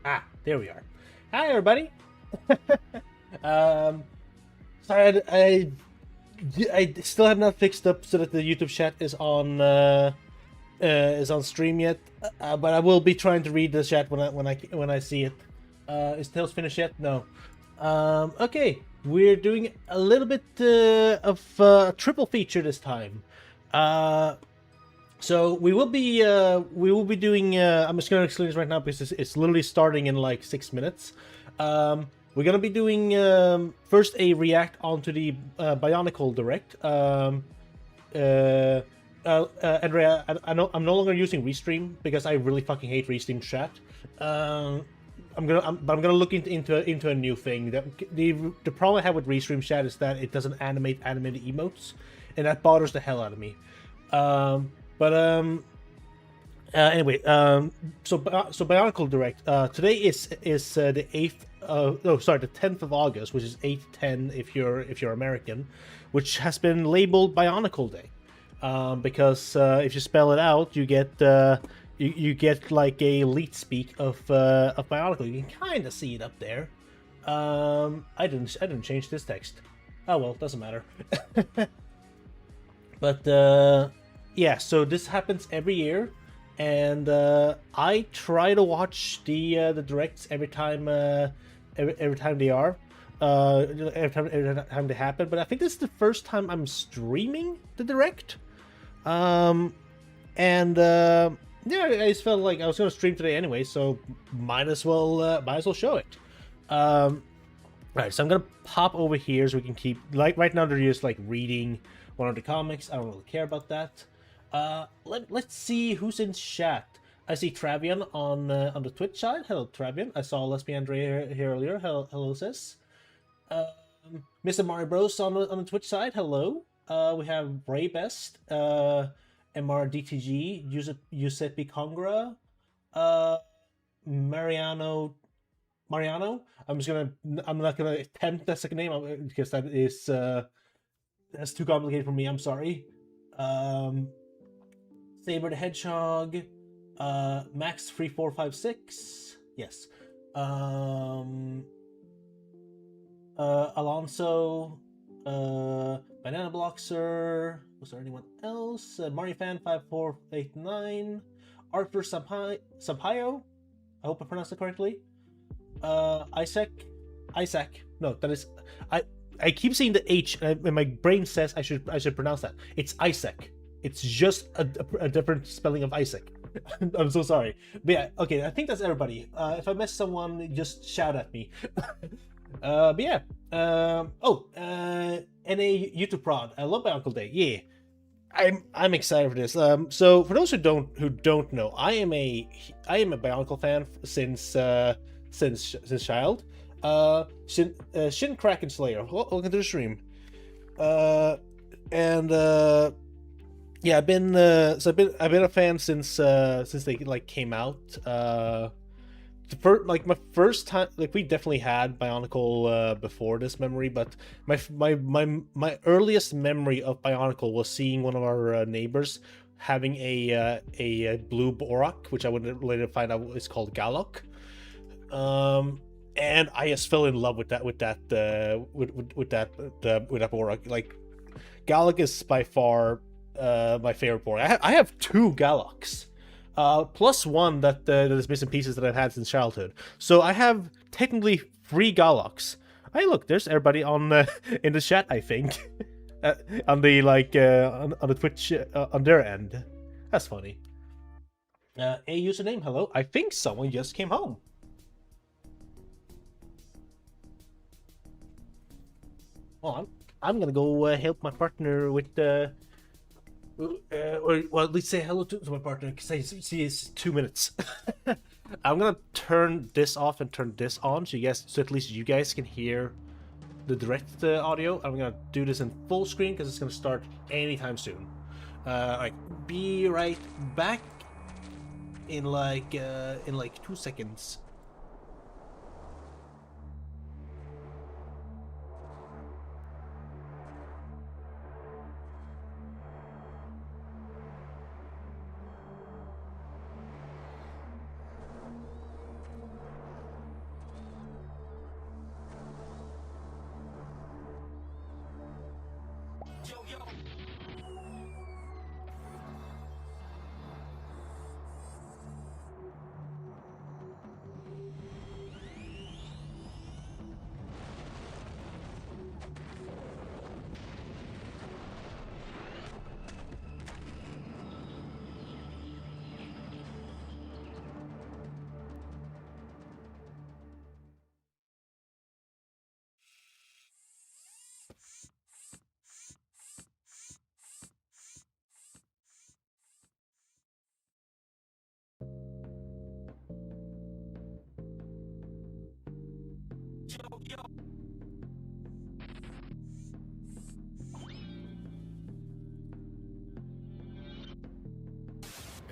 Ah, there we are. Hi, everybody. um, sorry, I still have not fixed up so that the YouTube chat is on stream yet. But I will be trying to read the chat when I see it. Is Tails finished yet? No. Okay, we're doing a little bit of a triple feature this time. So we will be doing. I'm just gonna explain this right now because it's literally starting in like 6 minutes. We're gonna be doing first a react onto the Bionicle Direct. Andrea, I know I'm no longer using Restream because I really fucking hate Restream chat. But I'm gonna look into a new thing. The problem I have with Restream chat is that it doesn't animate animated emotes, and that bothers the hell out of me. But anyway, so Bionicle Direct. Today is the 8th. No, sorry, the 10th of August, which is 810 if you're American, which has been labeled Bionicle Day, because if you spell it out, you get you get like a leet speak of Bionicle. You can kind of see it up there. I didn't change this text. Oh well, doesn't matter. But yeah, so this happens every year, and I try to watch the directs every time they are, every time they happen. But I think this is the first time I'm streaming the direct, and yeah, I just felt like I was gonna stream today anyway, so might as well show it. Right, so I'm gonna pop over here so we can keep, like, right now they're just like reading one of the comics. I don't really care about that. Let's see who's in chat. I see Travian on the Twitch side. Hello, Travian. I saw Lesbian Andre here earlier. Hello, sis. Mr. Mario Bros on the Twitch side. Hello. We have Ray Best, MRDTG, Giuseppe Congra, Mariano. I'm not gonna attempt that second name because that's too complicated for me. I'm sorry. Um, Saber the Hedgehog, Max 3456. Yes. Um, Alonso, Banana Bloxer. Was there anyone else? Mario Fan 5489, Arthur Sampaio. I hope I pronounced it correctly. Isaac. No, that is I keep saying the H, and my brain says I should pronounce that. It's Isaac. It's just a different spelling of Isaac. I'm so sorry. But yeah, okay, I think that's everybody. If I miss someone, just shout at me. But yeah. NA YouTube prod. I love my Uncle Day. Yeah. I'm excited for this. So for those who don't know, I am a Bionicle fan since child. Shin Kraken Slayer. Welcome to the stream. And yeah, I've been a fan since they like came out. My first time, like, we definitely had Bionicle before this memory, but my earliest memory of Bionicle was seeing one of our neighbors having a blue Borak, which I would later find out is called Galok. And I just fell in love with that Borak. Like, Galok is by far my favorite Borak. I have two Galoks. Plus one that is missing pieces that I've had since childhood. So I have technically 3 Galoks. Hey, look, there's everybody on in the chat. I think on the on the Twitch on their end. That's funny. A username. Hello. I think someone just came home. Well, I'm gonna go help my partner with or well, at least say hello to my partner because I see it's 2 minutes. I'm gonna turn this off and turn this on so at least you guys can hear the direct audio. I'm gonna do this in full screen because it's gonna start anytime soon. Like, be right back in like 2 seconds.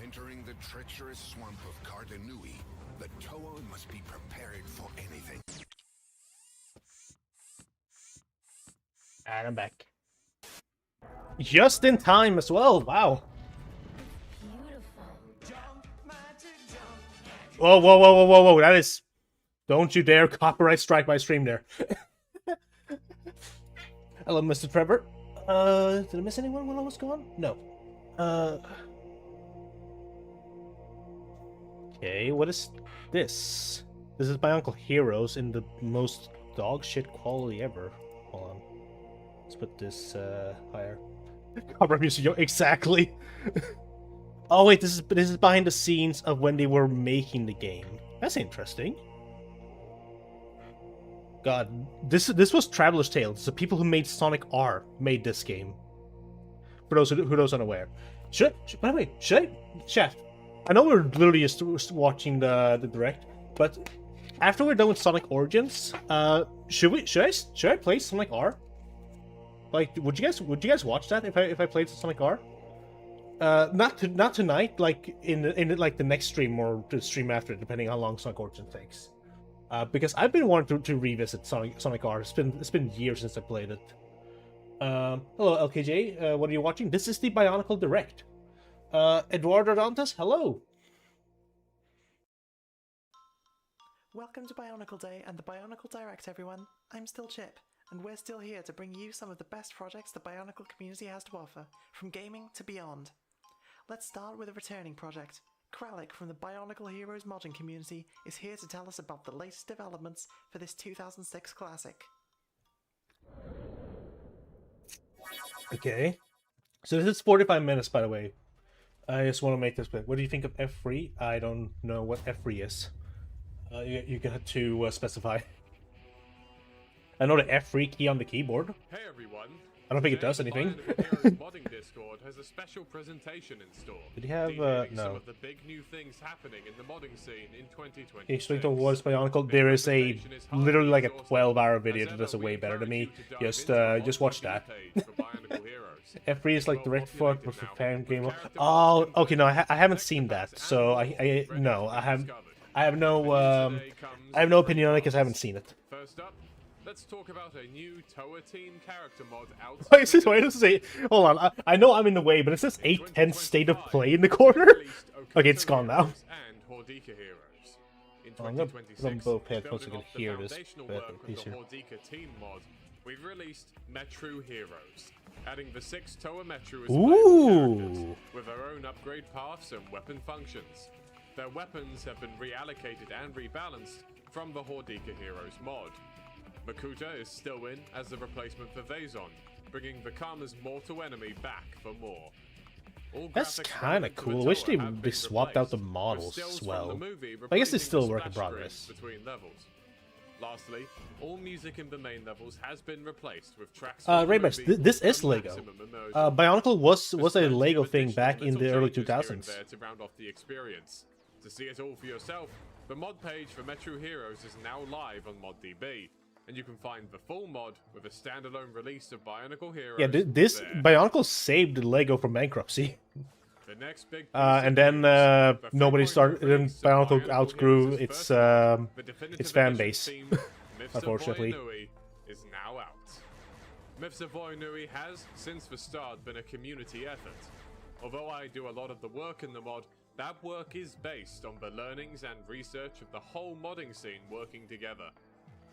Entering the treacherous swamp of Cardanui, the Toa must be prepared for anything. And I'm back. Just in time as well. Wow. Whoa, whoa, whoa, whoa, whoa, whoa. That is... Don't you dare copyright strike my stream there. Hello, Mr. Trevor. Did I miss anyone while I was gone? No. Okay, what is this? This is my Uncle Heroes in the most dog shit quality ever. Hold on. Let's put this higher. Copyright music, exactly. Oh wait, this is behind the scenes of when they were making the game. That's interesting. God, this was Traveler's Tales. The people who made Sonic R made this game. For those who those unaware. By the way, chat? I know we're literally just watching the direct, but after we're done with Sonic Origins, should I play Sonic R? Like, would you guys watch that if I played Sonic R? Not tonight, like in like the next stream or the stream after, depending on how long Sonic Origins takes. Because I've been wanting to revisit Sonic R. It's been years since I played it. Hello LKJ, what are you watching? This is the Bionicle Direct. Eduardo Dantes, hello. Welcome to Bionicle Day and the Bionicle Direct, everyone. I'm still Chip, and we're still here to bring you some of the best projects the Bionicle community has to offer, from gaming to beyond. Let's start with a returning project. Kralik from the Bionicle Heroes modding community is here to tell us about the latest developments for this 2006 classic. Okay. So this is 45 minutes, by the way. I just want to make this quick. What do you think of F3? I don't know what F3 is. You're gonna have to specify. I know the F3 key on the keyboard. Hey everyone. I don't think it does anything. Modding Discord has a special presentation in store. Did he have no? No. Some of the big new things happening in the modding scene in 2020. Explain to what's Bionicle. There is a literally like a 12-hour video that does it way better than me. Just watch that. F3 is like direct for fan game. Oh, okay. No, I haven't seen that. So I have no opinion on it because I haven't seen it. First up, let's talk about a new Toa Team character mod out. Wait a second. Hold on. I know I'm in the way, but it says 810 State of Play in the corner. Okay, it's gone now. I'm gonna put on both headphones so I can hear this better. We've released Metro Heroes, adding the 6 Toa Metro as Ooh. with their own upgrade paths and weapon functions. Their weapons have been reallocated and rebalanced from the Hordika Heroes mod. Makuta is still in as the replacement for Vazon, bringing the Karma's mortal enemy back for more. That's kind of cool. I wish they swapped out the models as well. I guess it's still a work in progress. Between levels. Lastly, all music in the main levels has been replaced with tracks. Raymax, this is Lego. Bionicle was a Lego thing back in the early 2000s. To round off the experience. To see it all for yourself, the mod page for Metro Heroes is now live on ModDB, and you can find the full mod with a standalone release of Bionicle Heroes. Yeah, this Bionicle saved Lego from bankruptcy. The next big and then nobody started. Then Bionicle outgrew its fan base, unfortunately. Is now out. Myths of Voinui has, since the start, been a community effort. Although I do a lot of the work in the mod, that work is based on the learnings and research of the whole modding scene working together.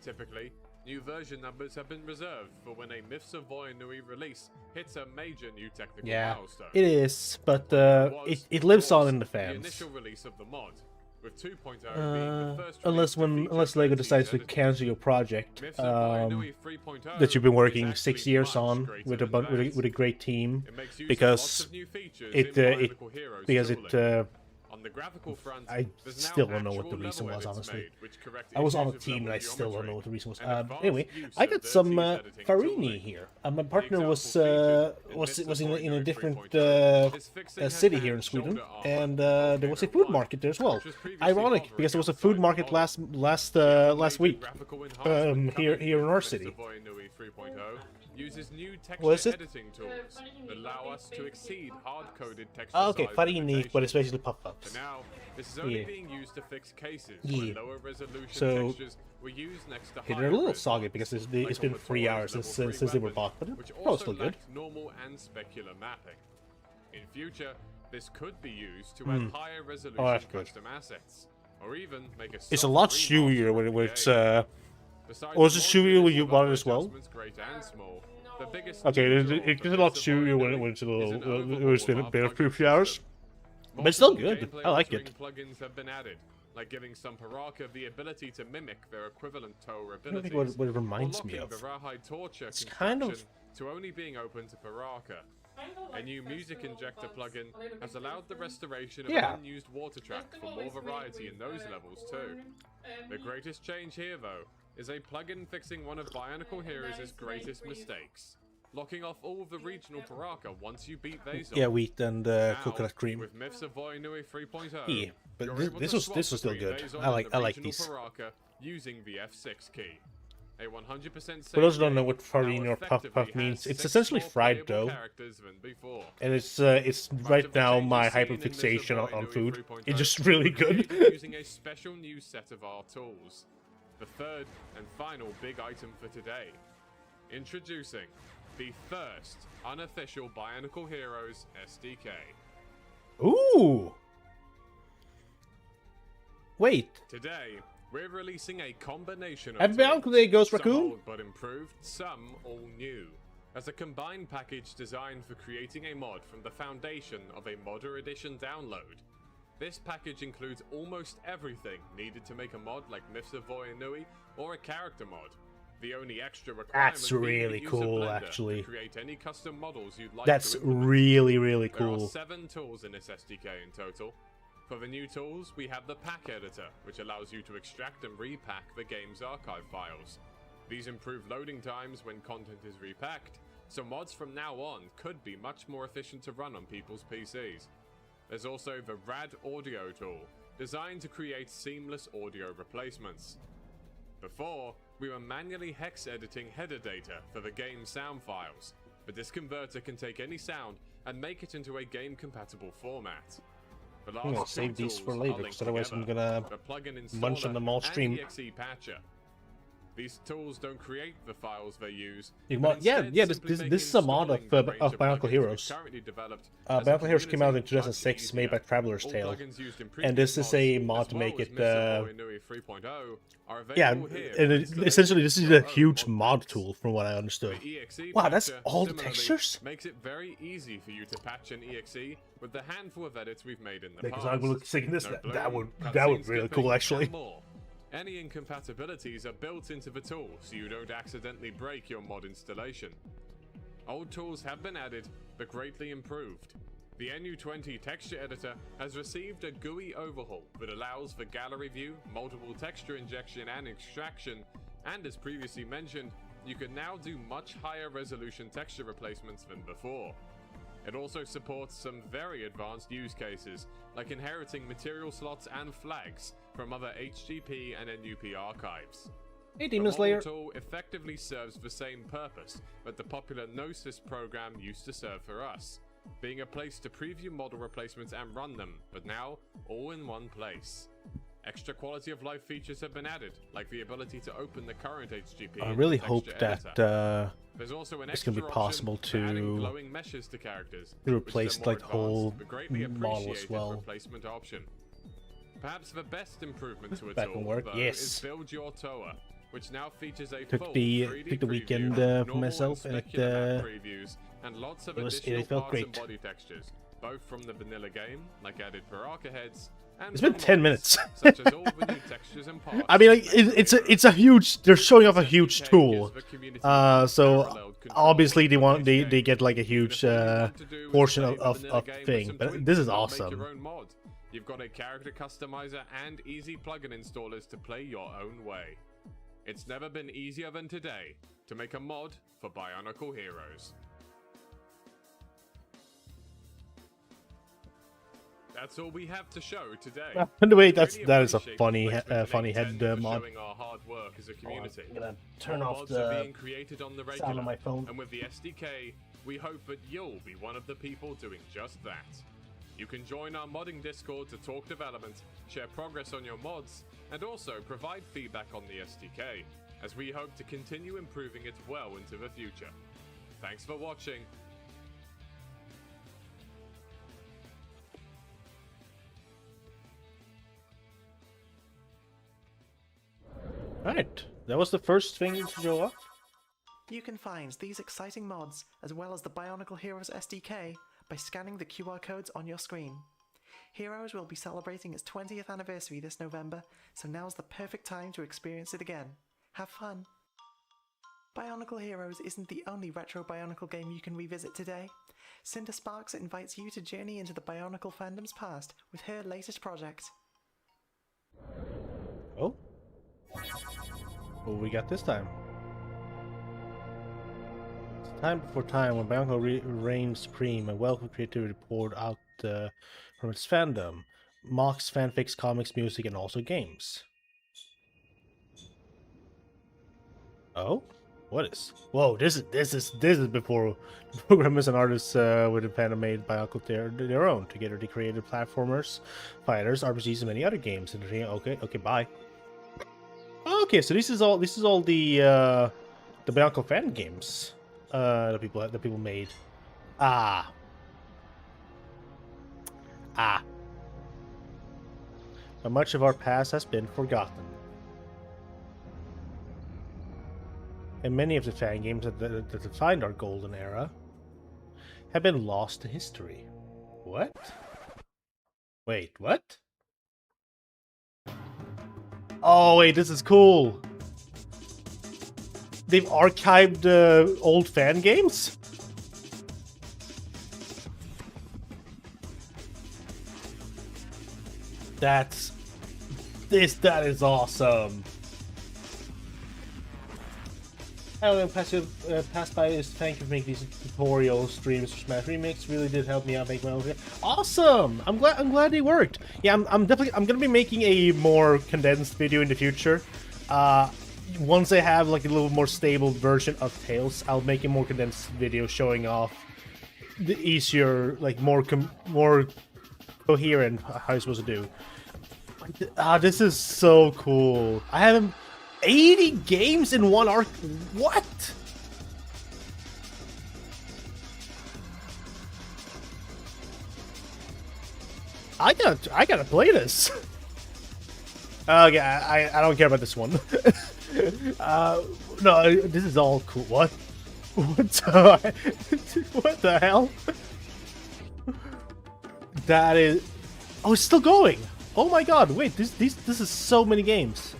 Typically, New version numbers have been reserved for when a Myths of Voyanui release hits a major new technical milestone. It is, but Was, it of lives on course, in the the fans. initial release of the mod, with 2.0 being the first Unless release to feature unless Lego Frenzy's decides to editing. cancel your project, Myths of Voyanui 3.0 that you've been working is 6 actually years much on greater with a than that. with a great team, It makes use of because lots of new features it in it Bionicle Heroes because tooling. it On the graphical front, I there's now still don't know what actual the reason level was, edits honestly. made, which correct I was on a issues of team and level I still don't geometry know what the reason was. and advanced Anyway, use I of got the some team's editing Farini tooling. here. My The partner example was featured in was Myths was of in a Voyanui different 3.0 is fixing her city hand here in Sweden, shoulder armor and on there was a Hero food 1, market there as well. which was previously Ironic, hovering because there was a outside food the market hall. last week. Graphical enhancement here coming in from our Myths city. of Voyanui 3.0 uses new What is texture it? editing tools that allow us to exceed hard-coded texture Okay, size Farini, but it's limitations. basically For pop-ups. now, this is only Yeah. being used to fix cases Yeah. where lower resolution So, textures were used next to Okay, higher they're a little res soggy ones, because it's like been on 3 Toro's hours level since 3 they were weapon, bought, but which it's also still good. lacked normal and specular mapping. In future, this could be used to add higher resolution that's good. custom assets, or even make a It's a lot soft chewier remaster when of the it's game. Besides was the it more chewier when you traditional bought it level as well? adjustments, great and small, the biggest Okay, new it draw gets for a lot Myths of chewier Voyanui when it's a is little an it overhaul was been of a our bit of plugin few hours. system. But it's still Multiple good. gameplay I like altering it. Plugins have been added, like giving some Paraka the ability to mimic their equivalent Toa I abilities. don't think what it reminds or me locking of. the Rawhide Torture It's kind of- construction to only being open to Paraka. A new music injector plugin has allowed the restoration of Yeah. an unused water track for more variety in those levels too. The greatest change here, though, is a plugin fixing one of Bionicle Heroes' greatest mistakes. Locking off all of the regional Paraka once you beat Vazon. Yeah, wheat and Now, coconut cream. With Myths of Voyanui 3.0, Yeah, but you're this- able this to was- swap this was still between good. Vazon I like- and the I like regional these. Paraka using the F6 key. A 100% For those who save don't know game what farine now or puff effectively puff means, has it's 6 essentially more fried playable dough. characters than before. And it's Much right of the now changes my seen in Myths of hyperfixation on Voyanui food. 3.0 It's just really were good. created using a special new set of our tools. The third and final big item for today. Introducing the first unofficial Bionicle Heroes SDK. Ooh. Wait, Today, we're releasing a combination of have Bionicle tools, Day Ghost some Raccoon? old but improved, some all new, as a combined package designed for creating a mod from the foundation of a modder edition download. This package includes almost everything needed to make a mod like Myths of Voyanui or a character mod. The only extra requirement That's being really to use a cool, blender actually. to create any custom models you'd like That's to implement. really, really There are cool. 7 tools in this SDK in total. For the new tools, we have the pack editor, which allows you to extract and repack the game's archive files. These improve loading times when content is repacked, so mods from now on could be much more efficient to run on people's PCs. There's also the Rad Audio tool, designed to create seamless audio replacements. Before, we were manually hex editing header data for the game's sound files, but this converter can take any sound and make it into a game-compatible format. The I'm gonna last save two these tools for are later, linked 'cause otherwise I'm together. gonna The plugin munch on installer them all and stream. exe patcher. These tools don't create the files they use. You but mod- yeah, instead yeah, this- simply this- make this is a mod of, installing the range Bionicle plugins we've Heroes. currently developed as a Bionicle Heroes came out in community 2006, much made by easier. Traveler's All Tale. plugins used in And this previous is a mods, mod as to well make as it, Myths of Voyanui 3.0 are Yeah, available here and for essentially this is a installation from huge your own mod packs. tool from what I understood. The EXE Wow, that's patcher, all the similarly, textures? Makes it very easy for you to patch an EXE with the handful of edits we've made in the Because past. I will seeing this, No that bloom, would cutscene really skipping, cool actually. and more. Any incompatibilities are built into the tool, so you don't accidentally break your mod installation. Old tools have been added, but greatly improved. The NU20 texture editor has received a GUI overhaul that allows for gallery view, multiple texture injection and extraction, and as previously mentioned, you can now do much higher resolution texture replacements than before. It also supports some very advanced use cases, like inheriting material slots and flags from other HGP and NUP archives. Hey, The Demon model Slayer. tool effectively serves the same purpose that the popular Gnosis program used to serve for us, being a place to preview model replacements and run them, but now all in one place. Extra quality of life features have been added, like the ability to open the current HGP. I in really the hope texture editor. that There's also an it's gonna be extra possible option for adding to glowing meshes to characters, to which is replace, a more like, the whole advanced but greatly model as appreciated well. replacement option. Perhaps the best improvement to a That tool can work, though, yes. is Build Your Toa, which now features a Took full the 3D weekend preview, for normal myself, and and specular map previews, and lots of additional it felt parts and great. body textures, both from the vanilla game, like added Baraka heads, and It's been from 10 mods, minutes. such as all the new textures and parts. I mean, like, from it's a huge. They're showing off a huge SDK tool. gives the community So unparalleled control obviously they over want this they game. get like a Even huge if all you want to do is portion play the of vanilla game with thing. some But tweaks this is and make awesome. your own mod. You've got a character customizer and easy plugin installers to play your own way. It's never been easier than today to make a mod for Bionicle Heroes. That's all we have to show today. And wait, Really that is a appreciate funny the placement of funny 810 head for mod. showing our hard work as a community. I'm gonna turn More off mods are the being created on the sound regular, on my phone. and with the SDK, we hope that you'll be one of the people doing just that. You can join our modding Discord to talk development, share progress on your mods, and also provide feedback on the SDK, as we hope to continue improving it well into the future. Thanks for watching. Alright, that was the first thing to show up. You can find these exciting mods, as well as the Bionicle Heroes SDK, by scanning the QR codes on your screen. Heroes will be celebrating its 20th anniversary this November, so now's the perfect time to experience it again. Have fun! Bionicle Heroes isn't the only retro Bionicle game you can revisit today. Cinder Sparks invites you to journey into the Bionicle fandom's past with her latest project. Oh, what we got this time? It's time before time when Bionicle reigns supreme and wealth of creativity poured out from its fandom, mocks, fanfics, comics, music, and also games. Oh, what is? Whoa! This is before programmers and artists within fandom made Bionicle their own. Together, they created platformers, fighters, RPGs, and many other games. And okay, bye. Okay, so this is all the Bionicle fan games that people made. Ah. But much of our past has been forgotten. And many of the fan games that defined our golden era have been lost to history. What? Wait, what? Oh, wait, this is cool. They've archived old fan games? That is awesome. I don't know, pass by is thank you for making these tutorial streams for Smash Remix. Really did help me out make my own video. Awesome! I'm glad they worked. Yeah, I'm gonna be making a more condensed video in the future. Once I have like a little more stable version of Tales, I'll make a more condensed video showing off the easier, like more coherent how you're supposed to do. This is so cool. I have 80 games in one arc. What? I gotta play this. Okay, I don't care about this one. No, this is all cool. What? What the hell? That is. Oh, it's still going. Oh my god! Wait, this is so many games.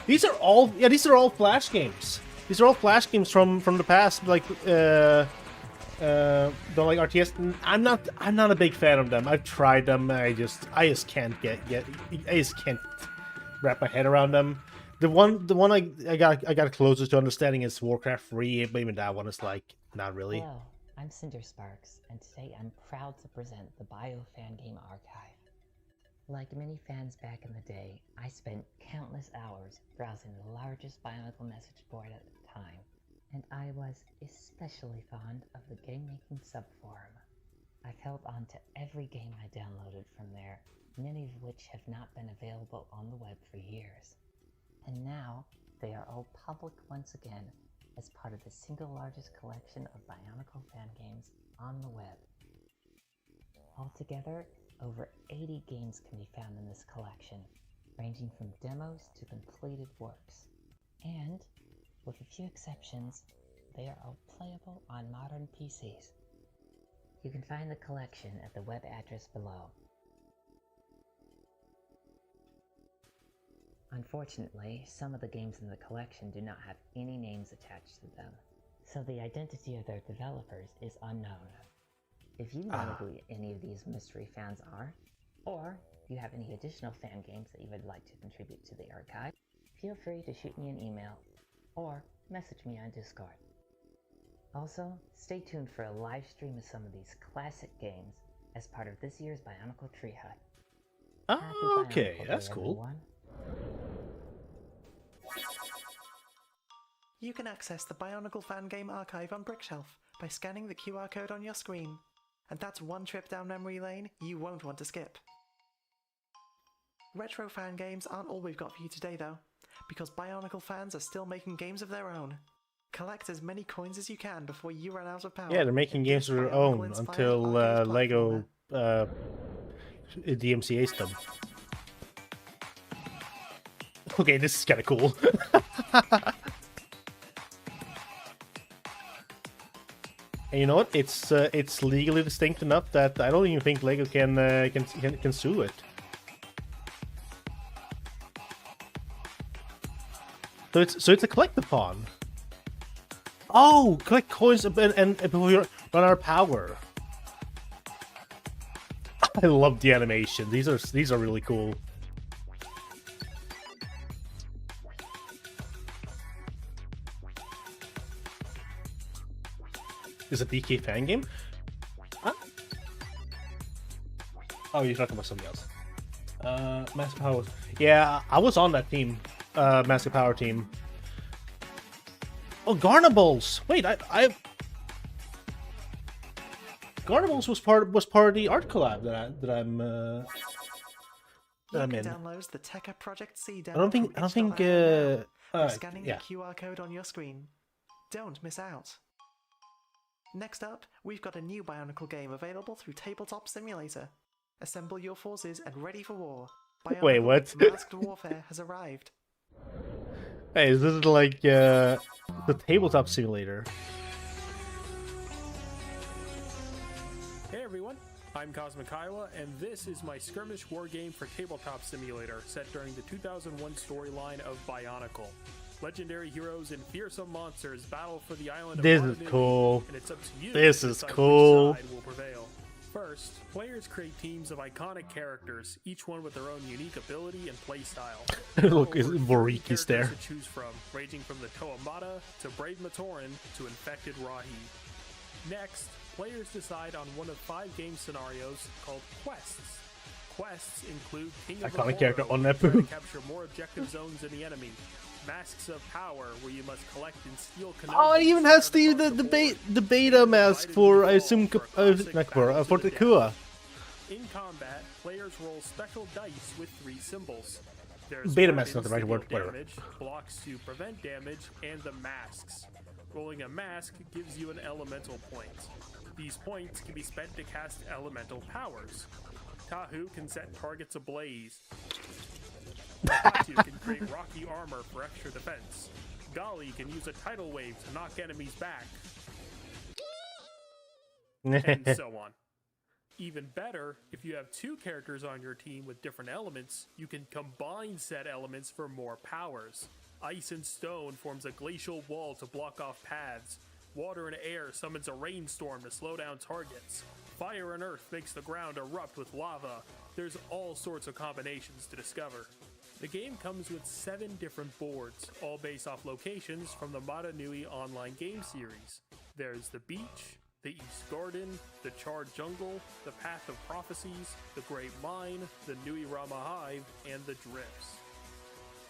These are all Flash games. These are all Flash games from the past, like don't like RTS. I'm not a big fan of them. I've tried them. I just can't wrap my head around them. The one I got closest to understanding is Warcraft 3, but even that one is like not really. Hello, I'm Cinder Sparks, and today I'm proud to present the Bio Fan Game Archive. Like many fans back in the day, I spent countless hours browsing the largest Bionicle message board at the time, and I was especially fond of the game-making subforum. I've held on to every game I downloaded from there, many of which have not been available on the web for years. And now, they are all public once again as part of the single largest collection of Bionicle fan games on the web. Altogether, over 80 games can be found in this collection, ranging from demos to completed works. And, with a few exceptions, they are all playable on modern PCs. You can find the collection at the web address below. Unfortunately, some of the games in the collection do not have any names attached to them, so the identity of their developers is unknown. If you know who any of these mystery fans are, or you have any additional fan games that you would like to contribute to the archive, feel free to shoot me an email or message me on Discord. Also, stay tuned for a live stream of some of these classic games as part of this year's Bionicle Tree Hut. Happy Okay, Bionicle that's Day, cool. everyone. You can access the Bionicle fan game archive on Brickshelf by scanning the QR code on your screen. And that's one trip down memory lane you won't want to skip. Retro fan games aren't all we've got for you today though, because Bionicle fans are still making games of their own. Collect as many coins as you can before you run out of power. Yeah, they're making games of their own until Lego DMCA's them. Okay, this is kind of cool. And you know what? It's legally distinct enough that I don't even think Lego can sue it. So it's a collectathon. Oh, collect coins and before you run out of power. I love the animation. These are really cool. Is a DK fan game? Huh? Oh, you're talking about something else. Massive Power. Yeah, I was on that team. Massive Power team. Oh, Garnables! Wait, Garnables was part of the art collab that I'm in. Download the Tekka Project C demo. I don't think by scanning the QR code on your screen. Don't miss out. Next up, we've got a new Bionicle game available through Tabletop Simulator. Assemble your forces and ready for war. Bionicle Wait, what? Masked Warfare has arrived. Hey, is this like the Tabletop Simulator? Hey everyone, I'm Cosmic Iowa, and this is my skirmish war game for Tabletop Simulator, set during the 2001 storyline of Bionicle. Legendary heroes and fearsome monsters battle for the island of This is Monteverde, cool. and it's up to you This to is decide cool. which side will prevail. First, players create teams of iconic characters, each one with their own unique ability and playstyle. Look, Over 30 Boriki's there. characters to choose from, ranging from the Toamata to Brave Matoran to Infected Rahi. Next, players decide on one of 5 game scenarios called quests. Quests include King of the Iconic character Horo, on where that you try to booth. capture more objective zones than the enemy. Masks of Power, where you must collect and steal Oh, it even has the beta mask for, I assume, for the Kua. In combat, players roll special dice with 3 symbols. There's Beta mask is weapons not the right to word, deal whatever. damage, blocks to prevent damage, and the masks. Rolling a mask gives you an elemental point. These points can be spent to cast elemental powers. Tahu can set targets ablaze. Batu can create rocky armor for extra defense. Gali can use a tidal wave to knock enemies back. And so on. Even better, if you have 2 characters on your team with different elements, you can combine said elements for more powers. Ice and stone forms a glacial wall to block off paths. Water and air summons a rainstorm to slow down targets. Fire and earth makes the ground erupt with lava. There's all sorts of combinations to discover. The game comes with 7 different boards, all based off locations from the Mata Nui online game series. There's the beach, the East Garden, the Charred Jungle, the Path of Prophecies, the Great Mine, the Nui Rama Hive, and the Drifts.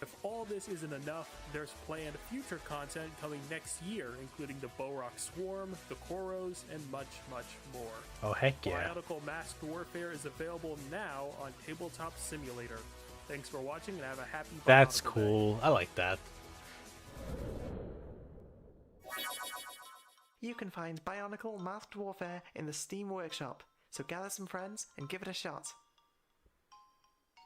If all this isn't enough, there's planned future content coming next year, including the Borok Swarm, the Koros, and much, much more. Oh, heck yeah. Bionicle Masked Warfare is available now on Tabletop Simulator. Thanks for watching and have a happy That's Bionicle Day. cool. I like that. You can find Bionicle Masked Warfare in the Steam Workshop, so gather some friends and give it a shot.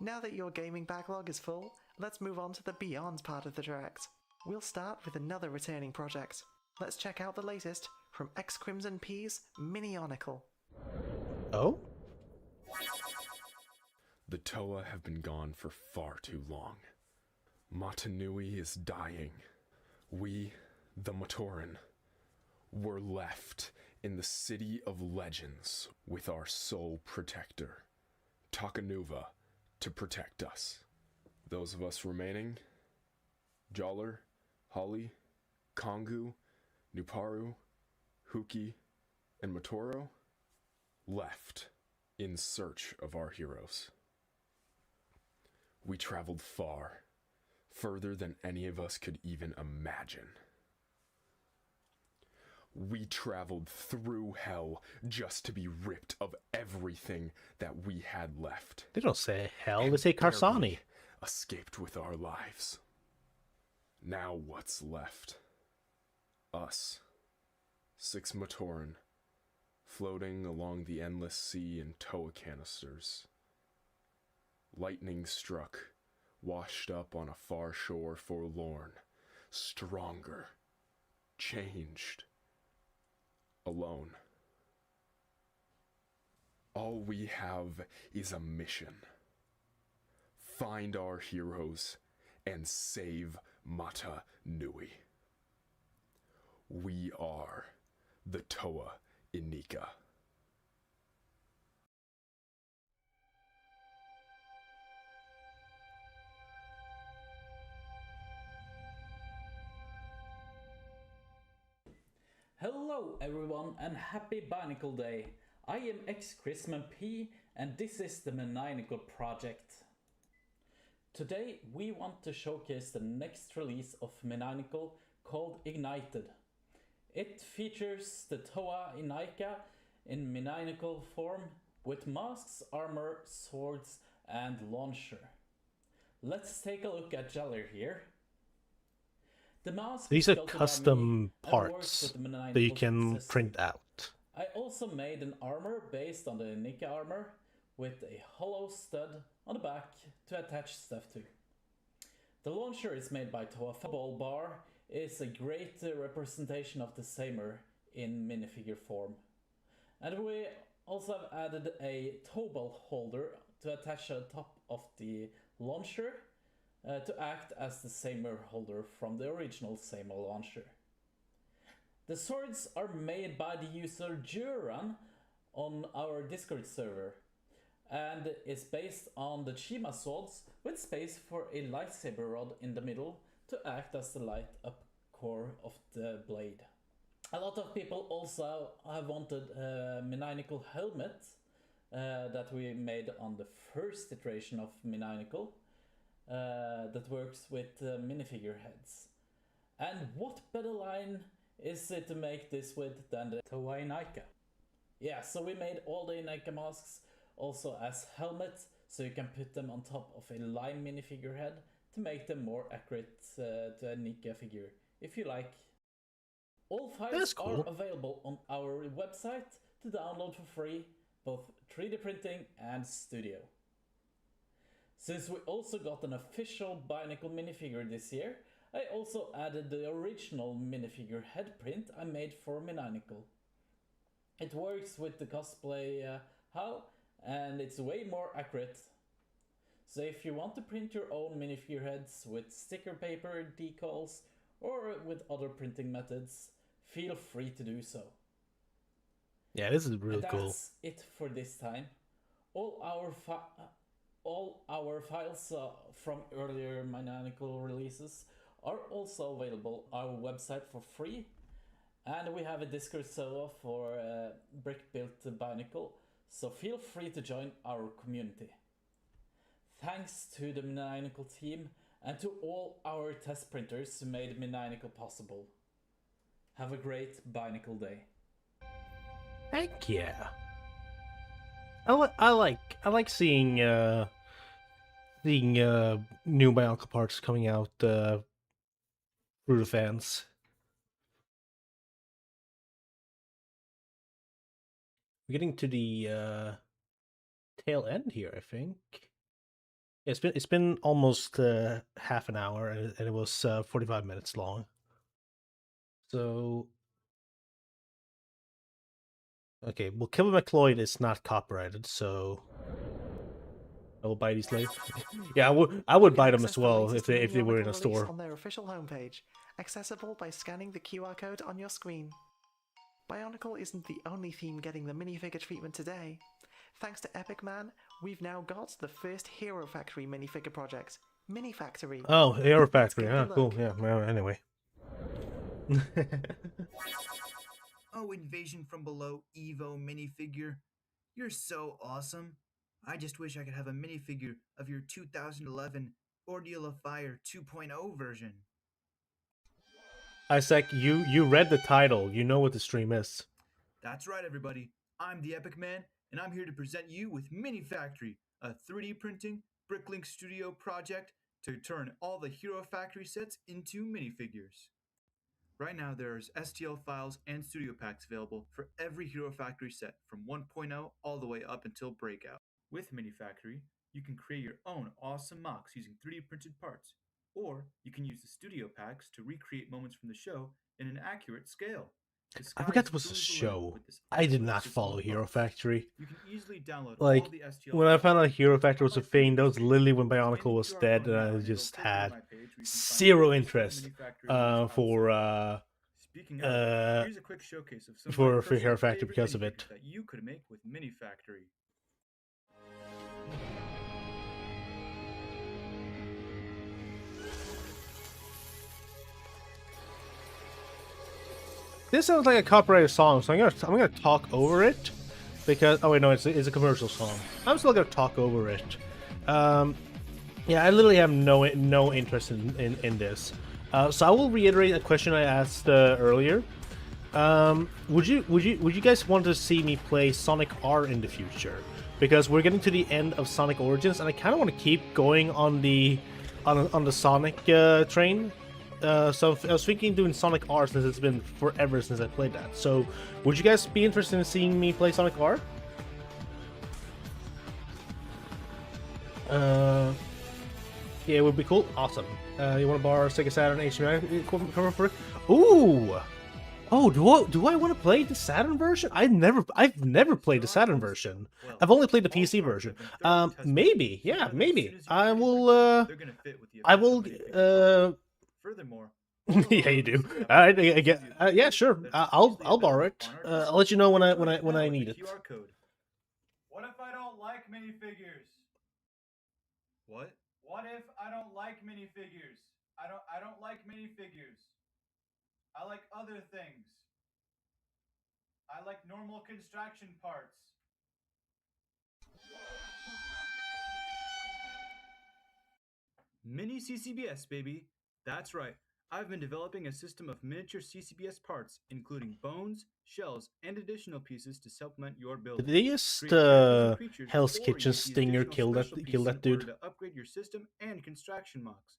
Now that your gaming backlog is full, let's move on to the Beyond part of the direct. We'll start with another returning project. Let's check out the latest from X Crimson P's Minionicle. Oh? The Toa have been gone for far too long. Matanui is dying. We, the Matoran, were left in the City of Legends with our sole protector, Takanuva, to protect us. Those of us remaining, Joller, Holly, Kongu, Nuparu, Huki, and Matoro, left in search of our heroes. We traveled far, further than any of us could even imagine. We traveled through hell just to be ripped of everything that we had left. They don't say hell, they say Karsani. Barely escaped with our lives. Now what's left? Us. 6 Matoran, floating along the endless sea in Toa canisters. Lightning struck, washed up on a far shore forlorn, stronger, changed, alone. All we have is a mission. Find our heroes and save Mata Nui. We are the 810NICLE. Hello everyone and happy Bionicle Day! I am X Chrisman P and this is the Minionicle project. Today we want to showcase the next release of Minionicle called Ignited. It features the Toa Inaika in Minionicle form with masks, armor, swords and launcher. Let's take a look at Jeller here. The mask These are built by custom me and parts works with the that you Minionicle can system. print out. I also made an armor based on the Nika armor with a hollow stud on the back to attach stuff to. The launcher is made by Toa. The ball bar is a great representation of the Samer in minifigure form. And we also have added a towbell holder to attach on top of the launcher to act as the Samer holder from the original Samer launcher. The swords are made by the user Juran on our Discord server and is based on the Chima swords with space for a lightsaber rod in the middle to act as the light up core of the blade. A lot of people also have wanted a Minionicle helmet that we made on the first iteration of Minionicle that works with minifigure heads. And what better line is it to make this with than the Toa Inaika? Yeah, so we made all the Inaika masks also as helmets, so you can put them on top of a lime minifigure head to make them more accurate to a Nika figure, if you like. All files cool. are available on our website to download for free, both 3D printing and studio. Since we also got an official Bionicle minifigure this year, I also added the original minifigure head print I made for Minionicle. It works with the cosplay HAL and it's way more accurate. So if you want to print your own minifigure heads with sticker paper, decals or with other printing methods, feel free to do so. Yeah, this is really And cool. that's it for this time. All our files from earlier Minionicle releases are also available on our website for free, and we have a Discord server for brick-built Bionicle, so feel free to join our community. Thanks to the Minionicle team and to all our test printers who made Minionicle possible. Have a great Bionicle day. Heck yeah! I like seeing new Bionicle parts coming out through the fans. We're getting to the tail end here, I think. It's been almost half an hour, and it was 45 minutes long. So okay, well, Kevin McLeod is not copyrighted, so I will buy these later. Yeah, I would You can buy them access as the well latest if they were in Mini-Onicle a release store. on their official homepage, accessible by scanning the QR code on your screen. Bionicle isn't the only theme getting the minifigure treatment today. Thanks to Epic Man, we've now got the first Hero Factory minifigure project, Mini Factory. Oh, Aero Let's Factory. give it a Ah, cool. look. Yeah. Well, anyway. Oh, Invasion from Below Evo minifigure. You're so awesome. I just wish I could have a minifigure of your 2011 Ordeal of Fire 2.0 version. Isaac, you read the title. You know what the stream is. That's right, everybody. I'm the Epic Man, and I'm here to present you with Mini Factory, a 3D printing Bricklink Studio project to turn all the Hero Factory sets into minifigures. Right now, there's STL files and studio packs available for every Hero Factory set from 1.0 all the way up until Breakout. With Mini Factory, you can create your own awesome mocks using 3D printed parts, or you can use the studio packs to recreate moments from the show in an accurate scale. The I sky forgot is it was a truly the limit show. with this I did excellent not system follow of Hero bugs. Factory. You can easily download Like, all the STL when I files found out Hero directly Factory from was my a thing, that Thingiverse was page. literally when Scan Bionicle the was QR dead, code and now I and it'll just take you to had my page where you can find zero all the interest Mini Factory release for files. Speaking of, here's a quick showcase of some of my for personal Hero Factory favorite because of minifigures it. that you could make with Mini Factory. This sounds like a copyrighted song, so I'm gonna talk over it because oh wait no, it's a commercial song. I'm still gonna talk over it. Yeah, I literally have no interest in this. So I will reiterate a question I asked earlier. Would you guys want to see me play Sonic R in the future? Because we're getting to the end of Sonic Origins, and I kind of want to keep going on the Sonic train. So I was thinking doing Sonic R since it's been forever since I played that. So, would you guys be interested in seeing me play Sonic R? Yeah, it would be cool. Awesome. You want to borrow Sega Saturn HDMI cover for it? Ooh. Oh, do I want to play the Saturn version? I've never played the Saturn version. I've only played the PC version. Maybe, yeah, maybe. I will. I will. Furthermore, Yeah, you do. All right, yeah, sure. I'll borrow it. I'll let you know when I need it. QR code. What if I don't like minifigures? What? What if I don't like minifigures? I don't like minifigures. I like other things. I like normal construction parts. Mini CCBS, baby. That's right. I've been developing a system of miniature CCBS parts, including bones, shells, and additional pieces to supplement your build. Did they just Create characters and creatures, Hell's or Kitchen use these Stinger additional kill special that pieces in dude? order to upgrade your system and construction mocks.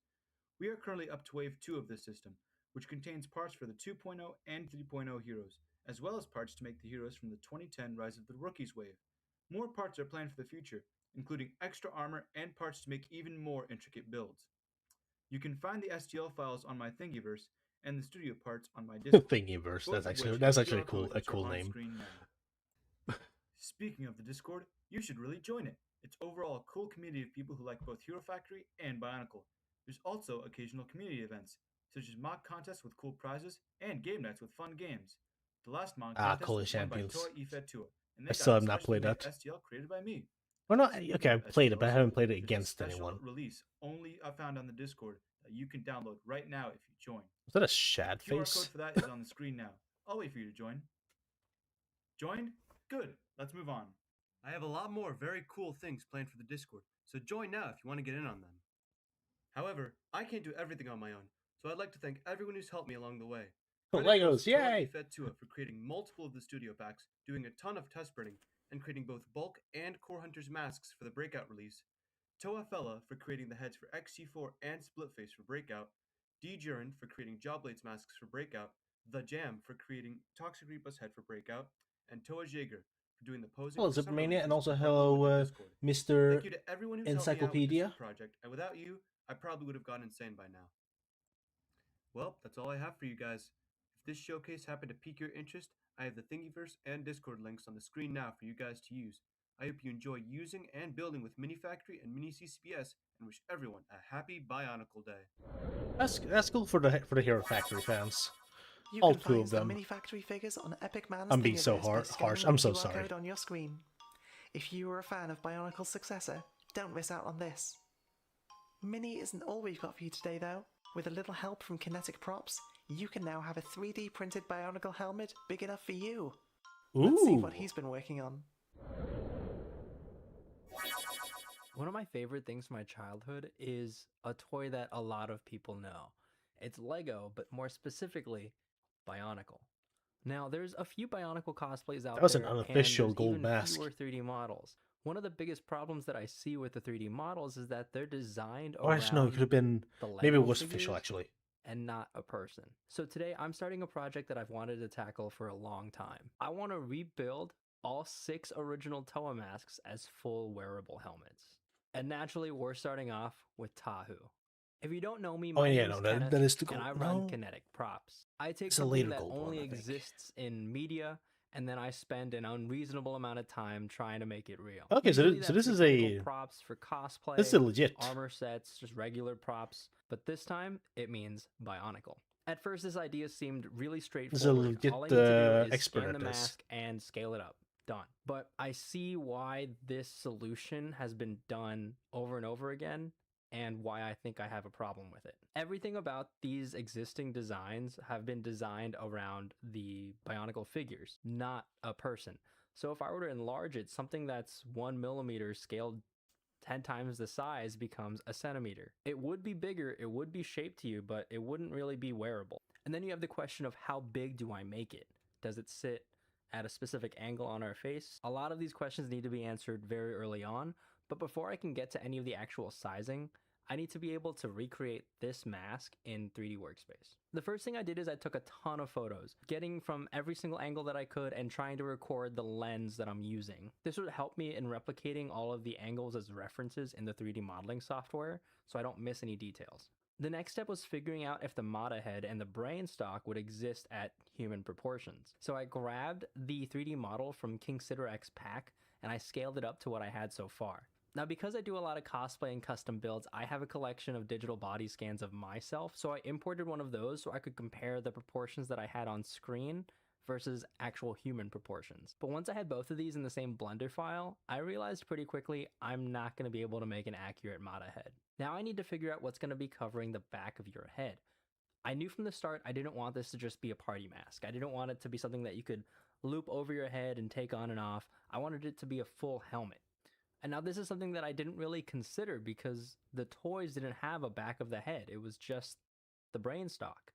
We are currently up to Wave 2 of this system, which contains parts for the 2.0 and 3.0 heroes, as well as parts to make the heroes from the 2010 Rise of the Rookies wave. More parts are planned for the future, including extra armor and parts to make even more intricate builds. You can find the STL files on my Thingiverse and the studio parts on my Discord. Thingiverse. both That's of which actually have a QR codes which are cool on name. screen now. Speaking of the Discord, you should really join it. It's overall a cool community of people who like both Hero Factory and Bionicle. There's also occasional community events, such as mock contests with cool prizes and game nights with fun games. The last mock contest Cool was won by Champions. Toa Ifed Tua, and I they still got have a not specially played made that. STL created by me. Well, no, Speaking okay, of I've played it, but I STLs, haven't played it there's a against special anyone. release only found on the Discord that you can download right now if you join. Was that a shad QR face? code for that is on the screen now. I'll wait for you to join. Joined? Good. Let's move on. I have a lot more very cool things planned for the Discord, so join now if you want to get in on them. However, I can't do everything on my own, so I'd like to thank everyone who's helped me along the way. Credit goes Legos, to Toa yay! Ifed Tua for creating multiple of the studio packs, doing a ton of test printing, and creating both bulk and Core Hunters masks for the Breakout release. Toa Fella for creating the heads for XC4 and Splitface for Breakout. D. Jurin for creating Jawblades masks for Breakout. The Jam for creating Toxic Reaper's head for Breakout. And Toa Jaeger for doing the posing. Hello, for some Supermania, and releases also and helping with the hello, Discord. Mr. Thank you to everyone who's helped me out with Encyclopedia. this project, and without you, I probably would have gone insane by now. Well, that's all I have for you guys. If this showcase happened to pique your interest, I have the Thingiverse and Discord links on the screen now for you guys to use. I hope you enjoy using and building with Mini Factory and Mini CCPS, and wish everyone a happy Bionicle Day. That's cool for the Hero Factory fans. You All can two find of some them. Mini Factory figures on Epic Man's I'm being so Thingiverse by harsh. scanning I'm the so QR sorry. code on your screen. If you are a fan of Bionicle's successor, don't miss out on this. Mini isn't all we've got for you today though. With a little help from Kinetic Props, you can now have a 3D printed Bionicle helmet big enough for you. Let's see what he's been working on. One of my favorite things from my childhood is a toy that a lot of people know. It's Lego, but more specifically, Bionicle. Now, there's a few Bionicle cosplays out there. That was an unofficial and there's gold even mask. fewer 3D models. One of the biggest problems that I see with the 3D models is that they're designed Or actually, no, it could have been. the Lego Maybe it was figures official, actually. and not a person. So today I'm starting a project that I've wanted to tackle for a long time. I want to rebuild all 6 original Toa masks as full wearable helmets. And naturally, we're starting off with Tahu. If you don't know me, my name is Kenneth, that is the goal. and I run No, Kinetic Props. I take it's a something later that gold one, only I think. exists in media, and then I spend an unreasonable amount of time trying to make it real. Okay, so Usually this that's is mechanical a props for cosplay, this is a legit. armor sets, just regular props, but this time it means Bionicle. At first, this idea seemed really straightforward. legit, All I need to do is expert scan at the this. mask and scale it up. Done. But I see why this solution has been done over and over again, and why I think I have a problem with it. Everything about these existing designs have been designed around the Bionicle figures, not a person. So if I were to enlarge it, something that's 1 millimeter scaled 10 times the size becomes a centimeter. It would be bigger, it would be shaped to you, but it wouldn't really be wearable. And then you have the question of how big do I make it? Does it sit at a specific angle on our face? A lot of these questions need to be answered very early on, but before I can get to any of the actual sizing, I need to be able to recreate this mask in 3D Workspace. The first thing I did is I took a ton of photos, getting from every single angle that I could and trying to record the lens that I'm using. This would help me in replicating all of the angles as references in the 3D modeling software, so I don't miss any details. The next step was figuring out if the Mata head and the brain stock would exist at human proportions. So I grabbed the 3D model from King Sidra X pack and I scaled it up to what I had so far. Now, because I do a lot of cosplay and custom builds, I have a collection of digital body scans of myself, so I imported one of those so I could compare the proportions that I had on screen versus actual human proportions. But once I had both of these in the same Blender file, I realized pretty quickly I'm not going to be able to make an accurate Mata head. Now I need to figure out what's going to be covering the back of your head. I knew from the start I didn't want this to just be a party mask. I didn't want it to be something that you could loop over your head and take on and off. I wanted it to be a full helmet. And now this is something that I didn't really consider because the toys didn't have a back of the head. It was just the brain stock.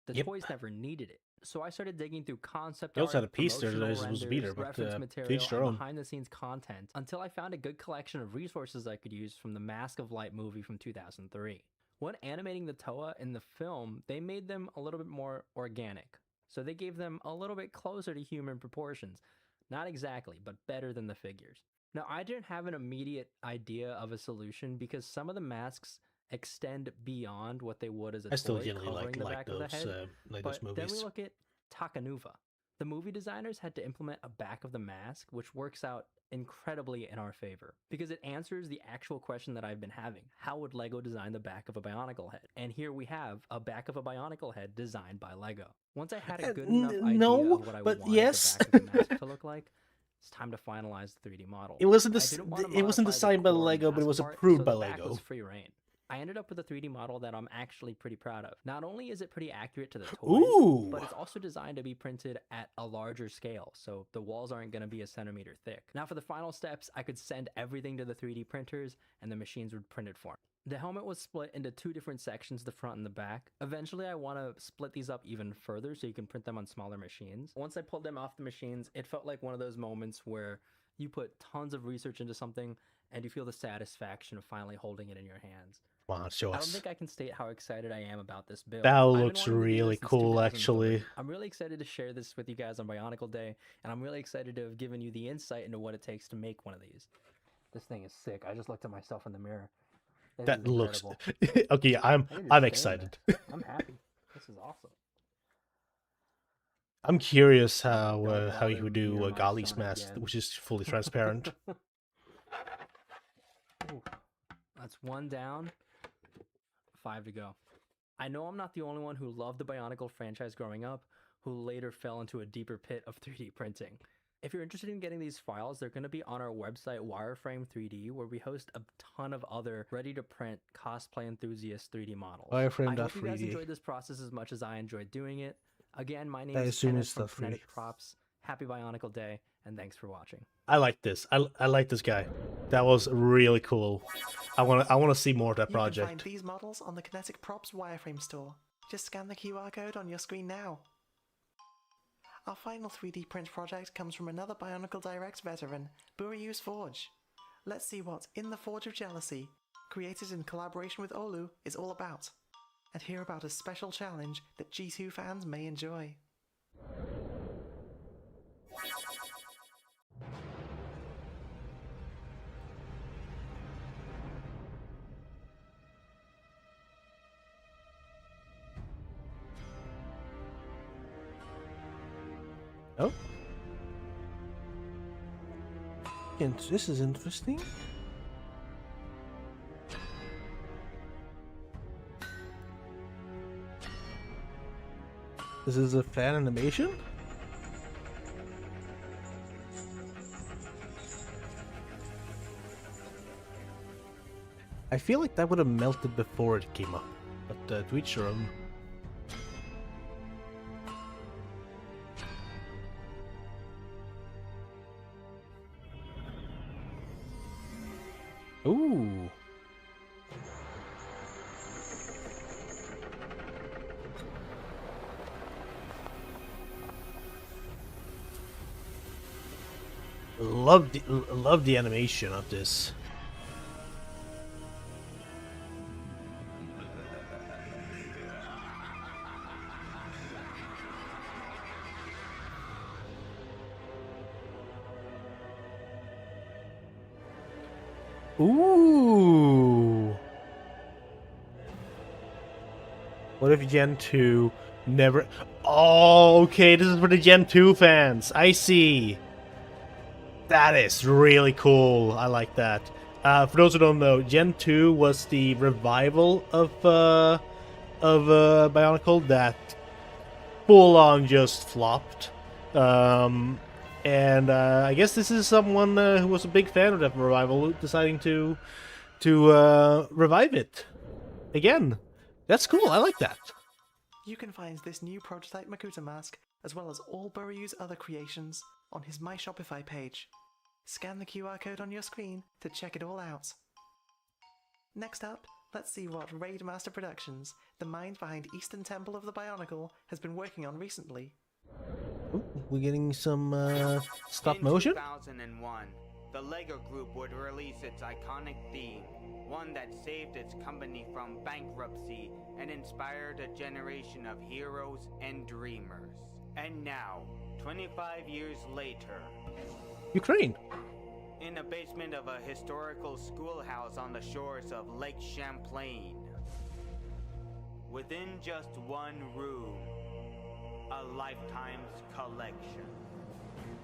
The toys never needed it. So I started digging through concept They also art, had a piece there that promotional was supposed to be there, renders, but reference to material, each their and own. behind-the-scenes content until I found a good collection of resources I could use from the Mask of Light movie from 2003. When animating the Toa in the film, they made them a little bit more organic. So they gave them a little bit closer to human proportions. Not exactly, but better than the figures. Now, I didn't have an immediate idea of a solution because some of the masks extend beyond what they would as a I still toy generally covering the like back of those the head. like But those then movies. we look at Takanuva. The movie designers had to implement a back of the mask, which works out incredibly in our favor because it answers the actual question that I've been having. How would Lego design the back of a Bionicle head? And here we have a back of a Bionicle head designed by Lego. Once I had a good enough idea of what I wanted the back of the mask to look like, it's time to finalize the 3D model. It wasn't I didn't want to it wasn't modify the designed by core Lego, but it mask was part, approved so by the back Lego. was free reign. I ended up with a 3D model that I'm actually pretty proud of. Not only is it pretty accurate to the toys, Ooh. but it's also designed to be printed at a larger scale, so the walls aren't going to be a centimeter thick. Now for the final steps, I could send everything to the 3D printers and the machines would print it for me. The helmet was split into 2 different sections, the front and the back. Eventually I want to split these up even further so you can print them on smaller machines. Once I pulled them off the machines, it felt like one of those moments where you put tons of research into something and you feel the satisfaction of finally holding it in your hands. Come on, show I don't us. think I can state how excited I am about this build. That I've been looks wanting to do really this since cool, 2003. actually. I'm really excited to share this with you guys on Bionicle Day, and I'm really excited to have given you the insight into what it takes to make one of these. This thing is sick. I just looked at myself in the mirror. This That is looks incredible. okay. I can just I'm stand excited. there. I'm happy. This is awesome. I'm curious Don't how you bother would me do or a my Gali's son mask, again. which is fully transparent. Ooh, that's one down, 5 to go. I know I'm not the only one who loved the Bionicle franchise growing up, who later fell into a deeper pit of 3D printing. If you're interested in getting these files, they're going to be on our website Wireframe 3D, where we host a ton of other ready-to-print cosplay enthusiast 3D models. I hope you guys 3D. enjoyed this process as much as I enjoyed doing it. Again, my name I is assume Kenneth it's from the 3D. Kinetic Props. Happy Bionicle Day, and thanks for watching. I like this. I like this guy. That was really cool. I wanna see more of that You can find project. these models on the Kinetic Props wireframe store. Just scan the QR code on your screen now. Our final 3D print project comes from another Bionicle Direct veteran, Buryu's Forge. Let's see what In the Forge of Jealousy, created in collaboration with Olu, is all about, and hear about a special challenge that G2 fans may enjoy. Oh. And this is interesting. This is a fan animation? I feel like that would have melted before it came up, but to each their own. Ooh. Love the animation of this. Ooh. What if Gen 2 never... Oh, okay, this is for the Gen 2 fans. I see. That is really cool. I like that. For those who don't know, Gen 2 was the revival of Bionicle that full-on just flopped. And I guess this is someone who was a big fan of that revival deciding to revive it again. That's cool. I like that. You can find this new prototype Makuta mask, as well as all Buryu's other creations, on his My Shopify page. Scan the QR code on your screen to check it all out. Next up, let's see what Raid Master Productions, the mind behind Eastern Temple of the Bionicle, has been working on recently. Ooh, we're getting some stop In motion. 2001, the LEGO Group would release its iconic theme, one that saved its company from bankruptcy and inspired a generation of heroes and dreamers. And now, 25 years later, Ukraine. in the basement of a historical schoolhouse on the shores of Lake Champlain, within just one room, a lifetime's collection.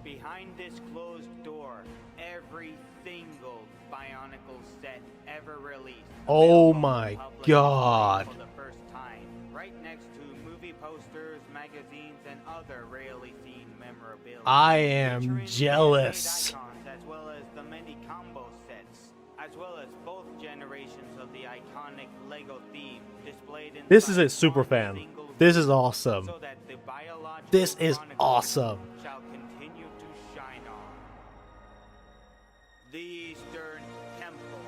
Behind this closed door, every single Bionicle set ever released. Oh available my to public God. For the first time, right next to movie posters, magazines, and other rarely seen memorabilia. I am Featuring jealous. handmade icons, as well as the many combo sets, as well as both generations of the iconic LEGO theme displayed in. This is a super fan. This is awesome. So that the biological This is chronicle awesome. shall continue to shine on. The Eastern Temple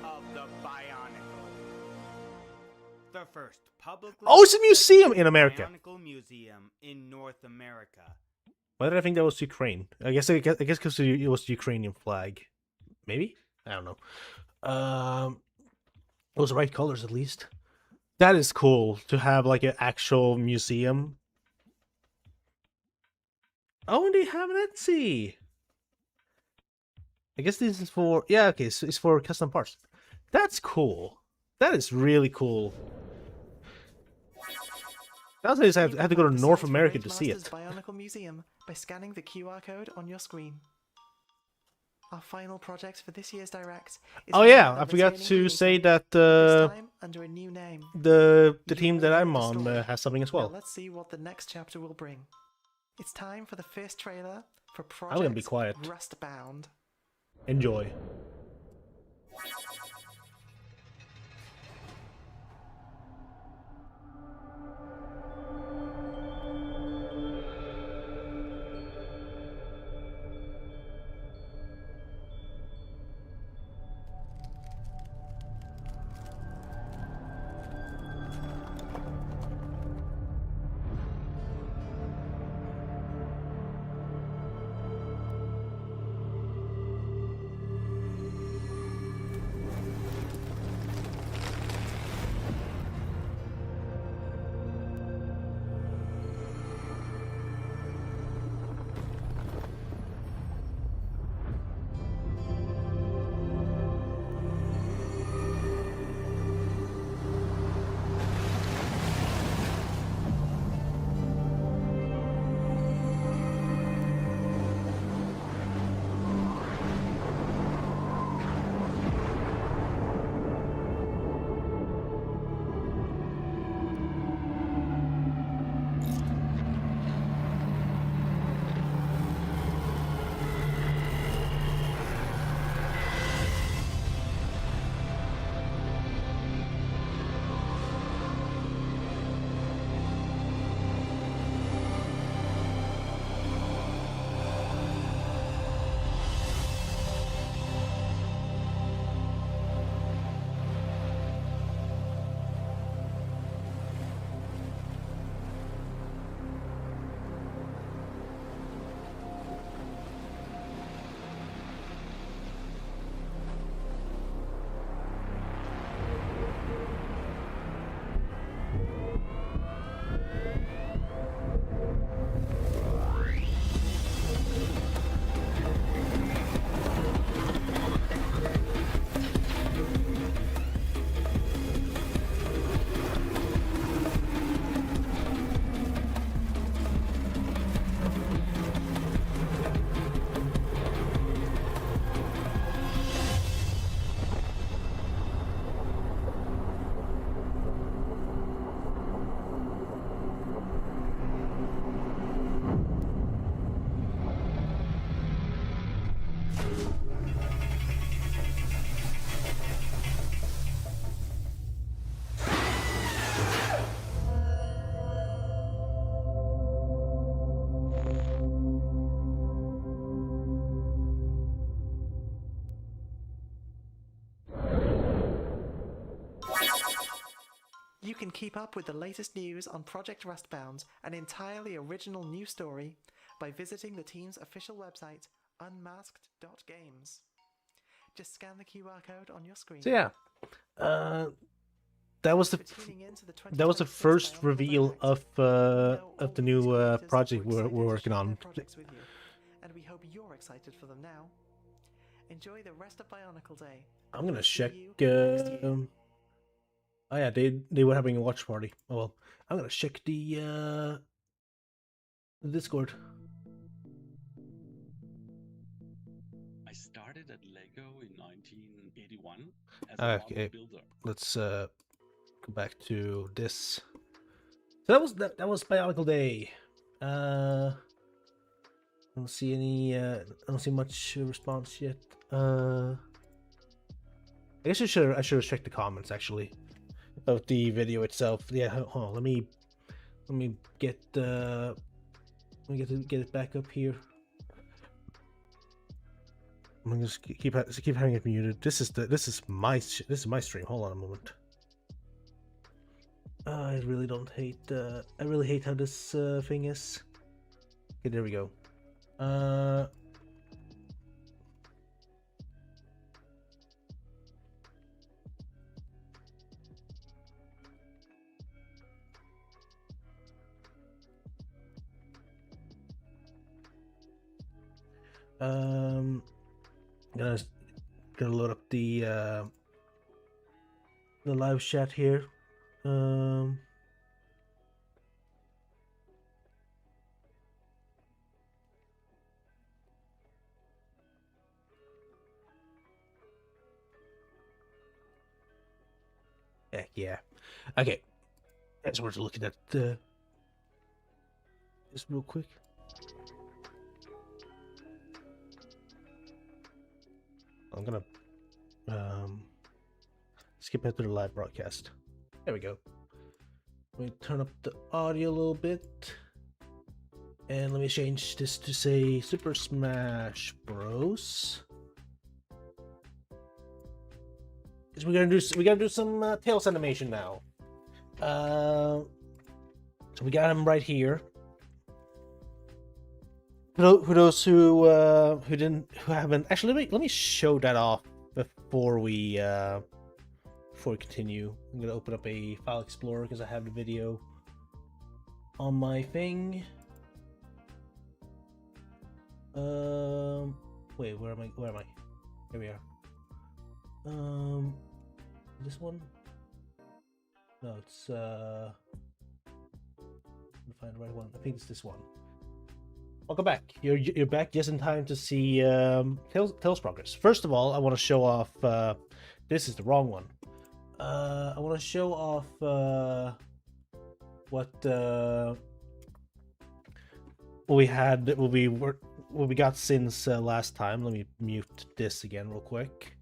of the Bionicle. The first publicly Oh, it's a museum accessible in America. Bionicle museum in North America. Why did I think that was Ukraine? I guess because it was the Ukrainian flag. Maybe? I don't know. It was the right colors at least. That is cool to have like an actual museum. Oh, and they have an Etsy. I guess this is for okay, so it's for custom parts. That's cool. That is really cool. Nowadays, I have to go to North America to see it. Bionicle Museum by scanning the QR code on your screen. Our final project for this year's Direct is Oh yeah, I forgot to say that this time under a new name. the team that I'm on has something as well. Now let's see what the next chapter will bring. It's time for the first trailer for Project I'm gonna be quiet. Rustbound. Enjoy. You can keep up with the latest news on Project Rustbound, an entirely original new story, by visiting the team's official website, unmasked.games. Just scan the QR code on your screen. So yeah, that was the first reveal of the new project we're working on. And we hope you're excited for them now. Enjoy the rest of Bionicle Day. I'm gonna check. Oh yeah, they were having a watch party. Oh well, I'm gonna check the Discord. I started at Lego in 1981 as a Okay, model builder. let's go back to this. So that was Bionicle Day. I don't see any. I don't see much response yet. I guess I should have checked the comments actually of the video itself. Yeah, hold on. Let me get let me get it back up here. I'm gonna just keep having it muted. This is my stream. Hold on a moment. I really don't hate. I really hate how this thing is. Okay, there we go. Gonna load up the live chat here. Heck yeah. Okay. I just wanted to look at that just real quick. I'm gonna skip ahead to the live broadcast. There we go. Let me turn up the audio a little bit. And let me change this to say Super Smash Bros. We gotta do some Tails animation now. So we got him right here. For those who haven't actually, let me show that off before we continue. I'm gonna open up a file explorer because I have the video on my thing. Wait, where am I? Here we are. This one? No, it's let me find the right one. I think it's this one. Welcome back. You're back just in time to see Tails progress. First of all, I want to show off. This is the wrong one. I want to show off what we got since last time. Let me mute this again real quick.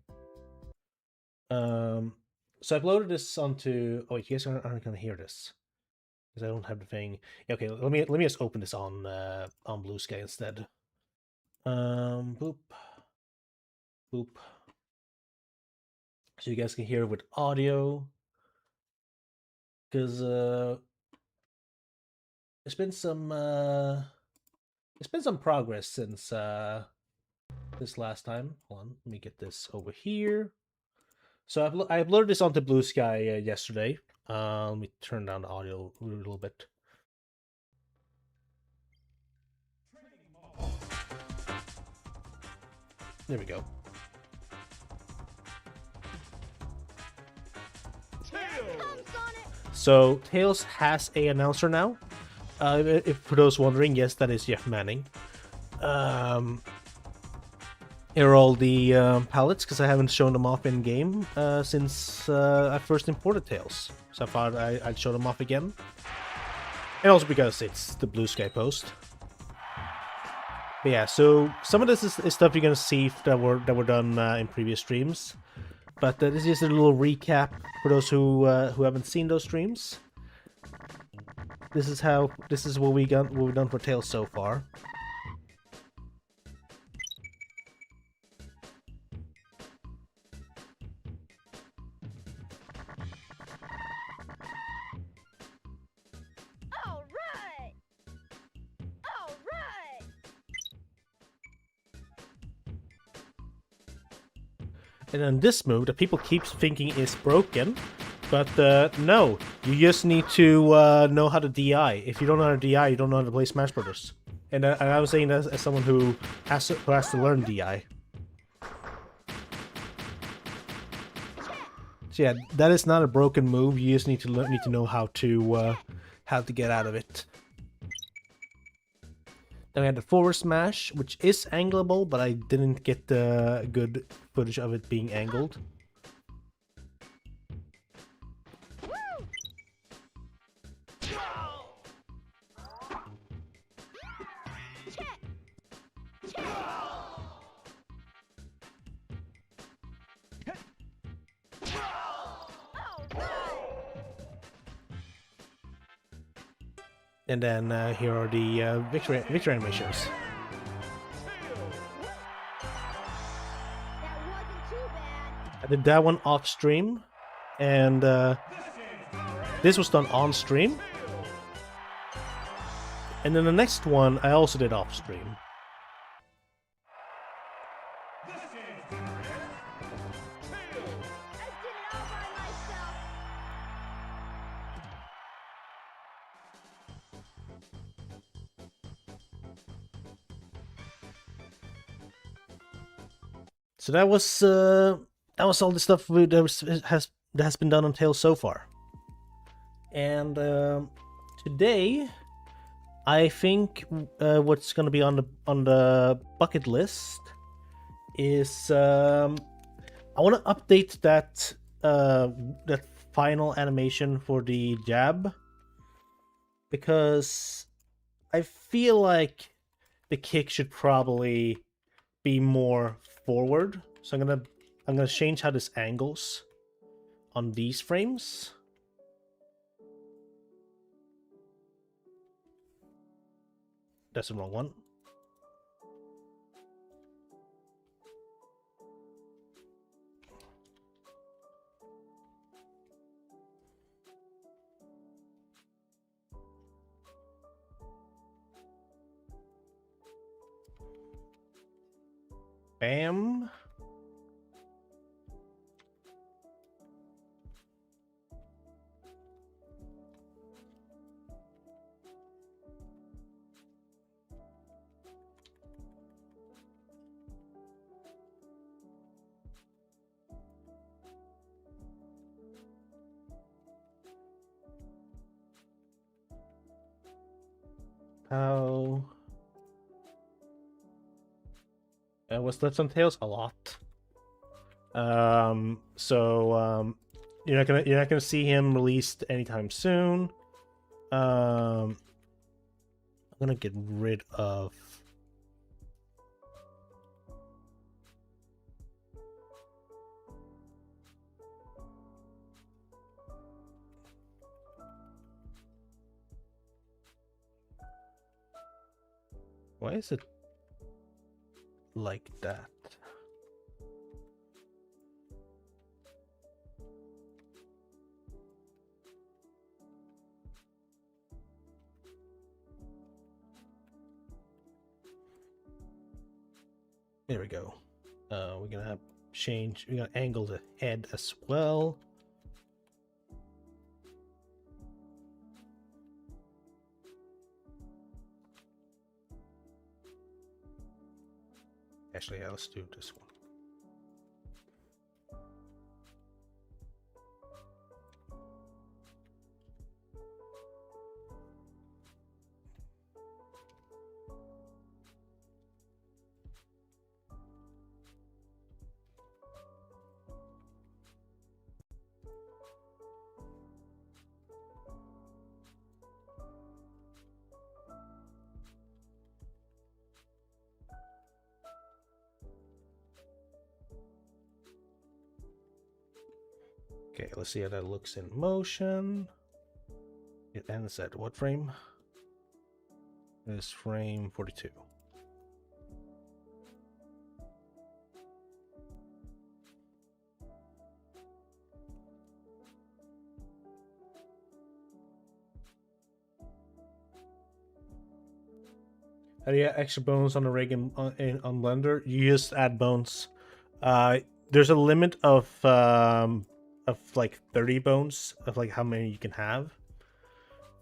So I uploaded this onto. Oh, wait, you guys aren't gonna hear this because I don't have the thing. Okay, let me just open this on Blue Sky instead. Boop, boop. So you guys can hear it with audio, because there's been some progress since this last time. Hold on, let me get this over here. So I uploaded this onto Blue Sky yesterday. Let me turn down the audio a little bit. There we go. So Tails has a announcer now. If for those wondering, yes, that is Jeff Manning. Here are all the palettes, because I haven't shown them off in game since I first imported Tails. So I thought I'd show them off again. And also because it's the Blue Sky post. But yeah, so some of this is stuff you're gonna see that were done in previous streams. But this is a little recap for those who haven't seen those streams. This is what we've done for Tails so far. And then this move that people keep thinking is broken, but no, you just need to know how to DI. If you don't know how to DI, you don't know how to play Smash Brothers. And I was saying that as someone who has to learn DI. So yeah, that is not a broken move. You just need to know how to get out of it. Then we had the forward smash, which is angleable, but I didn't get the good footage of it being angled. And then here are the victory animations. I did that one off stream, and this was done on stream. And then the next one I also did off stream. So that was all the stuff that has been done on Tails so far. And today, I think what's gonna be on the bucket list is I want to update that that final animation for the jab, because I feel like the kick should probably be more forward. So I'm gonna change how this angles on these frames. That's the wrong one. Bam. How what's left on Tails? A lot. You're not gonna see him released anytime soon. I'm gonna get rid of. Why is it like that? There we go. We're gonna have change. We're gonna angle the head as well. Actually, yeah, let's do this one. Okay, let's see how that looks in motion. It ends at what frame? This frame 42. How do you add extra bones on the rig on Blender? You just add bones. There's a limit of like 30 bones of like how many you can have.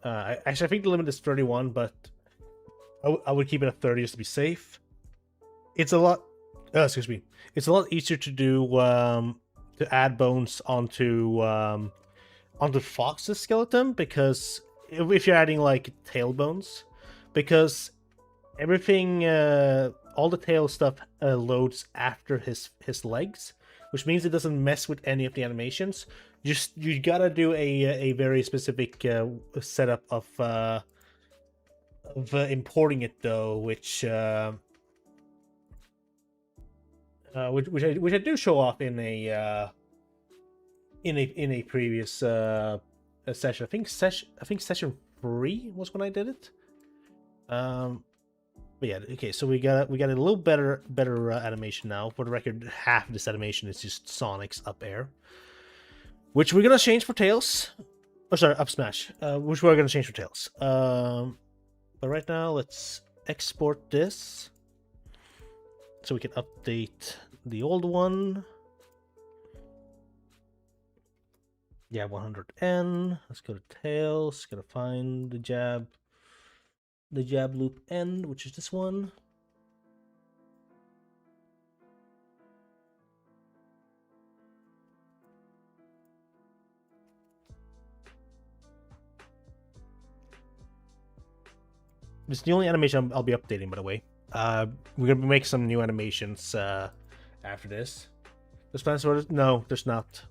Actually, I think the limit is 31, but I would keep it at 30 just to be safe. It's a lot. Excuse me. It's a lot easier to do to add bones onto Fox's skeleton, because if you're adding like tail bones, because everything, all the tail stuff loads after his legs, which means it doesn't mess with any of the animations. You gotta do a very specific setup of importing it though, which I do show off in a previous session. I think session 3 was when I did it. But yeah, okay, so we got a little better animation now. For the record, half of this animation is just Sonic's up air, which we're gonna change for Tails. Oh, sorry, up smash, which we're gonna change for Tails. But right now, let's export this so we can update the old one. Yeah, 810N. Let's go to Tails. Gotta find the jab loop end, which is this one. this is the only animation I'll be updating, by the way. We're gonna make some new animations after this. There's plans for it? No, there's not.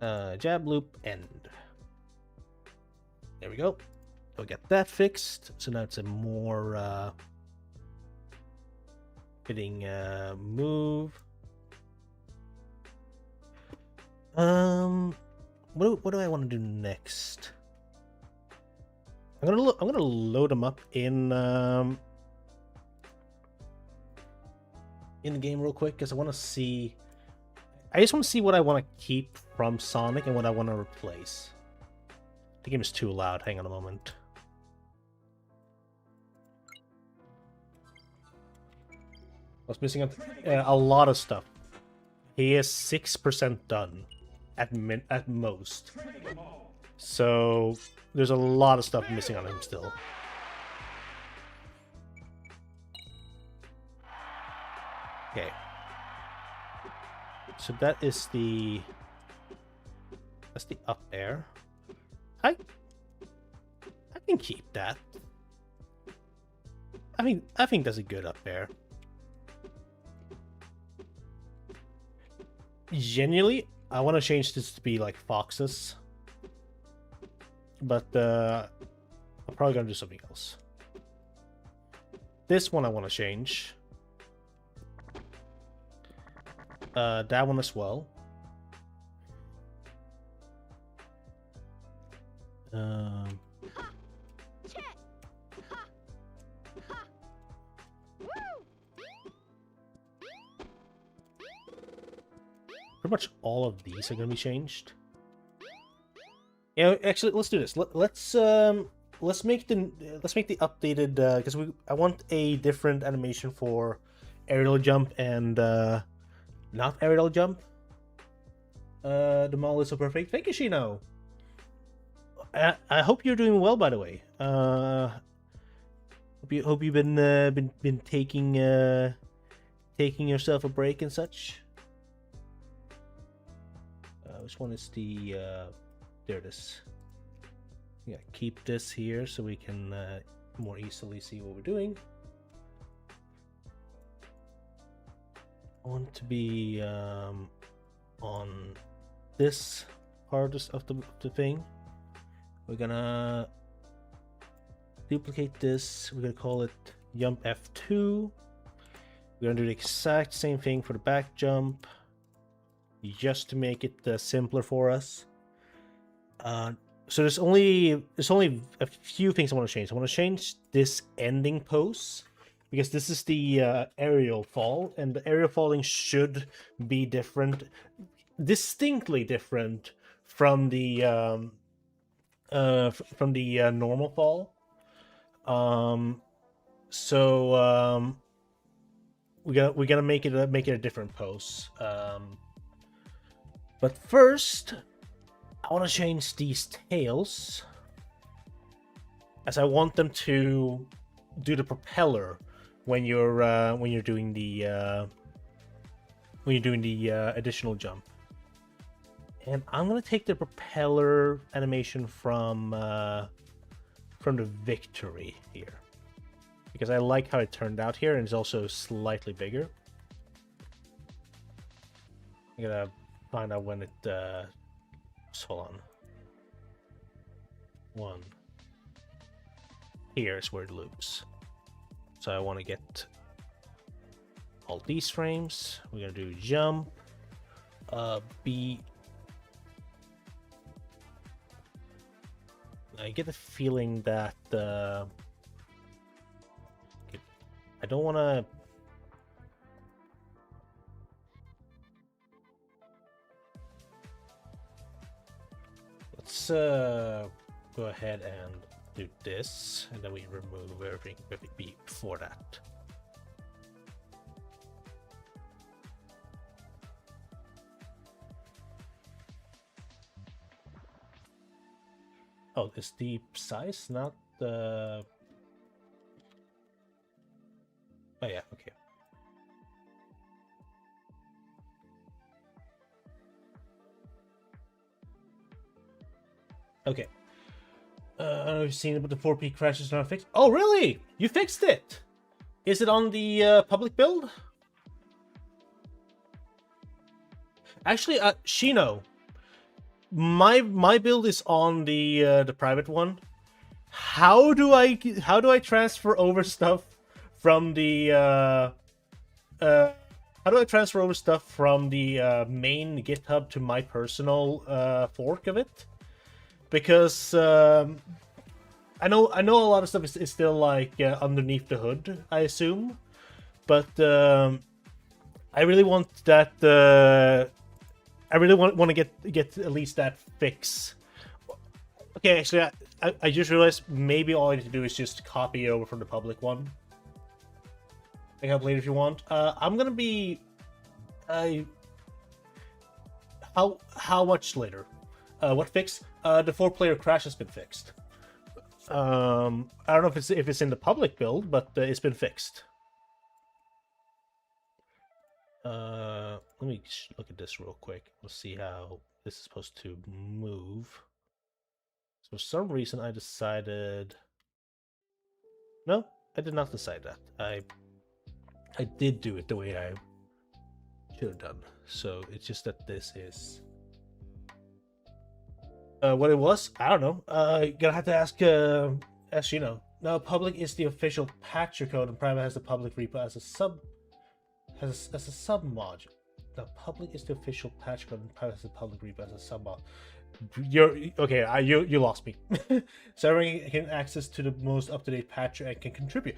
Jab loop end. There we go. We'll get that fixed. So now it's a more fitting move. What do I want to do next? I'm gonna load them up in the game real quick because I want to see. I just want to see what I want to keep from Sonic and what I want to replace. The game is too loud. Hang on a moment. What's missing? A lot of stuff. He is 6% done at most. So there's a lot of stuff missing on him still. Okay. So that's the up air. I can keep that. I think that's a good up air. Genuinely, I want to change this to be like Fox's, but I'm probably gonna do something else. This one I want to change. That one as well. Pretty much all of these are going to be changed. Yeah, actually, let's do this. Let's make the updated because I want a different animation for aerial jump and not aerial jump. The model is so perfect. Thank you, Shino. I hope you're doing well, by the way. Hope you've been taking yourself a break and such. Which one is the there it is. Yeah, keep this here so we can more easily see what we're doing. I want to be on this part of the thing. We're gonna duplicate this. We're gonna call it jump F2. We're gonna do the exact same thing for the back jump, just to make it simpler for us. So there's only a few things I want to change. I want to change this ending pose because this is the aerial fall, and the aerial falling should be different, distinctly different from the normal fall. We gotta make it a different pose. But first, I want to change these tails, as I want them to do the propeller when you're doing the additional jump. And I'm gonna take the propeller animation from the Victory here, because I like how it turned out here, and it's also slightly bigger. I'm gonna find out when it hold on. One. Here's where it loops. So I want to get all these frames. We're gonna do jump. B. I get the feeling that I don't want to. Let's go ahead and do this, and then we remove everything before that. Oh, is the size not the... Oh yeah, okay. Okay. I've seen it, but the 4P crash is not fixed. Oh, really? You fixed it? Is it on the public build? Actually, Shino, my build is on the private one. How do I transfer over stuff from the how do I transfer over stuff from the main GitHub to my personal fork of it? Because I know a lot of stuff is still like underneath the hood, I assume, but I really want that. I really want to get at least that fix. Okay, actually, I just realized maybe all I need to do is just copy over from the public one. I can help later if you want. I'm gonna be. How much later? What fix? The 4-player crash has been fixed. I don't know if it's in the public build, but it's been fixed. Let me look at this real quick. Let's see how this is supposed to move. So for some reason I decided... No, I did not decide that. I did do it the way I should have done. So it's just that this is... what it was? I don't know. Gonna have to ask you know. Now, public is the official patcher code, and private has the public repo as a sub module. The public is the official patch code, and private has the public repo as a sub mod. You're okay. You lost me. So everyone can access to the most up-to-date patcher and can contribute.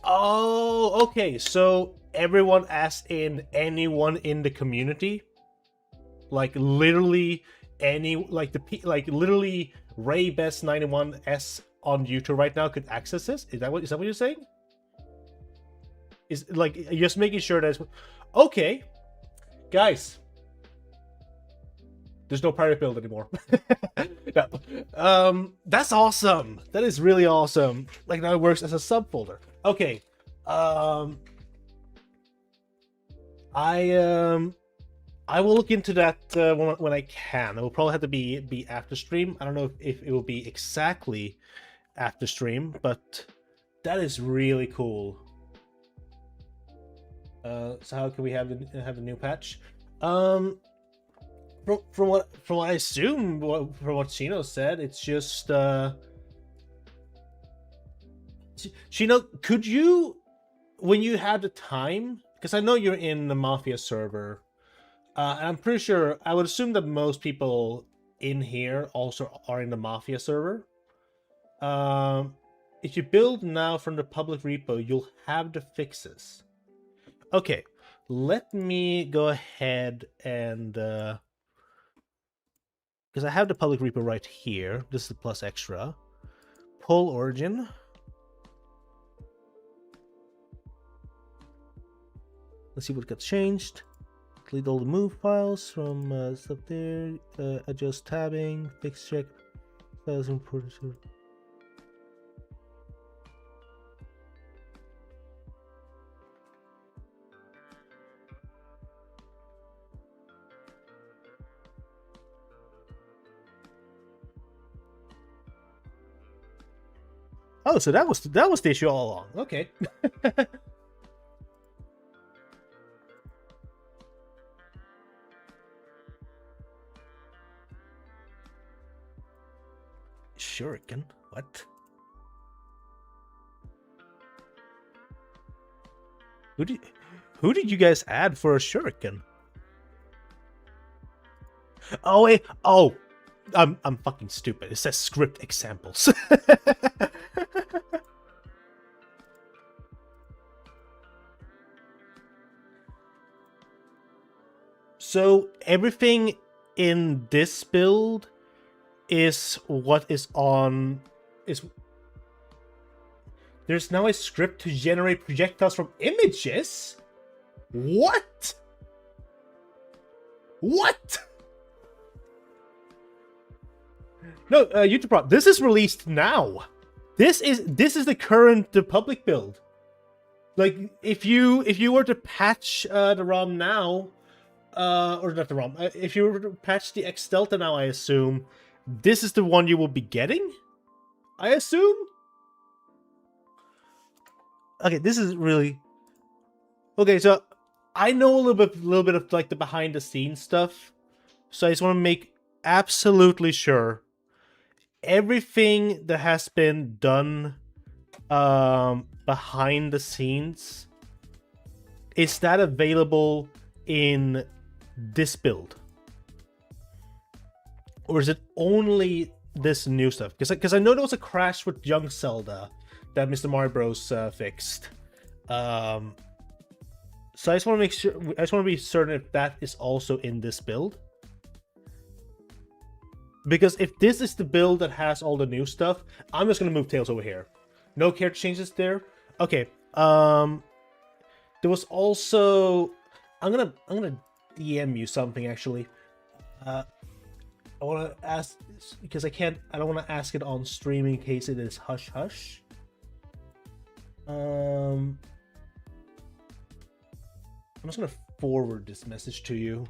Oh, okay. So everyone, as in anyone in the community, like literally. Literally RayBest91S on YouTube right now could access this. Is that what you're saying? Is like just making sure that it's... Okay, guys, there's no pirate build anymore. No. That's awesome. That is really awesome. Like now it works as a subfolder. Okay. I will look into that when I can. It will probably have to be after stream. I don't know if it will be exactly after stream, but that is really cool. So how can we have the new patch? From what I assume, from what Shino said, it's just Shino, could you, when you have the time, because I know you're in the Mafia server. And I'm pretty sure, I would assume that most people in here also are in the Mafia server. If you build now from the public repo, you'll have the fixes. Okay, let me go ahead and... because I have the public repo right here. This is the plus extra. Pull origin. Let's see what got changed. Delete all the move files from stuff there. Adjust tabbing, fix check, files imported. Oh, so that was the issue all along. Okay. Shuriken? What? Who did you guys add for a shuriken? Oh wait, oh, I'm fucking stupid. It says script examples. So everything in this build is what is on is there's now a script to generate projectiles from images? What? What? No, YouTube Pro, this is released now. This is the current public build. Like if you were to patch the ROM now, or not the ROM, if you were to patch the X Delta now, I assume this is the one you will be getting, I assume. Okay, this is really okay. So I know a little bit of like the behind the scenes stuff. So I just want to make absolutely sure everything that has been done behind the scenes, is that available in this build, or is it only this new stuff? Because I know there was a crash with Young Zelda that Mr. Mario Bros fixed. So I just want to make sure. I just want to be certain if that is also in this build. Because if this is the build that has all the new stuff, I'm just gonna move Tails over here. No character changes there. Okay. There was also I'm gonna DM you something actually. I want to ask because I don't want to ask it on stream in case it is hush hush. I'm just gonna forward this message to you.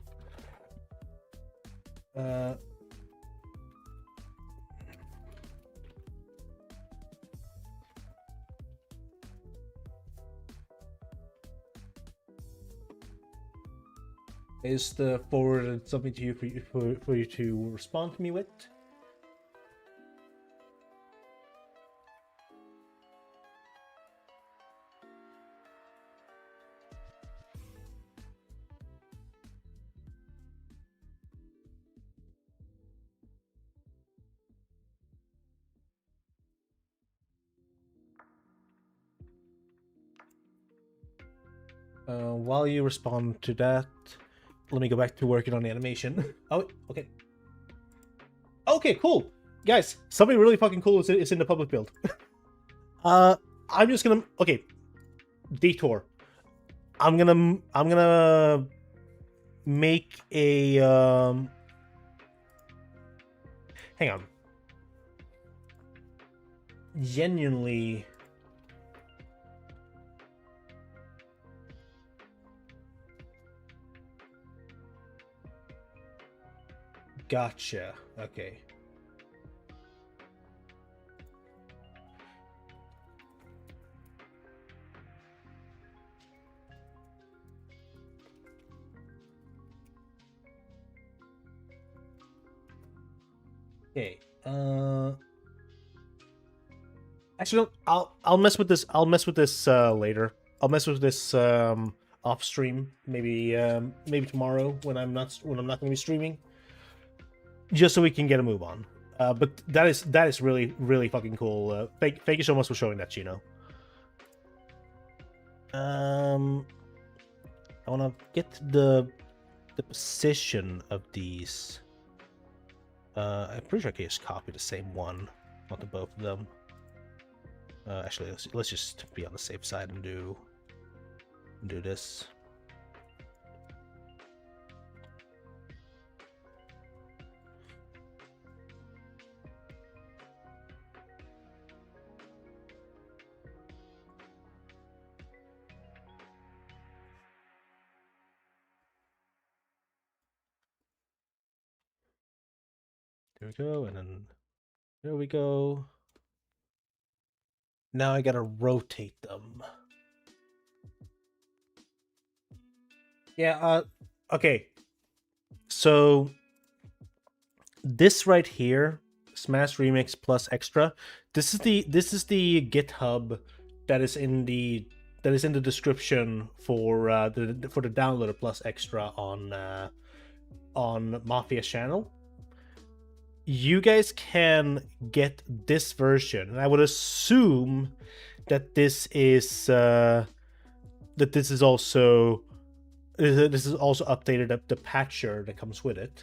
Is the forwarded something to you for you to respond to me with? While you respond to that, let me go back to working on the animation. Oh, okay. Okay, cool. Guys, something really fucking cool is in the public build. I'm just gonna... Okay. Detour. I'm gonna make a... Hang on. Genuinely... Gotcha. Okay. Okay. Actually, no, I'll mess with this. I'll mess with this later. I'll mess with this off stream. Maybe maybe tomorrow when I'm not going to be streaming. Just so we can get a move on. But that is really fucking cool. Thank you so much for showing that, Chino. I want to get the position of these. I'm pretty sure I can just copy the same one, not the both of them. Actually, let's just be on the safe side and do this. There we go, and then there we go. Now I gotta rotate them. Yeah, okay. So this right here, Smash Remix plus Extra, this is the GitHub that is in the description for the downloader plus Extra on Mafia's channel. You guys can get this version, and I would assume that this is also updated up the patcher that comes with it.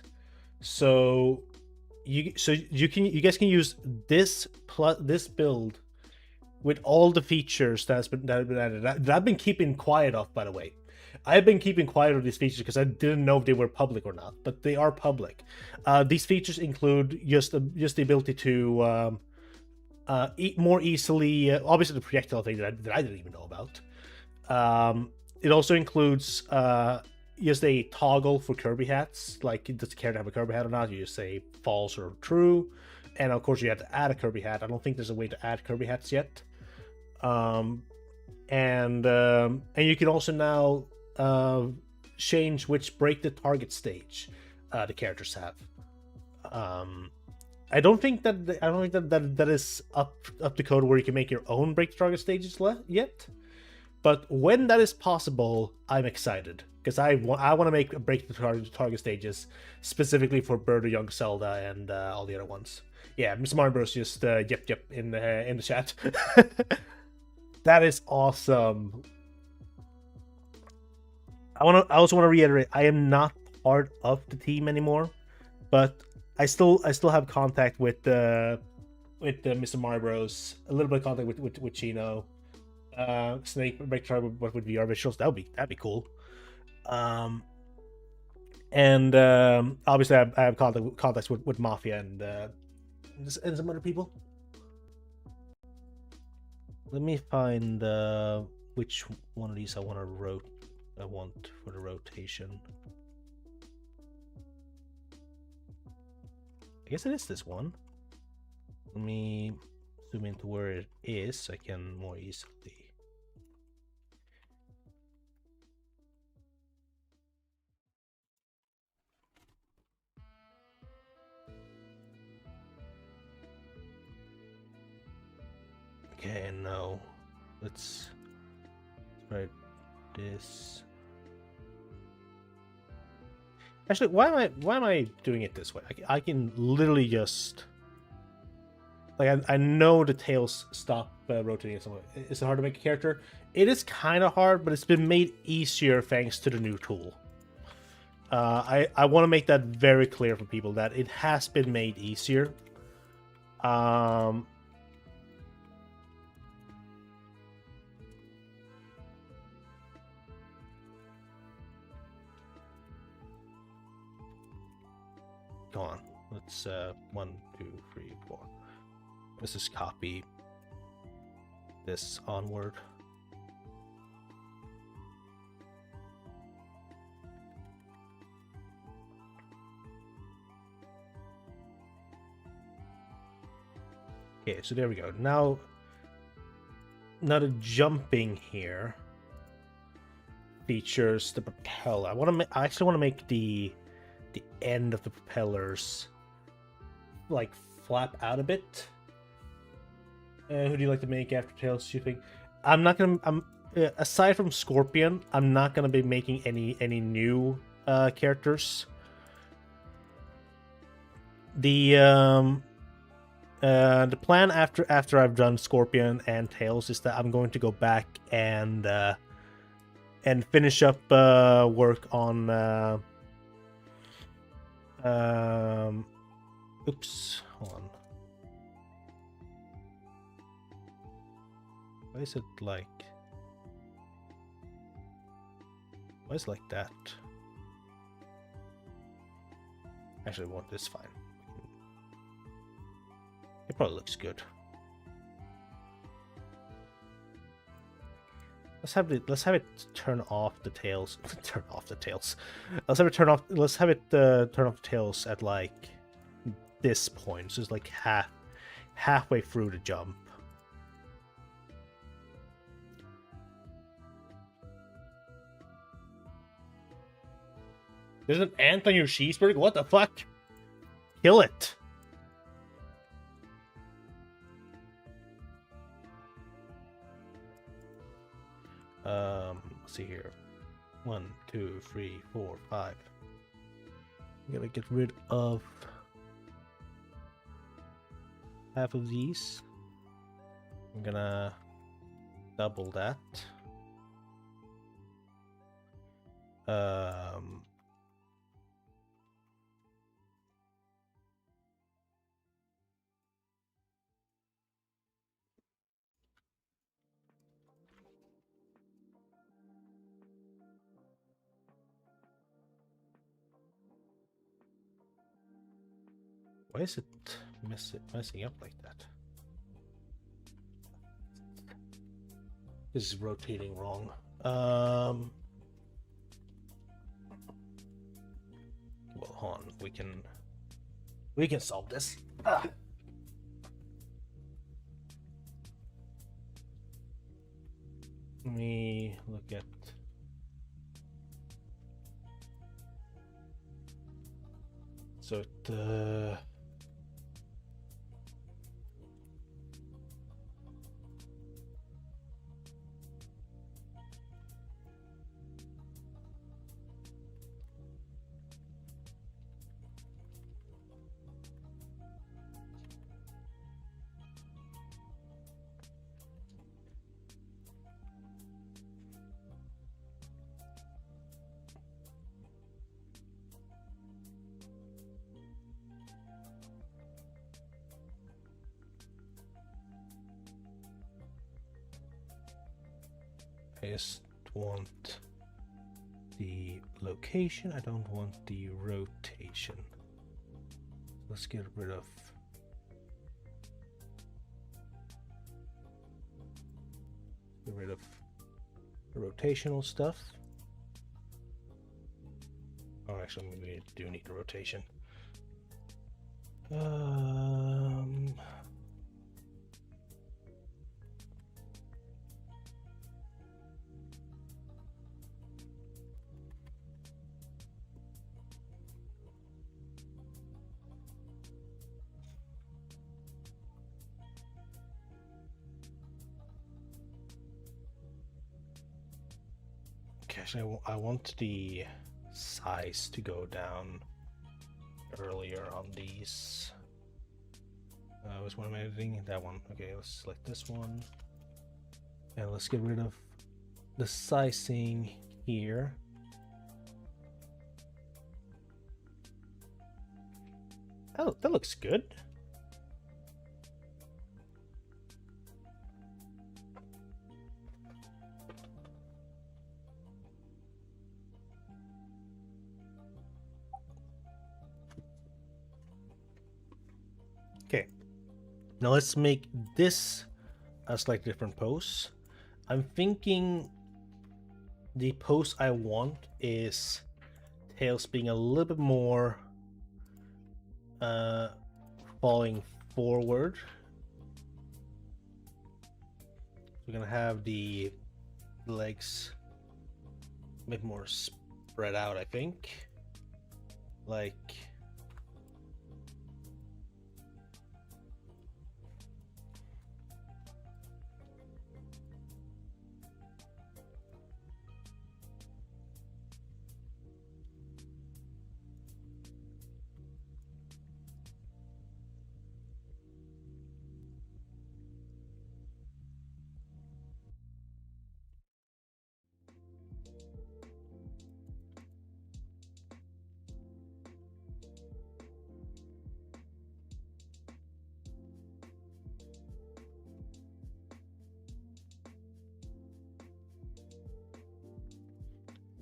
So you guys can use this build with all the features that have been added. That I've been keeping quiet of, by the way. I've been keeping quiet on these features because I didn't know if they were public or not, but they are public. These features include just the ability to eat more easily. Obviously, the projectile thing that I didn't even know about. It also includes just a toggle for Kirby hats. Like, does the character have a Kirby hat or not? You just say false or true. And of course, you have to add a Kirby hat. I don't think there's a way to add Kirby hats yet. And you can also now change which break the target stage the characters have. I don't think that is up to code where you can make your own break the target stages yet. But when that is possible, I'm excited because I want to make break the target stages specifically for Bird of Young Zelda and all the other ones. Yeah, Mr. Mario Bros. Just yep in the chat. That is awesome. I also want to reiterate, I am not part of the team anymore, but I still have contact with Mr. Mario Bros. A little bit of contact with Chino. Snake break try with VR visuals. That'd be cool. Obviously I have contacts with Mafia and some other people. Let me find which one of these I want for the rotation. I guess it is this one. Let me zoom into where it is so I can more easily. Okay, no. Let's try this. Actually, why am I doing it this way? I can literally just like I know the tails stop rotating somewhere. Is it hard to make a character? It is kind of hard, but it's been made easier thanks to the new tool. I want to make that very clear for people that it has been made easier. Go on. Let's 1, 2, 3, 4. Let's just copy this onward. Okay, so there we go. Now the jumping here features the propeller. I actually want to make the end of the propellers like flap out a bit. Who do you like to make after Tails, you think? Aside from Scorpion, I'm not gonna be making any new characters. The plan after I've done Scorpion and Tails is that I'm going to go back and finish up work on oops, hold on. Why is it like that? Actually, I want this fine. It probably looks good. Let's have it turn off the tails. Turn off the tails. Let's have it turn off the tails at like this point. So it's like halfway through the jump. There's an ant on your cheeseburger? What the fuck? Kill it. Let's see here. 1, 2, 3, 4, 5. I'm gonna get rid of half of these. I'm gonna double that. Why is it messing up like that? This is rotating wrong. on. We can solve this. Ah. Let me look at. So the. I just want the location, I don't want the rotation. Let's get rid of the rotational stuff. Oh, actually, we do need the rotation. Actually, I want the size to go down earlier on these. Was one of my editing? That one. Okay, let's select this one. And let's get rid of the sizing here. Oh, that looks good. Okay, now let's make this a slightly different pose. I'm thinking the pose I want is Tails being a little bit more falling forward. We're gonna have the legs a bit more spread out, I think. Like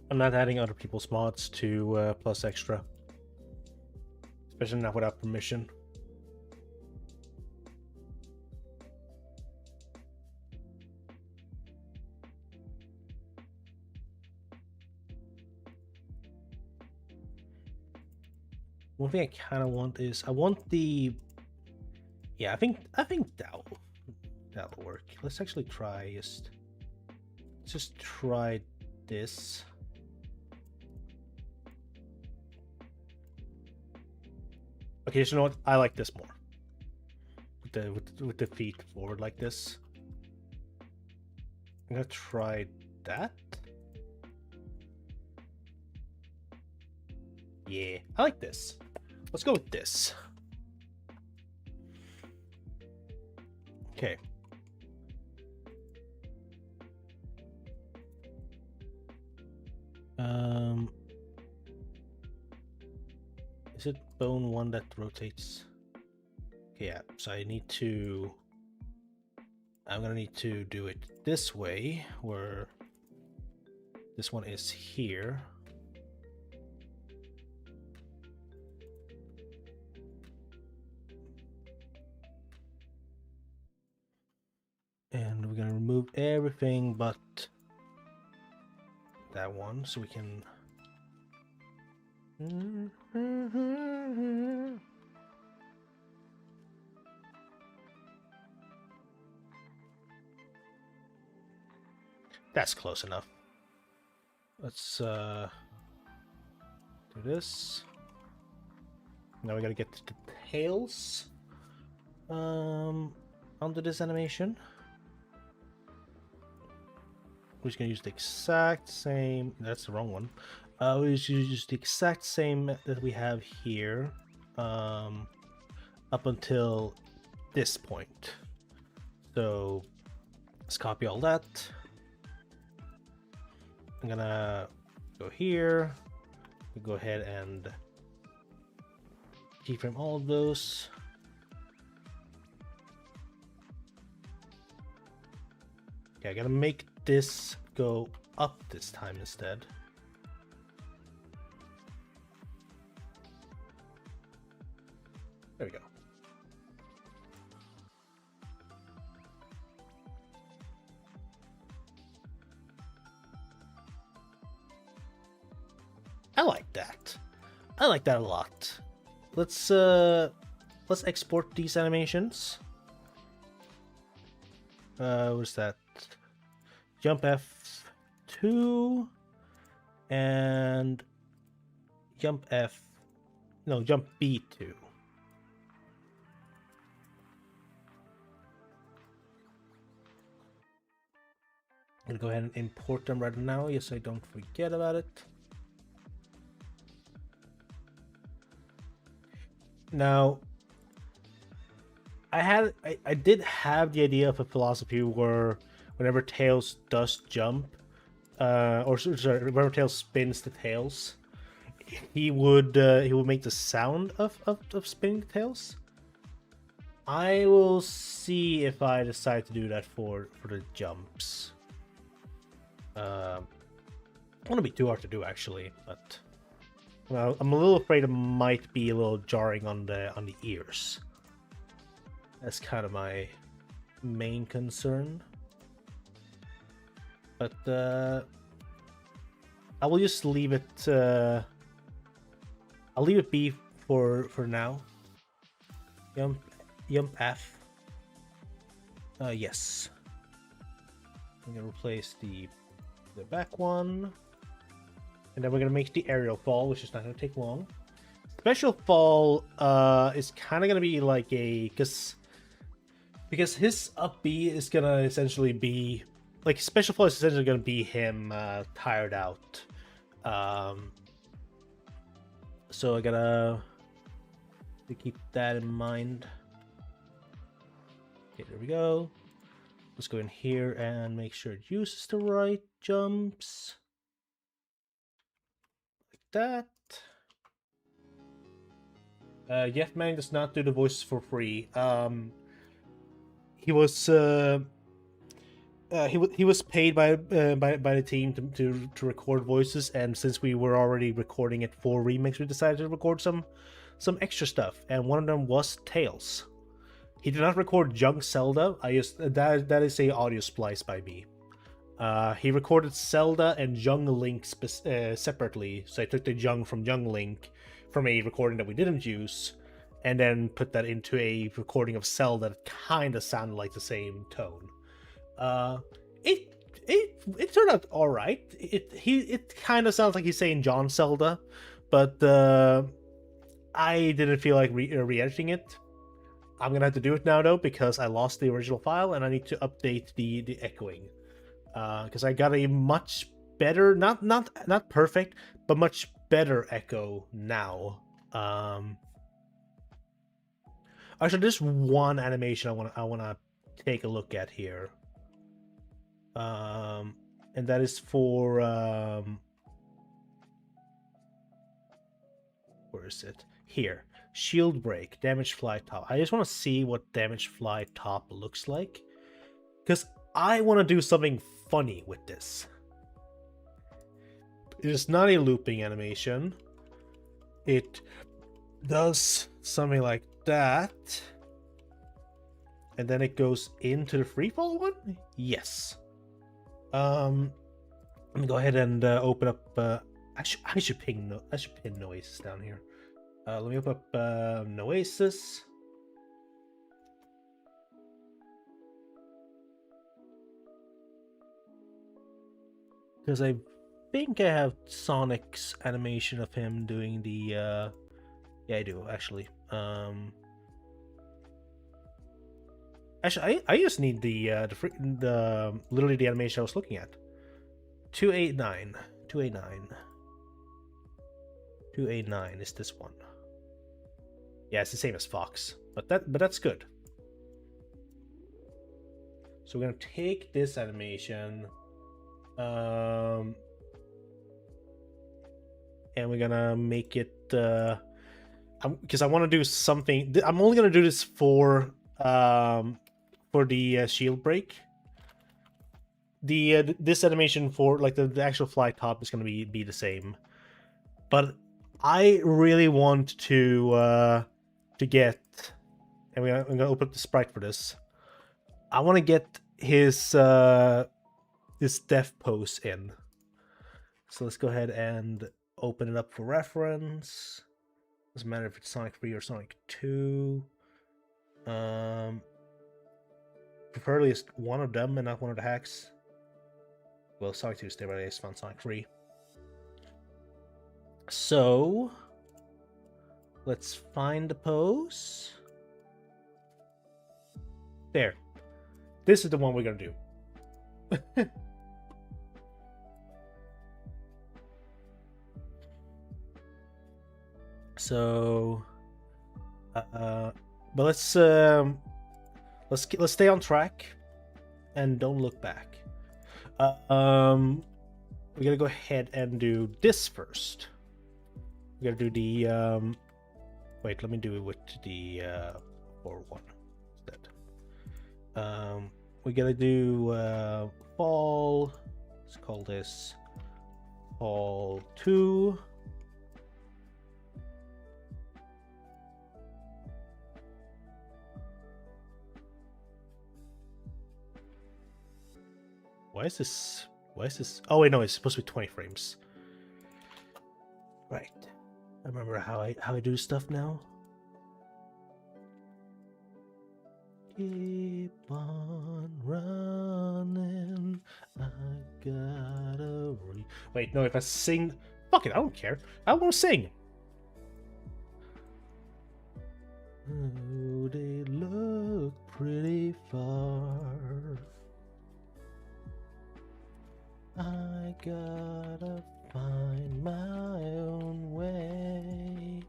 I'm not adding other people's mods to Plus Extra. Especially not without permission. One thing I kind of want is I want the. Yeah, I think that'll work. Let's actually try just try this. Okay, so you know what? I like this more. With the feet forward like this. I'm gonna try that. Yeah, I like this. Let's go with this. Okay. Is it bone one that rotates? Okay, yeah, so I'm gonna need to do it this way, where this one is here. And we're gonna remove everything but that one, so we can That's close enough. Let's do this. Now we gotta get the tails onto this animation. We're just gonna use the exact same. That's the wrong one. We just use the exact same that we have here, up until this point. So let's copy all that. I'm gonna go here. Go ahead and keyframe all of those. Okay, I gotta make this go up this time instead. There we go. I like that. I like that a lot. Let's export these animations. What's that? Jump F2 and jump B2. I'm gonna go ahead and import them right now, yes, I don't forget about it. Now, I did have the idea of a philosophy where whenever Tails does jump, or sorry, whenever Tails spins the tails, he would make the sound of spinning the tails. I will see if I decide to do that for the jumps. I want to be too hard to do actually, but well, I'm a little afraid it might be a little jarring on the ears. That's kind of my main concern. But I will just leave it. I'll leave it be for now. Jump F. Yes. I'm gonna replace the back one, and then we're gonna make the aerial fall, which is not gonna take long. Special fall is kind of gonna be like a because his up B is gonna essentially be like special fall is essentially gonna be him tired out. So I gotta keep that in mind. Okay, there we go. Let's go in here and make sure it uses the right jumps. Like that. Jeff Manning does not do the voices for free. He was paid by the team to record voices, and since we were already recording it for remakes, we decided to record some extra stuff, and one of them was Tails. He did not record Young Zelda. That is a audio splice by me. He recorded Zelda and Young Link separately, so I took the Young from Young Link from a recording that we didn't use, and then put that into a recording of Zelda that kind of sounded like the same tone. It turned out all right. It kind of sounds like he's saying John Zelda, but I didn't feel like re-editing it. I'm gonna have to do it now though, because I lost the original file and I need to update the echoing. Because I got a much better, not perfect, but much better echo now. Actually, there's one animation I wanna take a look at here. And that is for where is it? Here. Shield break, damage fly top. I just want to see what damage fly top looks like, because I want to do something funny with this. It is not a looping animation. It does something like that, and then it goes into the freefall one. Yes. Let me go ahead and open up I should pin Noasis down here. Let me open up Noasis. Because I think I have Sonic's animation of him doing the yeah, I do actually. Actually, I just need the literally the animation I was looking at. 289 is this one. Yeah, it's the same as Fox, but that's good. So we're gonna take this animation, and we're gonna make it because I want to do something. I'm only gonna do this for the shield break. This animation for like the actual fly top is gonna be the same, but I really want to get, and I'm gonna open up the sprite for this. I want to get his death pose in. So let's go ahead and open it up for reference. Doesn't matter if it's Sonic 3 or Sonic 2. Preferably it's one of them and not one of the hacks. Well, Sonic 2 is there, but I just found Sonic 3. So let's find the pose. There. This is the one we're gonna do. So, but let's stay on track and don't look back. We're gonna go ahead and do this first. We're gonna do the wait, let me do it with the 4-1 instead. We're gonna do fall. Let's call this fall 2. Why is this? Oh wait, no, it's supposed to be 20 frames. Right. I remember how I do stuff now. Keep on running. I gotta wait, no, if I sing, fuck it, I don't care. I want to sing. Oh, they look pretty far. I gotta find my own way.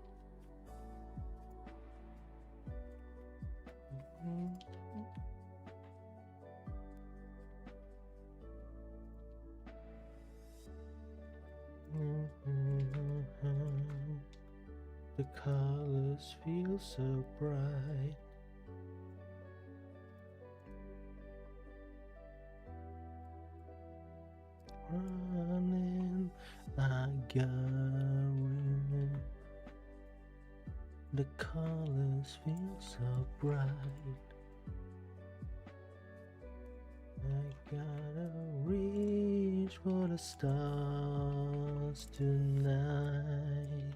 The colors feel so bright. Running, I gotta run. The colors feel so bright. I gotta reach for the stars tonight.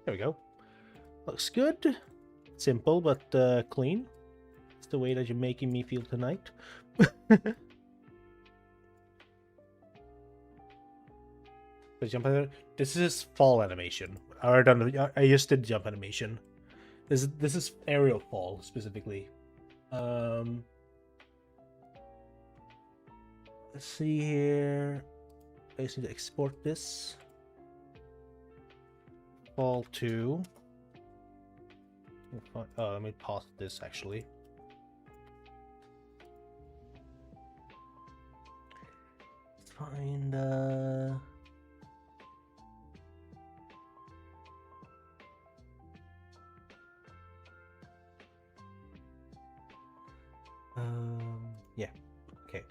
There we go. Looks good. Simple, but clean. It's the way that you're making me feel tonight. This is fall animation. I just did jump animation. This is aerial fall specifically. Let's see here. I just need to export this. Fall 2. Oh, let me pause this actually. Let's find Yeah. Okay.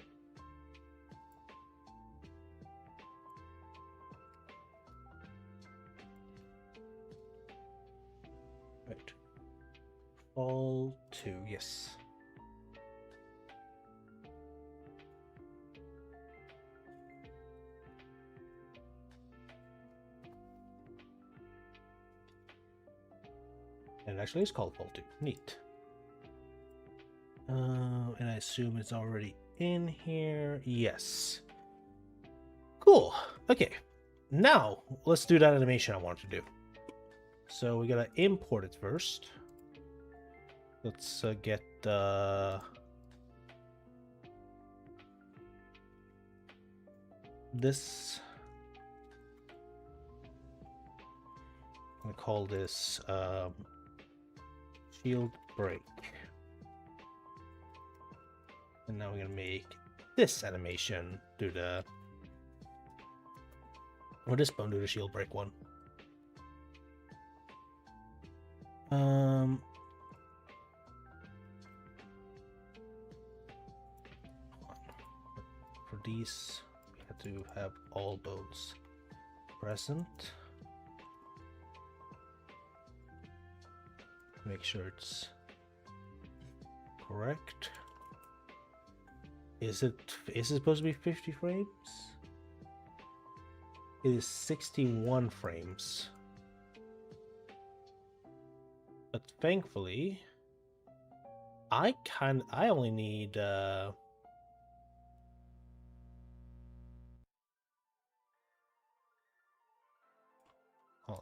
Right. All 2, yes. And actually it's called Fall 2. Neat. And I assume it's already in here. Yes. Cool. Okay. Now, let's do that animation I wanted to do. So we gotta import it first. Let's get this. I'm gonna call this shield break. And now we're gonna make this animation do the, or this bone do the shield break one. For these, we have to have all bones present. Make sure it's correct. Is it supposed to be 50 frames? It is 61 frames. But thankfully, I only need hold on.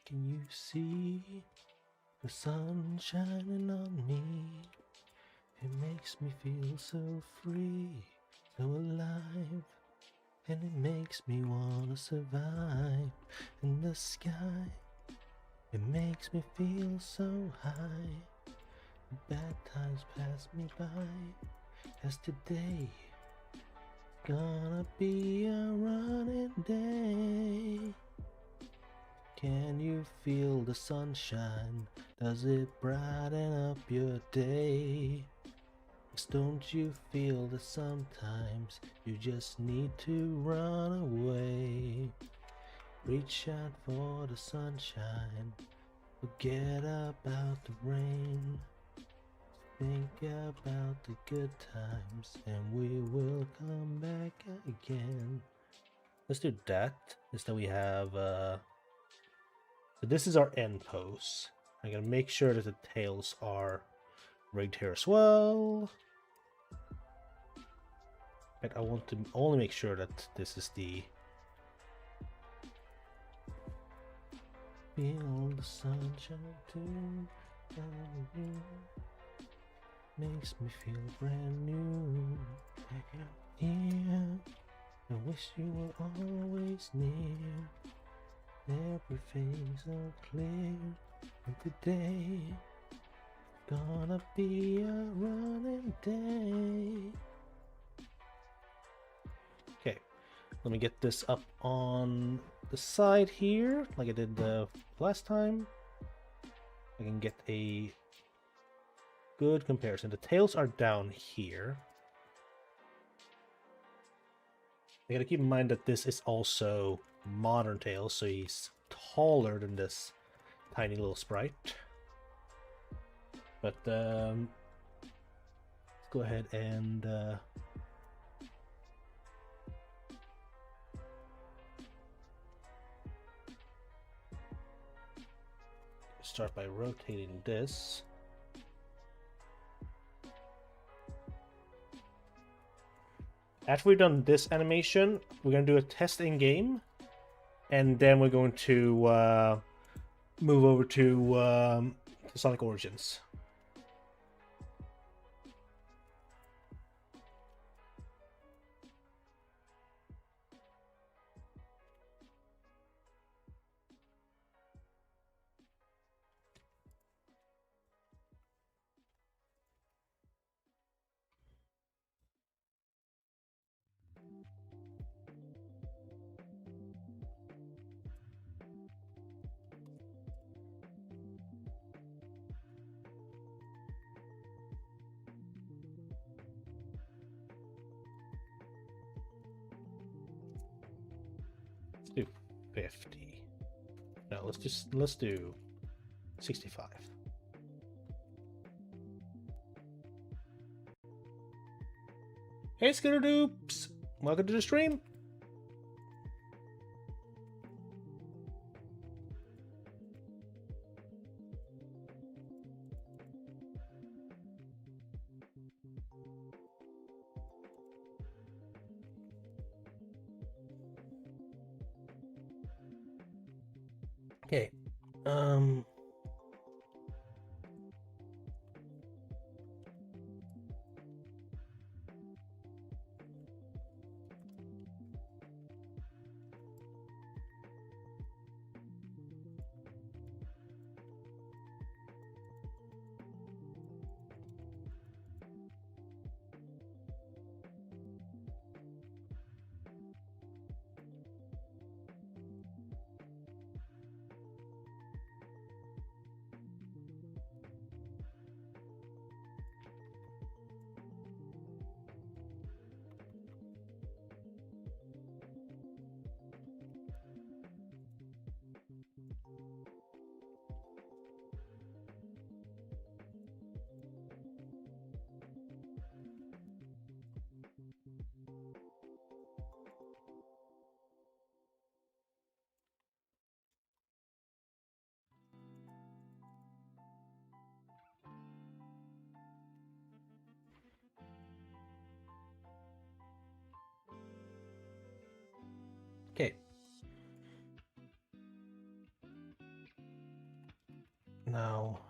Can you see the sun shining on me? It makes me feel so free, so alive, and it makes me wanna survive in the sky. It makes me feel so high. Bad times pass me by, as today gonna be a running day. Can you feel the sunshine? Does it brighten up your day? 'Cause don't you feel that sometimes you just need to run away? Reach out for the sunshine, forget about the rain. Think about the good times and we will come back again. Let's do that. Instead we have so this is our end pose. I'm gonna make sure that the tails are rigged here as well. And I want to only make sure that this is the feel the sunshine too. Makes me feel brand new. Yeah, I wish you were always near. Everything's so clear. And today gonna be a running day. Okay, let me get this up on the side here, like I did the last time. I can get a good comparison. The tails are down here. I gotta keep in mind that this is also modern tails, so he's taller than this tiny little sprite. But let's go ahead and start by rotating this. After we've done this animation, we're going to do a test in game, and then we're going to move over to Sonic Origins. do 50. No, let's do 65. Hey, Scooter Dupes! Welcome to the stream. Okay. Okay. Now,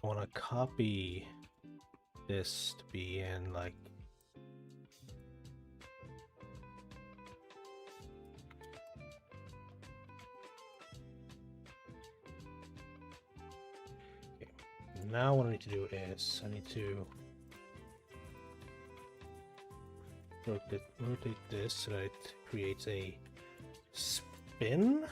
I want to copy this to be in like okay. Now what I need to do is I need to rotate this so that it creates a spin.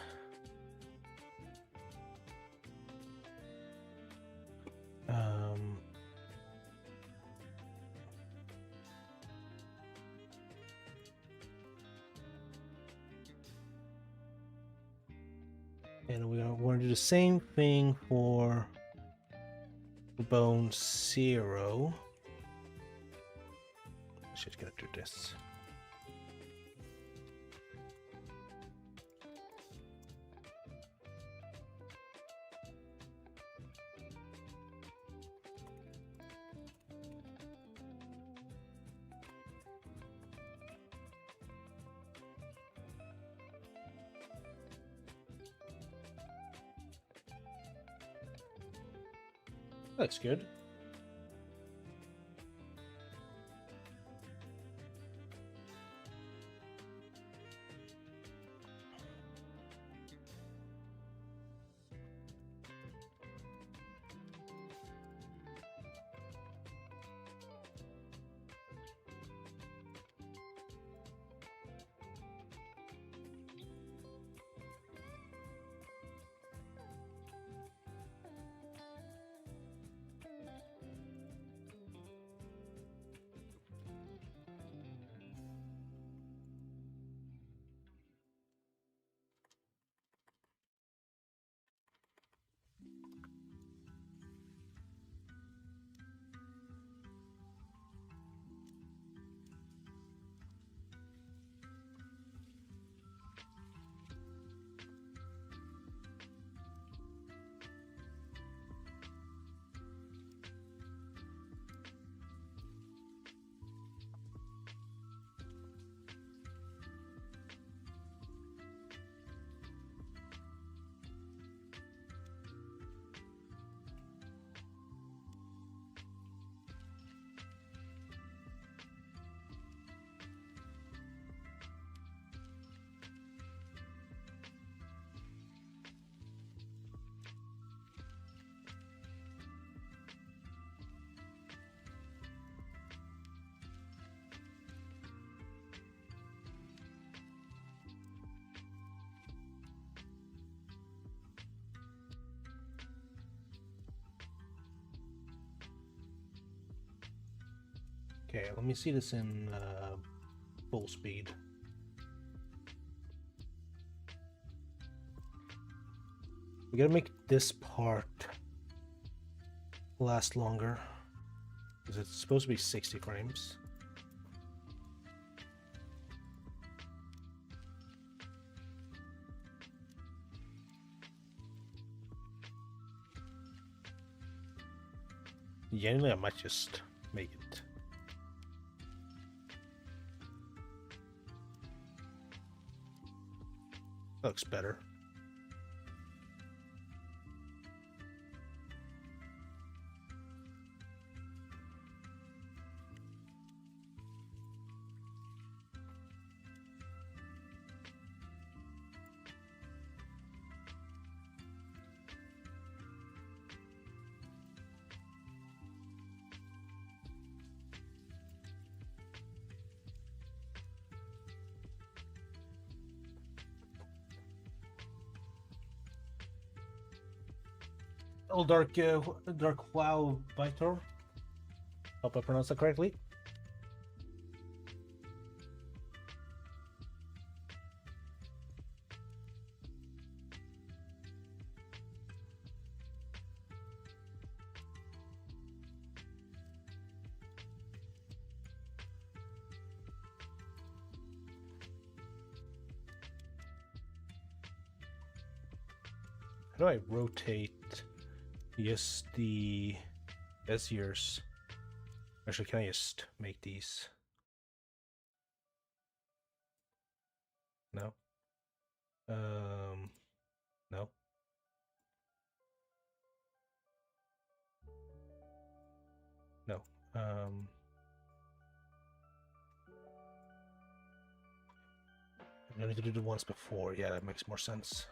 And we're going to do the same thing for bone 0. Just gonna do this. That's good. Okay, let me see this in full speed. We gotta make this part last longer. Because it's supposed to be 60 frames. Generally, I might just make it. Looks better. Oh, Dark Wow Vitor. Hope I pronounced that correctly. How do I rotate? Yes, the Beziers. Actually, can I just make these? No. No. No. I need to do the ones before. Yeah, that makes more sense.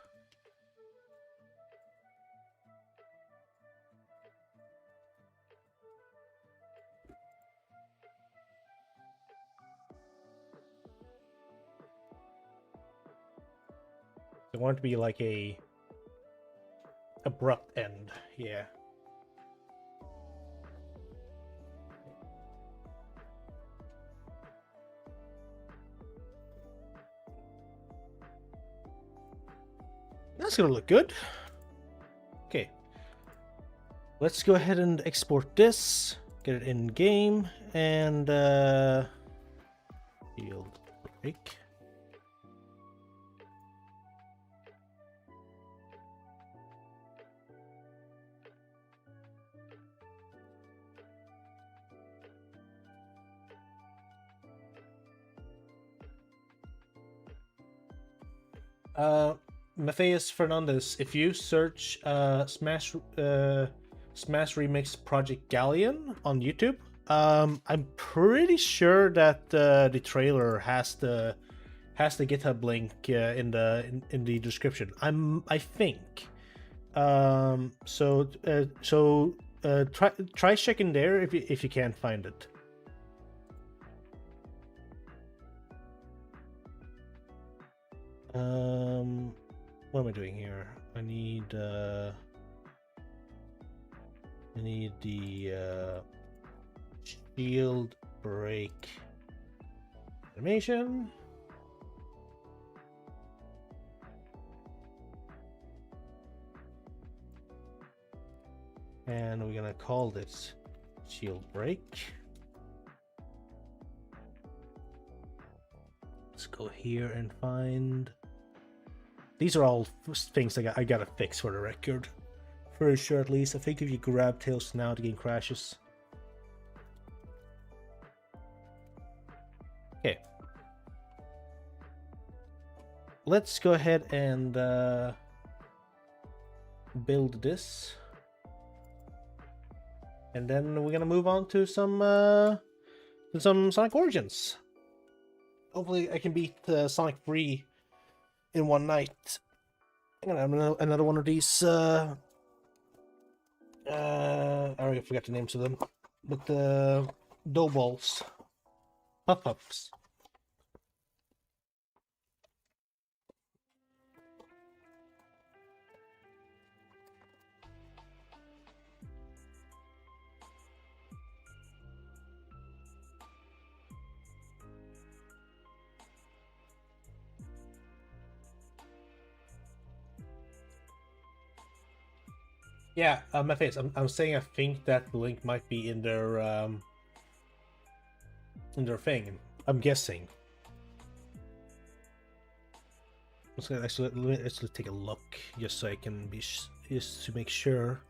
I want it to be like a abrupt end. Yeah. That's gonna look good. Okay. Let's go ahead and export this, get it in game, and field break. Matthias Fernandez, if you search Smash Remix Project Galleon on YouTube, I'm pretty sure that the trailer has the GitHub link in the description. I think. Try checking there if you can't find it. What am I doing here? I need the shield break animation. And we're gonna call this shield break. Let's go here and find. These are all things I gotta fix for the record. For sure, at least. I think if you grab Tails now, the game crashes. Okay. Let's go ahead and build this. And then we're gonna move on to some Sonic Origins. Hopefully I can beat Sonic 3 in one night. I'm gonna have another one of these. I already forgot the names of them, but the dough balls, puff-ups. Yeah, my face. I'm saying I think that link might be in their thing. I'm guessing. Let's actually take a look just so I can be just to make sure.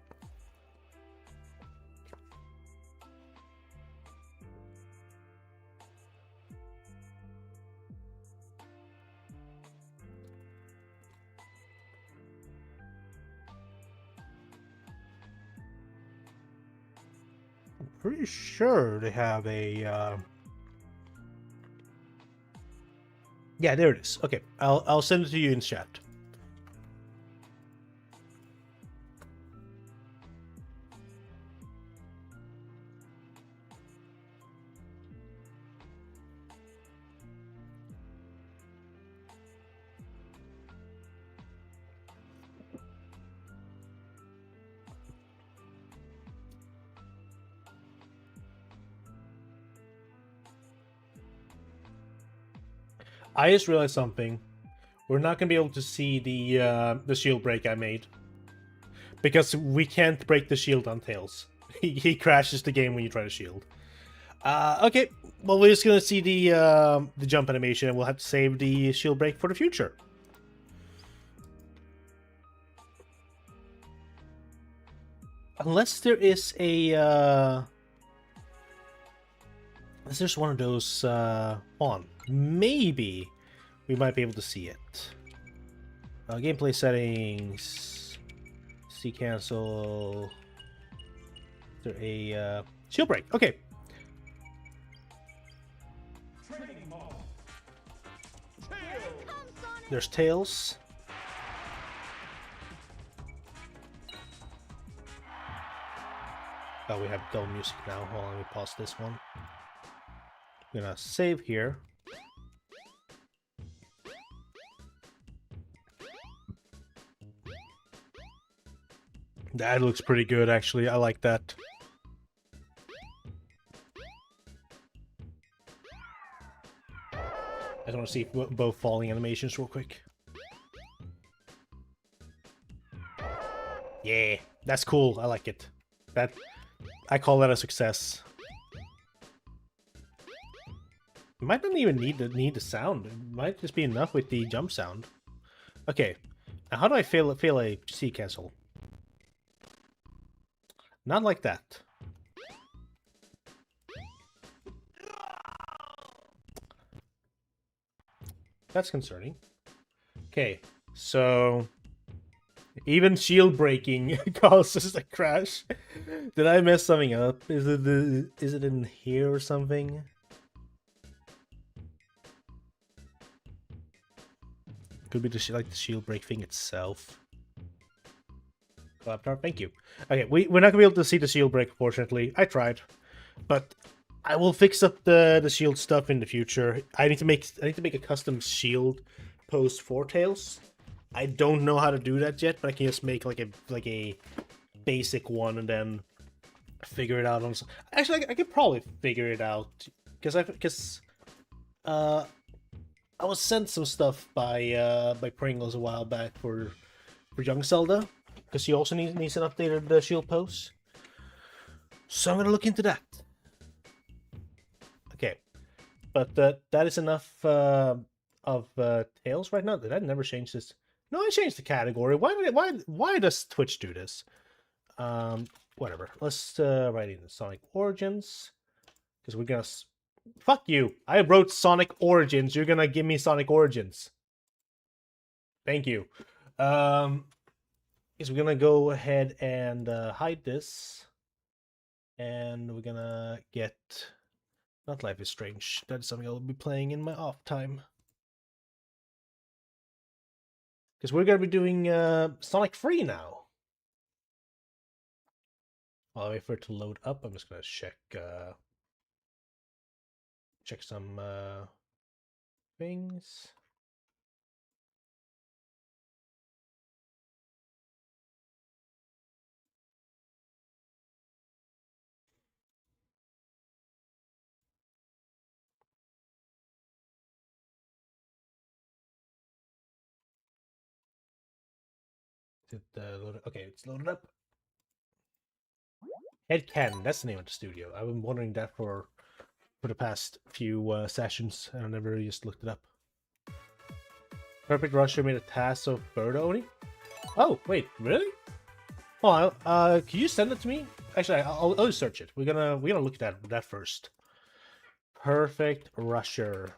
I'm pretty sure they have a. Yeah, there it is. Okay, I'll send it to you in chat. I just realized something. We're not gonna be able to see the shield break I made because we can't break the shield on Tails. He crashes the game when you try to shield. Okay, well we're just gonna see the jump animation, and we'll have to save the shield break for the future. Unless there is a unless there's one of those on, maybe we might be able to see it. Gameplay settings, see cancel. Is there a shield break? Okay. There's Tails. Oh, we have dull music now. Hold on, let me pause this one. I'm gonna save here. That looks pretty good, actually. I like that. I just want to see both falling animations real quick. Yeah, that's cool. I like it. I call that a success. You might not even need the sound. It might just be enough with the jump sound. Okay, now how do I fail a C cancel? Not like that. That's concerning. Okay, so even shield breaking causes a crash. Did I mess something up? Is it in here or something? Could be like the shield break thing itself. Laptop, thank you. Okay, we're not gonna be able to see the shield break, unfortunately. I tried, but I will fix up the shield stuff in the future. I need to make a custom shield post for Tails. I don't know how to do that yet, but I can just make like a basic one and then figure it out on. Actually, I could probably figure it out because I was sent some stuff by Pringles a while back for Young Zelda, because she also needs an updated shield post. So I'm gonna look into that. Okay, but that is enough of Tails right now. Did I never change this? No, I changed the category. Why does Twitch do this? Whatever. Let's write in Sonic Origins, because we're gonna. Fuck you! I wrote Sonic Origins. You're gonna give me Sonic Origins. Thank you. Is we're gonna go ahead and hide this, and we're gonna get not Life is Strange. That's something I'll be playing in my off time, because we're gonna be doing Sonic Free now. While I wait for it to load up, I'm just gonna check some things. Is it loaded? Okay, it's loaded up. Head Cannon, that's the name of the studio. I've been wondering that for the past few sessions, and I never just looked it up. Perfect Rusher made a task of Birdo Oni? Oh, wait, really? Oh, can you send it to me? Actually, I'll just search it. We're gonna look at that first. Perfect Rusher.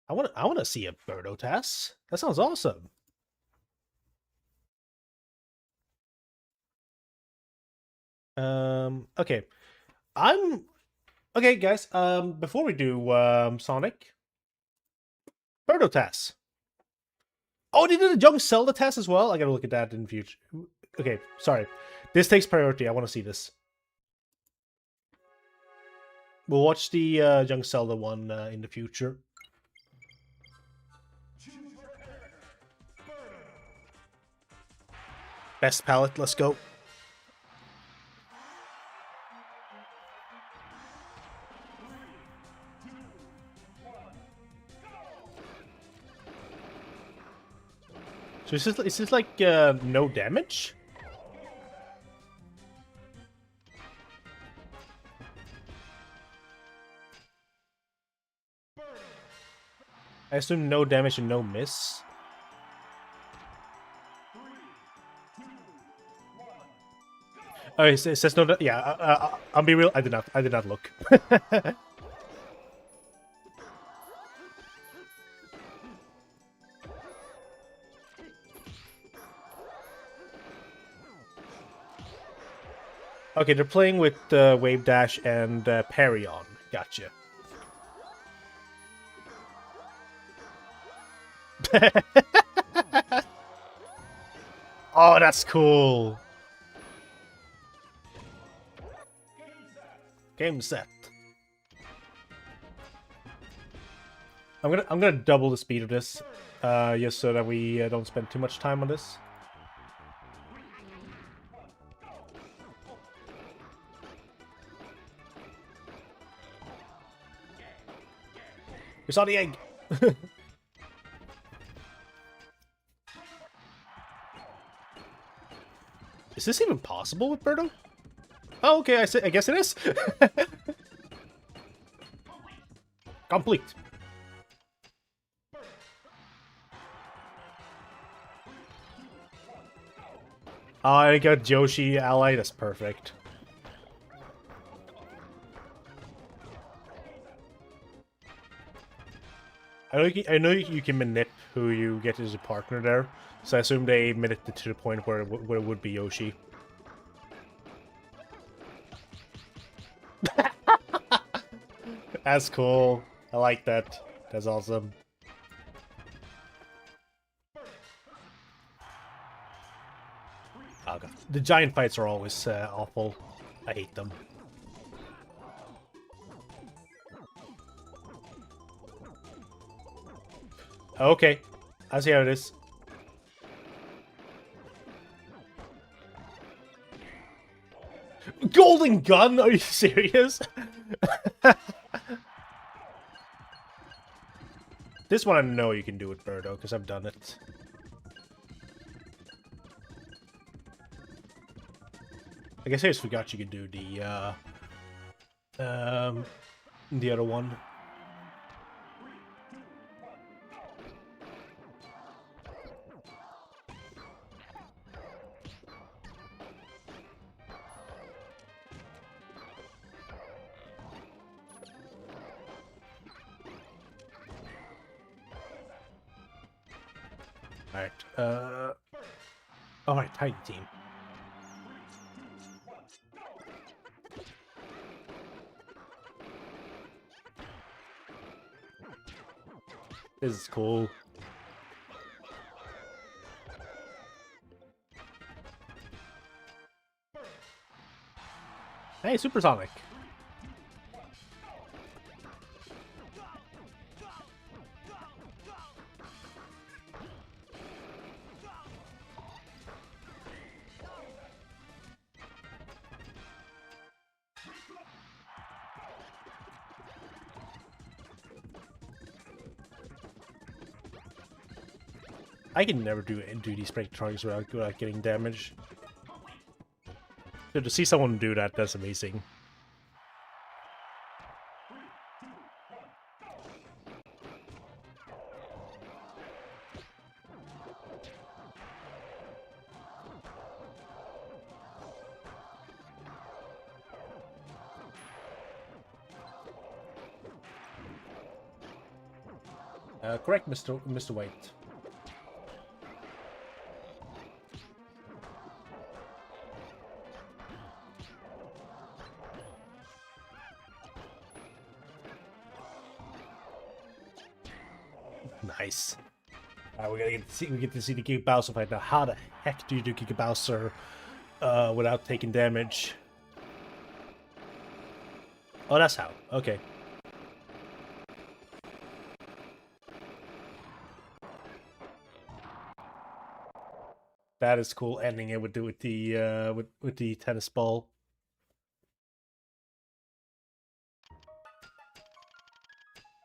I wanna see a Birdo task. That sounds awesome. Okay. Okay, guys. Before we do Sonic, Birdo tasks. Oh, they did a Young Zelda test as well? I gotta look at that in the future. Okay, sorry. This takes priority. I want to see this. We'll watch the Young Zelda one in the future. Best palette, let's go. So is this like no damage? I assume no damage and no miss. Oh, it says no. Yeah, I'll be real. I did not look. Okay, they're playing with Wave Dash and Parry on. Gotcha. Oh, that's cool. Game set. I'm gonna double the speed of this, just so that we don't spend too much time on this. You saw the egg. Is this even possible with Birdo? Oh, okay. I guess it is. Complete. Oh, I got Joshi ally. That's perfect. I know you can manip who you get as a partner there, so I assume they manipulated it to the point where it would be Yoshi. That's cool. I like that. That's awesome. Oh god, the giant fights are always awful. I hate them. Okay, I see how it is. Golden gun? Are you serious? This one I know you can do with Birdo, because I've done it. I guess I just forgot you could do the other one. Alright, alright, Titan Team. This is cool. Hey, Supersonic. I can never do these spectronics without getting damage. So to see someone do that, that's amazing. Correct, Mr. White. Nice. We get to see the Giga Bowser fight now. How the heck do you do Giga Bowser without taking damage? Oh, that's how. Okay. That is cool. Ending it with the tennis ball.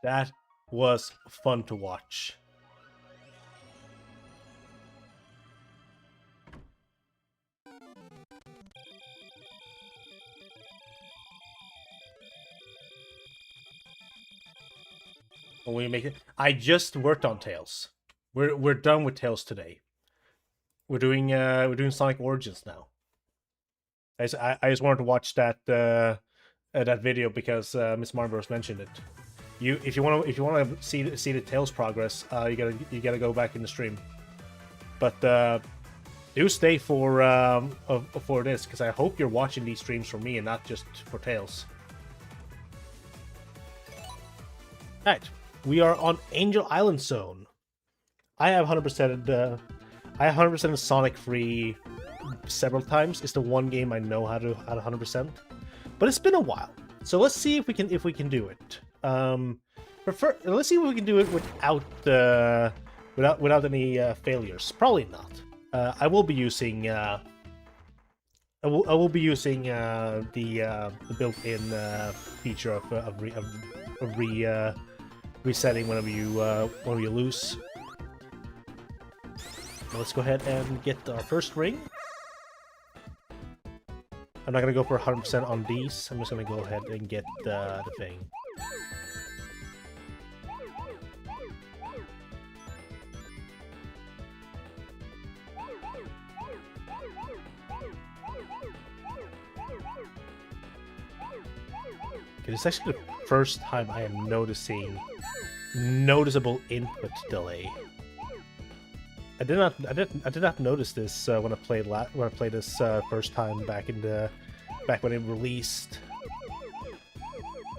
That was fun to watch. When we make it, I just worked on Tails. We're done with Tails today. We're doing Sonic Origins now. I just wanted to watch that that video because Miss Marlborough mentioned it. If you want to see the Tails progress, you gotta go back in the stream. But do stay for this because I hope you're watching these streams for me and not just for Tails. Alright, we are on Angel Island Zone. I have 100% Sonic free several times. It's the one game I know how to 100%, but it's been a while. So let's see if we can do it. Let's see if we can do it without any failures. Probably not. I will be using the built-in feature of resetting whenever you lose. Let's go ahead and get our first ring. I'm not gonna go for 100% on these. I'm just gonna go ahead and get the thing. Okay, this is actually the first time I am noticing noticeable input delay. I did not notice this when I played this first time back when it released.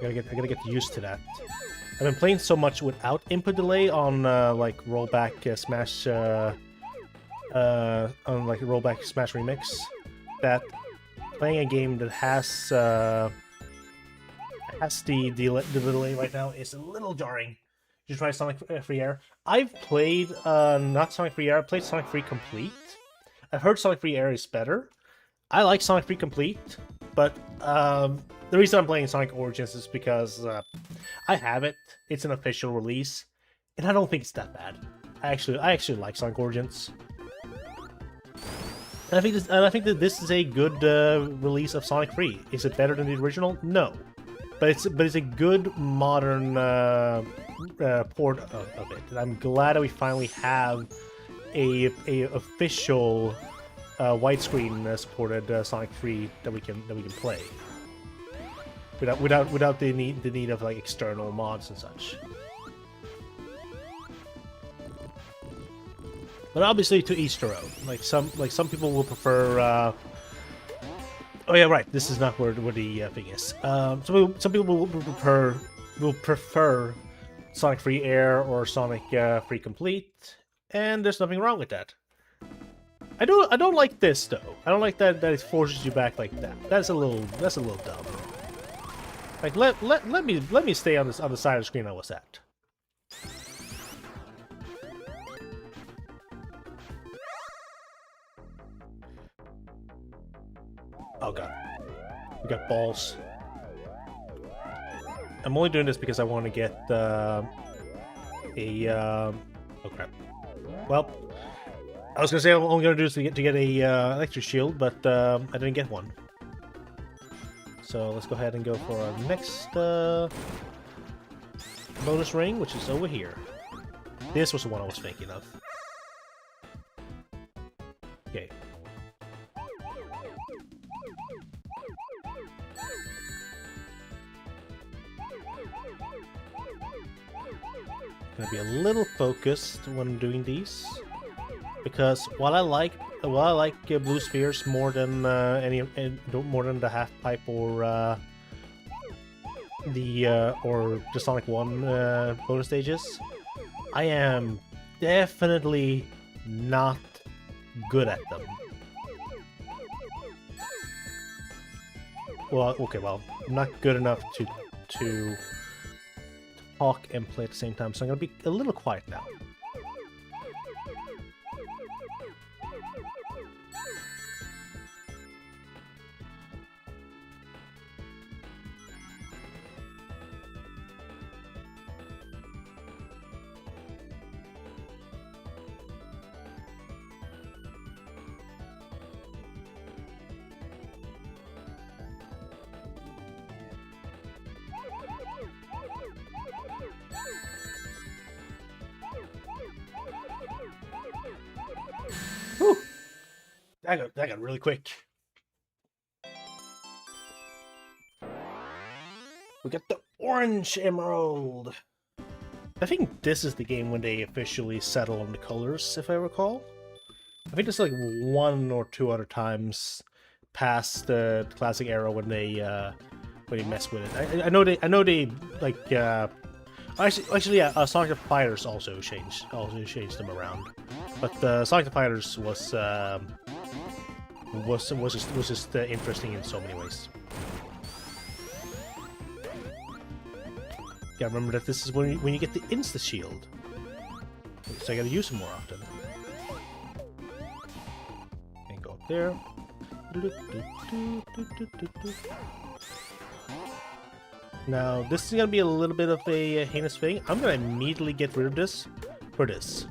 I gotta get used to that. I've been playing so much without input delay on like rollback smash remix that playing a game that has the delay right now is a little jarring. Did you try Sonic Free Air? I've played not Sonic Free Air. I played Sonic Free Complete. I've heard Sonic Free Air is better. I like Sonic Free Complete, but the reason I'm playing Sonic Origins is because I have it. It's an official release, and I don't think it's that bad. I actually like Sonic Origins. And I think that this is a good release of Sonic Free. Is it better than the original? No, but it's a good modern port of it. And I'm glad that we finally have a official widescreen supported Sonic Free that we can play without the need of like external mods and such. But obviously, to each their own. Like some people will prefer. Oh yeah, right. This is not where the thing is. Some people will prefer Sonic Free Air or Sonic Free Complete, and there's nothing wrong with that. I don't like this though. I don't like that it forces you back like that. That's a little dumb. Like let me stay on the side of the screen I was at. Oh god. We got balls. I'm only doing this because I want to get oh crap. Well, I was gonna say I'm only gonna do this to get a electric shield, but I didn't get one. So let's go ahead and go for our next bonus ring, which is over here. This was the one I was thinking of. Okay. Gonna be a little focused when doing these, because while I like blue spheres more than more than the half pipe or the Sonic 1 bonus stages, I am definitely not good at them. Well, okay, well, I'm not good enough to talk and play at the same time, so I'm gonna be a little quiet now. Whew. That got really quick. We got the orange emerald. I think this is the game when they officially settle on the colors, if I recall. I think there's like 1 or 2 other times past the classic era when they mess with it. I know they like actually yeah, Sonic the Fighters also changed them around. But Sonic the Fighters was just interesting in so many ways. Gotta remember that this is when you get the insta shield, so I gotta use them more often. And go up there. Now this is gonna be a little bit of a heinous thing. I'm gonna immediately get rid of this for this.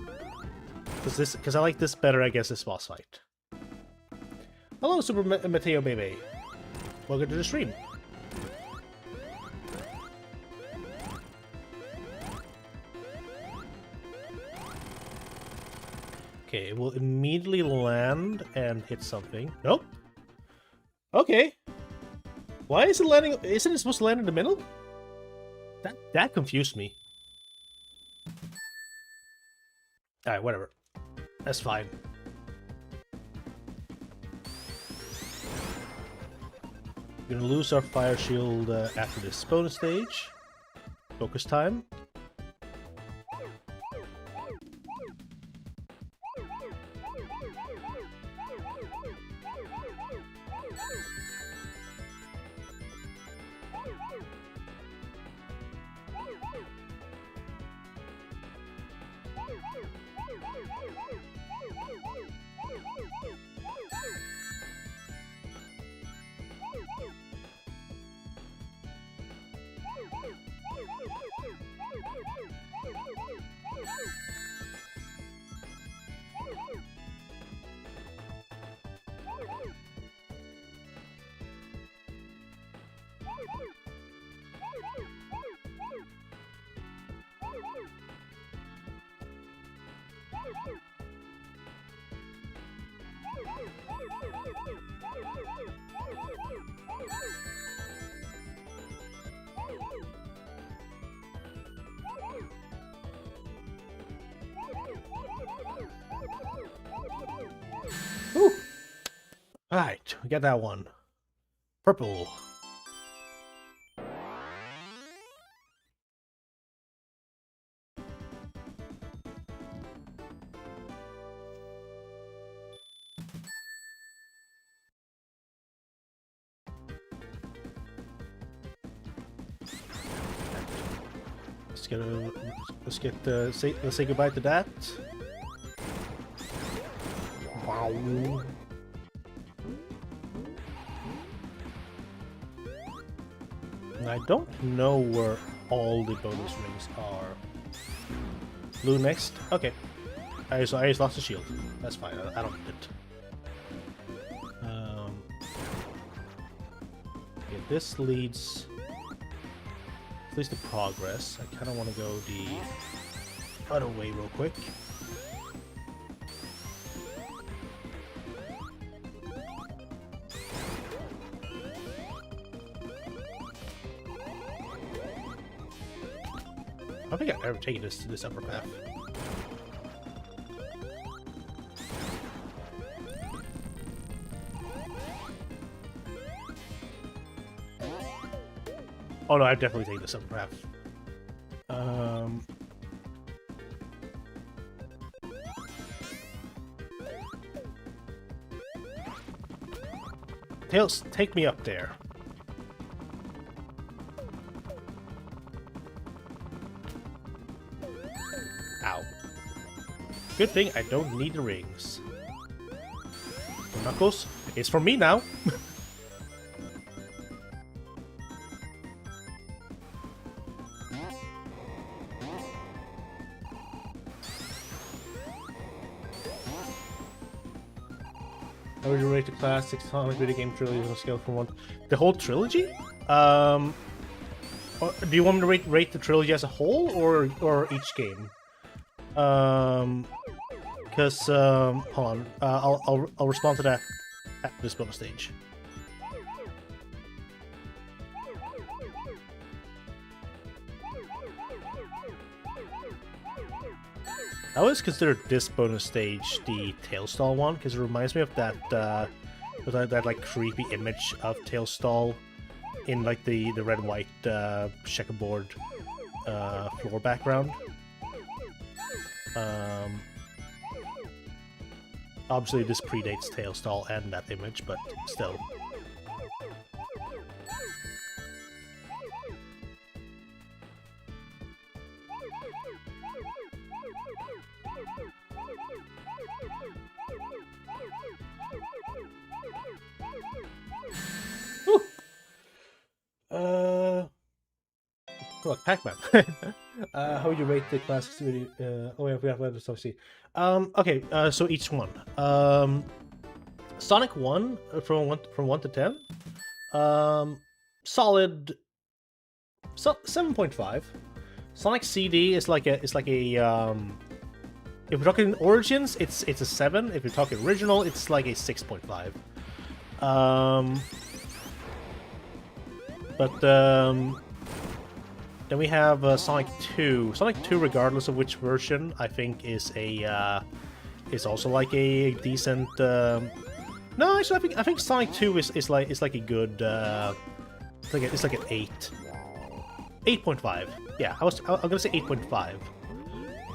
Because I like this better, I guess, this boss fight. Hello, Super Mateo Baby. Welcome to the stream. Okay, it will immediately land and hit something. Nope. Okay. Why is it landing? Isn't it supposed to land in the middle? That confused me. Alright, whatever. That's fine. We're gonna lose our fire shield after this bonus stage. Focus time. Whew. Alright, we got that one. Purple. Let's say goodbye to that. Wow. And I don't know where all the bonus rings are. Blue next. Okay. I just lost the shield. That's fine. I don't need it. Get this leads to progress. I kind of want to go the other way real quick. I don't think I've ever taken this upper path. Oh no, I've definitely taken this upper path. Tails, take me up there. Ow. Good thing I don't need the rings. Knuckles, it's for me now. How would you rate the classic Sonic video game trilogy on a scale from 1? The whole trilogy? Do you want me to rate the trilogy as a whole or each game? Because hold on, I'll respond to that at this bonus stage. I always consider this bonus stage the Tailstall one because it reminds me of that like creepy image of Tailstall in like the red white checkerboard floor background. Obviously this predates Tailstall and that image, but still. Look, Pac-Man. How would you rate the classic video? Oh yeah, we have to see. Okay, so each one. Sonic 1 from 1 to 10. Solid 7.5. Sonic CD is like a if we're talking Origins, it's a 7. If you're talking original, it's like a 6.5. Then we have Sonic 2. Sonic 2, regardless of which version, I think is also like a decent. No, actually, I think Sonic 2 is like a good. It's like an 8. 8.5. Yeah, I'm gonna say 8.5.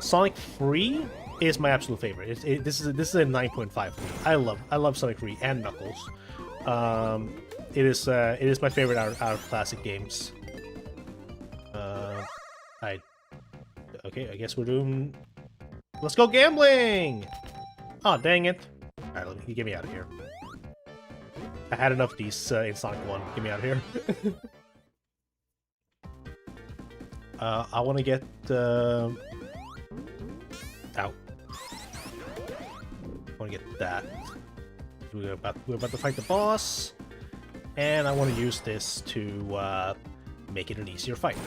Sonic 3 is my absolute favorite. This is a 9.5 for me. I love Sonic 3 and Knuckles. It is my favorite out of classic games. Okay, I guess we're doing. Let's go gambling! Oh, dang it! All right, get me out of here. I had enough of these in Sonic 1. Get me out of here. I want to get. Ow. I want to get that. We're about to fight the boss, and I want to use this to make it an easier fight.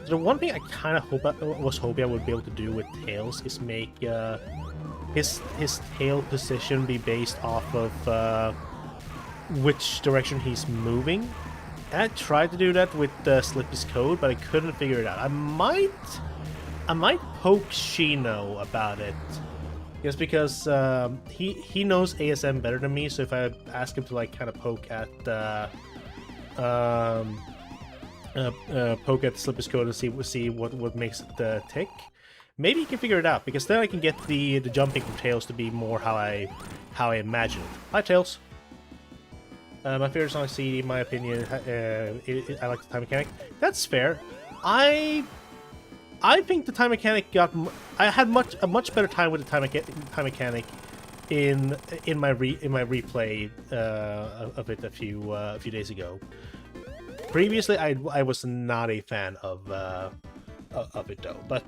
The one thing I kind of was hoping I would be able to do with Tails is make his tail position be based off of which direction he's moving. And I tried to do that with Slippy's code, but I couldn't figure it out. I might poke Shino about it, just because he knows ASM better than me. So if I ask him to like kind of poke at Slipper's code and see what makes it tick. Maybe he can figure it out, because then I can get the jumping from Tails to be more how I imagine it. Hi, Tails. My favorite Sonic CD, in my opinion, I like the time mechanic. That's fair. I think the time mechanic I had a much better time with the time mechanic in my replay of it a few days ago. Previously, I was not a fan of it though, but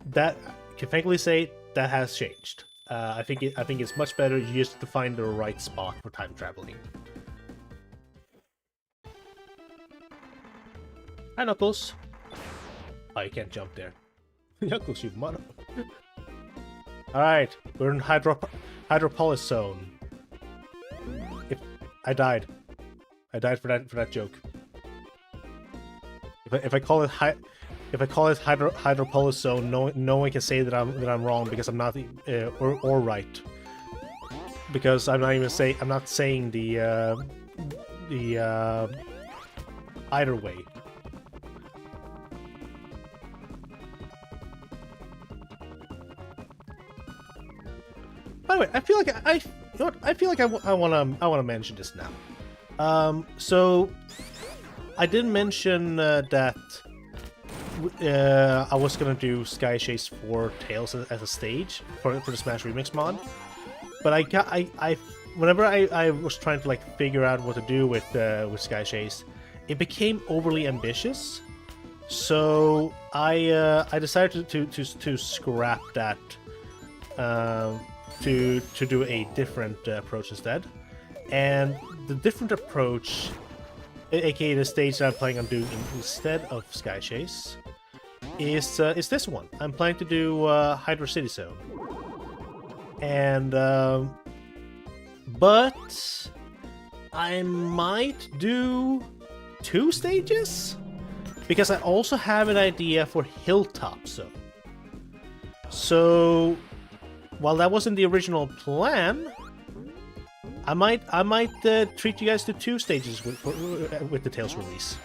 that I can thankfully say that has changed. I think it's much better just to find the right spot for time traveling. Hi, Knuckles. Oh, you can't jump there. Knuckles, you mother. Alright, we're in Hydropolis Zone. I died for that joke. If I call it Hydropolis Zone, no one can say that I'm wrong because I'm not or right. Because I'm not saying the either way. By the way, I feel like I wanna mention this now. So I did mention that I was gonna do Sky Chase for Tails as a stage for the Smash Remix mod, but whenever I was trying to like figure out what to do with Sky Chase, it became overly ambitious. So I decided to scrap that. To do a different approach instead, and the different approach, aka the stage that I'm planning on doing instead of Sky Chase, is this one. I'm planning to do Hydro City Zone, and but I might do 2 stages because I also have an idea for Hilltop Zone. So while that wasn't the original plan, I might treat you guys to 2 stages with the Tails release.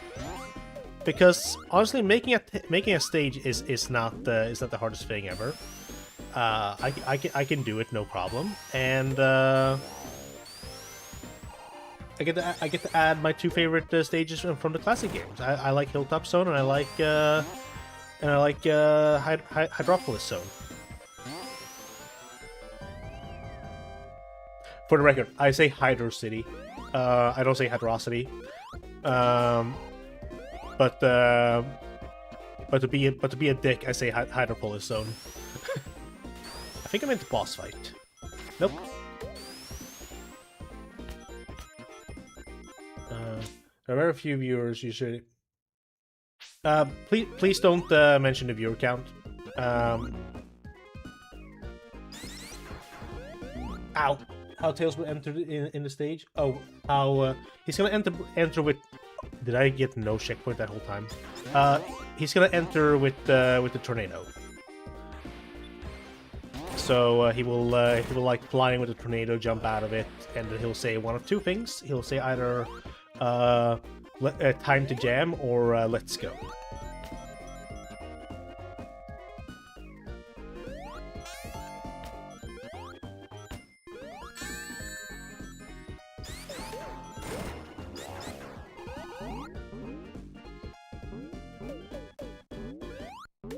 Because honestly, making a stage is not the hardest thing ever. I can do it, no problem, and I get to add my 2 favorite stages from the classic games. I like Hilltop Zone and I like Hydropolis Zone. For the record, I say Hydro City. I don't say Hydrocity. But to be a dick, I say Hydropolis Zone. I think I'm into boss fight. Nope. There are very few viewers usually. Please don't mention the viewer count. Ow. How Tails will enter in the stage? Oh, how he's gonna enter with. Did I get no checkpoint that whole time? He's gonna enter with the tornado. So he will like flying with the tornado, jump out of it, and then he'll say one of 2 things. He'll say either time to jam or let's go.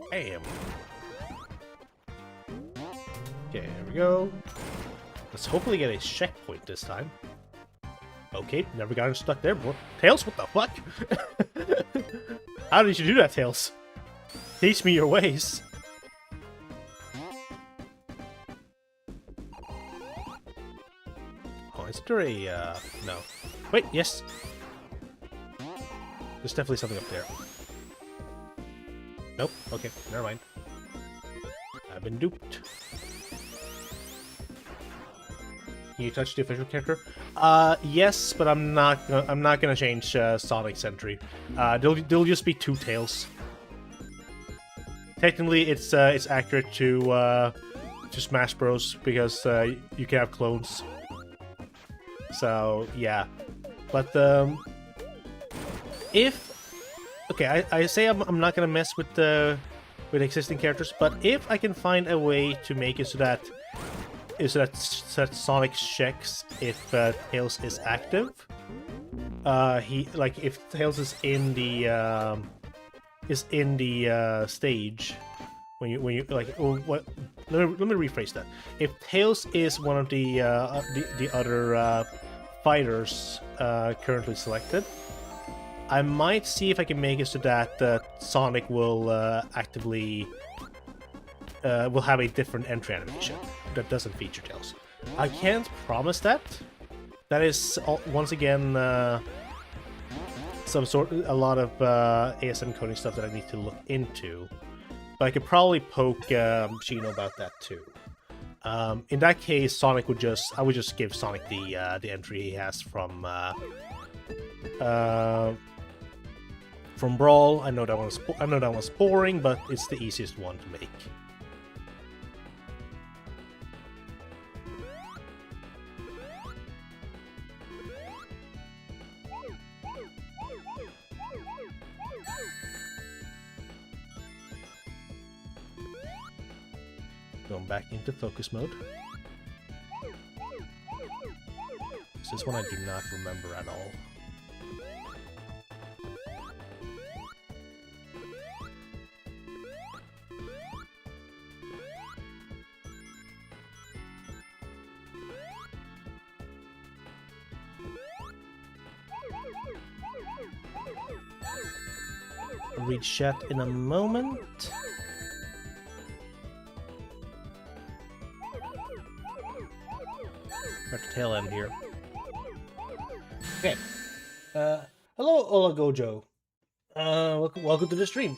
Bam. Okay, here we go. Let's hopefully get a checkpoint this time. Okay, never got stuck there before. Tails, what the fuck? How did you do that, Tails? Teach me your ways. Oh, is there a, no. Wait, yes. There's definitely something up there. Nope. Okay, never mind. I've been duped. Can you touch the official character? Yes, but I'm not gonna change Sonic's entry. There'll just be 2 Tails. Technically, it's accurate to Smash Bros because you can have clones. So yeah, but if okay, I say I'm not gonna mess with existing characters, but if I can find a way to make it so that Sonic checks if Tails is active, if Tails is in the stage when you like, or what? Let me rephrase that. If Tails is one of the other fighters currently selected, I might see if I can make it so that Sonic will actively will have a different entry animation. that doesn't feature Tails. I can't promise that. That is once again a lot of ASM coding stuff that I need to look into. But I could probably poke Shino about that too. In that case, I would just give Sonic the entry he has from Brawl. I know that one's boring, but it's the easiest one to make. Going back into focus mode. This is one I do not remember at all. Read chat in a moment. At the tail end here. Okay. Hello, Ola Gojo. Welcome to the stream.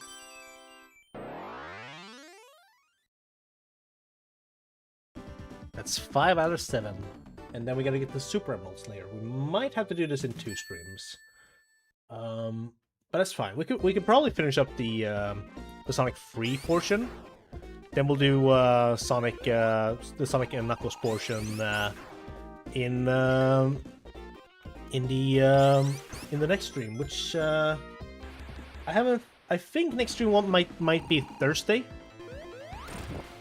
That's 5 out of 7. And then we gotta get the Super Emerald Slayer. We might have to do this in 2 streams. But that's fine. We could probably finish up the Sonic Free portion. Then we'll do the Sonic and Knuckles portion in the next stream, which I think next stream one might be Thursday.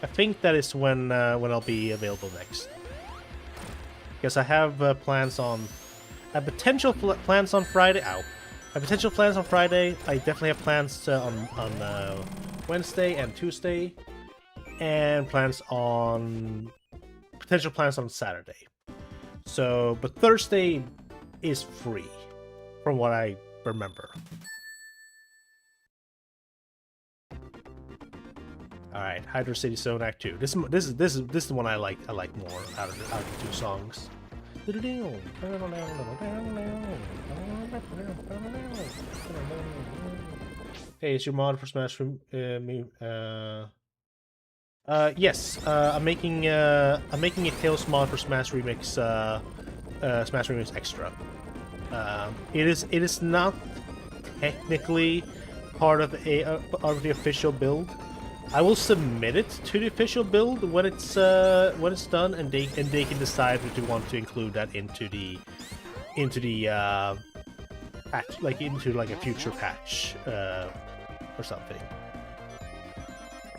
I think that is when I'll be available next. Because I have plans on potential plans on Friday. Ow. I have potential plans on Friday. I definitely have plans on Wednesday and Tuesday, and potential plans on Saturday. So, but Thursday is free, from what I remember. All right, Hydro City Zone Act 2. This is the one I like more out of the 2 songs. Hey, is your mod for Smash yes, I'm making a Tails mod for Smash Remix Smash Remix Extra. It is not technically part of the official build. I will submit it to the official build when it's done, and they can decide if they want to include that into the patch, into a future patch or something.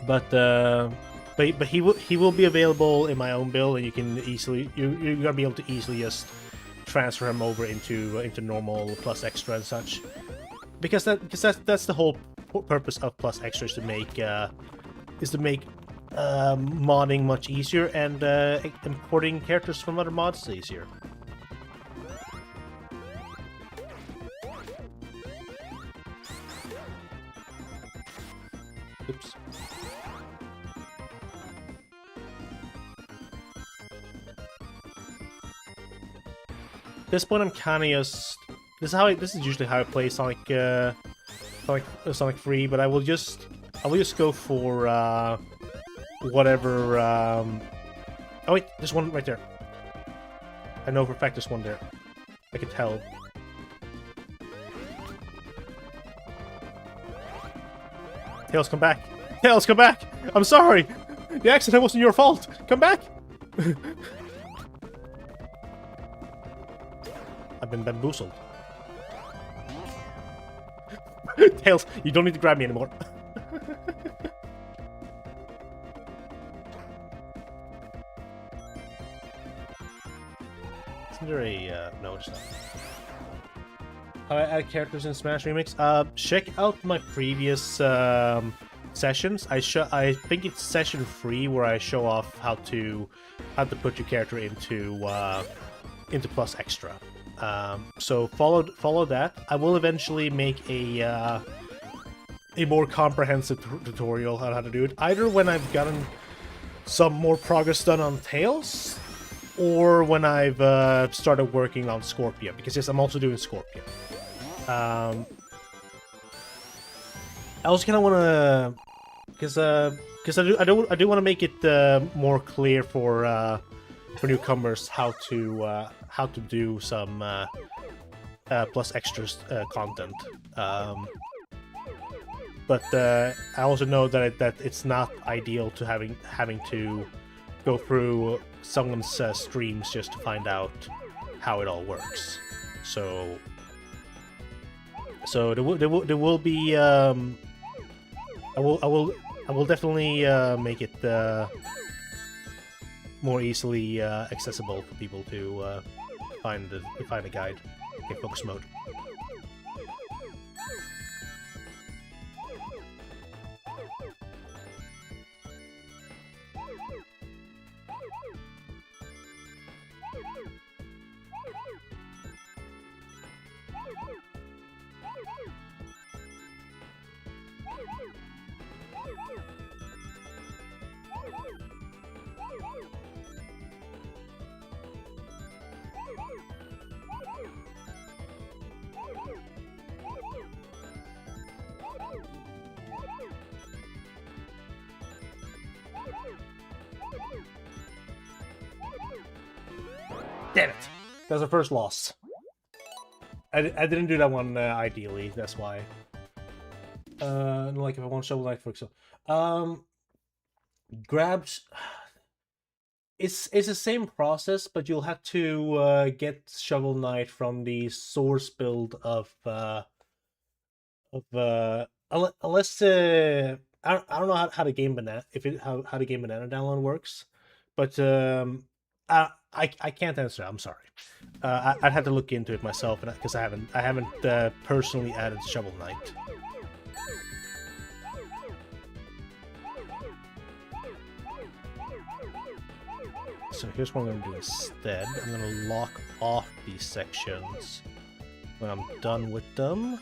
But he will be available in my own build, and you can you're gonna be able to easily just transfer him over into normal plus extra and such, because that's the whole purpose of plus extra, is to make modding much easier, and importing characters from other mods easier. Oops. At this point, I'm kind of just... This is usually how I play Sonic Free, but I will just go for whatever. Oh wait, there's one right there. I know for a fact there's one there. I can tell. Tails, come back! Tails, come back! I'm sorry! The accident wasn't your fault! Come back! I've been bamboozled. Tails, you don't need to grab me anymore. Isn't there a... no, it's not. How I add characters in Smash Remix? Check out my previous sessions. I think it's session 3 where I show off how to put your character into plus extra. So follow that. I will eventually make a more comprehensive tutorial on how to do it, either when I've gotten some more progress done on Tails, or when I've started working on Scorpio, because yes, I'm also doing Scorpio. I also kind of want to, because I do want to make it more clear for newcomers how to do some plus extras content. But I also know that it's not ideal to having to go through someone's streams just to find out how it all works. So there will be I will definitely make it more easily accessible for people to find a guide in focus mode. Damn it! That was the first loss. I didn't do that one ideally, that's why. Like if I want Shovel Knight, for example. Grabs... It's the same process, but you'll have to get Shovel Knight from the source build of unless I don't know how the game banana how the game banana download works, but I can't answer. I'm sorry. I'd have to look into it myself because I haven't personally added Shovel Knight. So here's what I'm going to do instead. I'm going to lock off these sections when I'm done with them.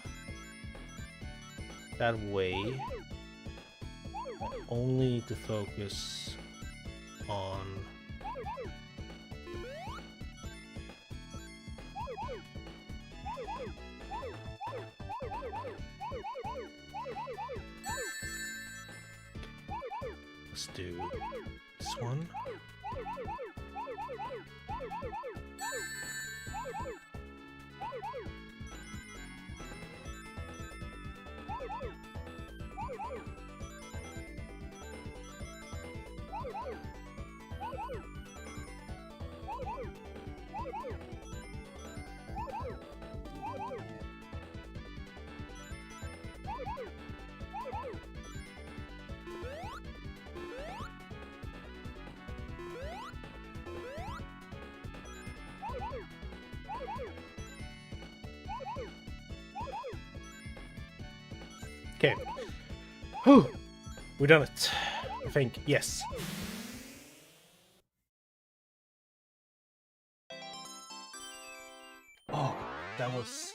That way, I only need to focus on let's do this one. Okay. Whew. We done it. I think. Yes. Oh, that was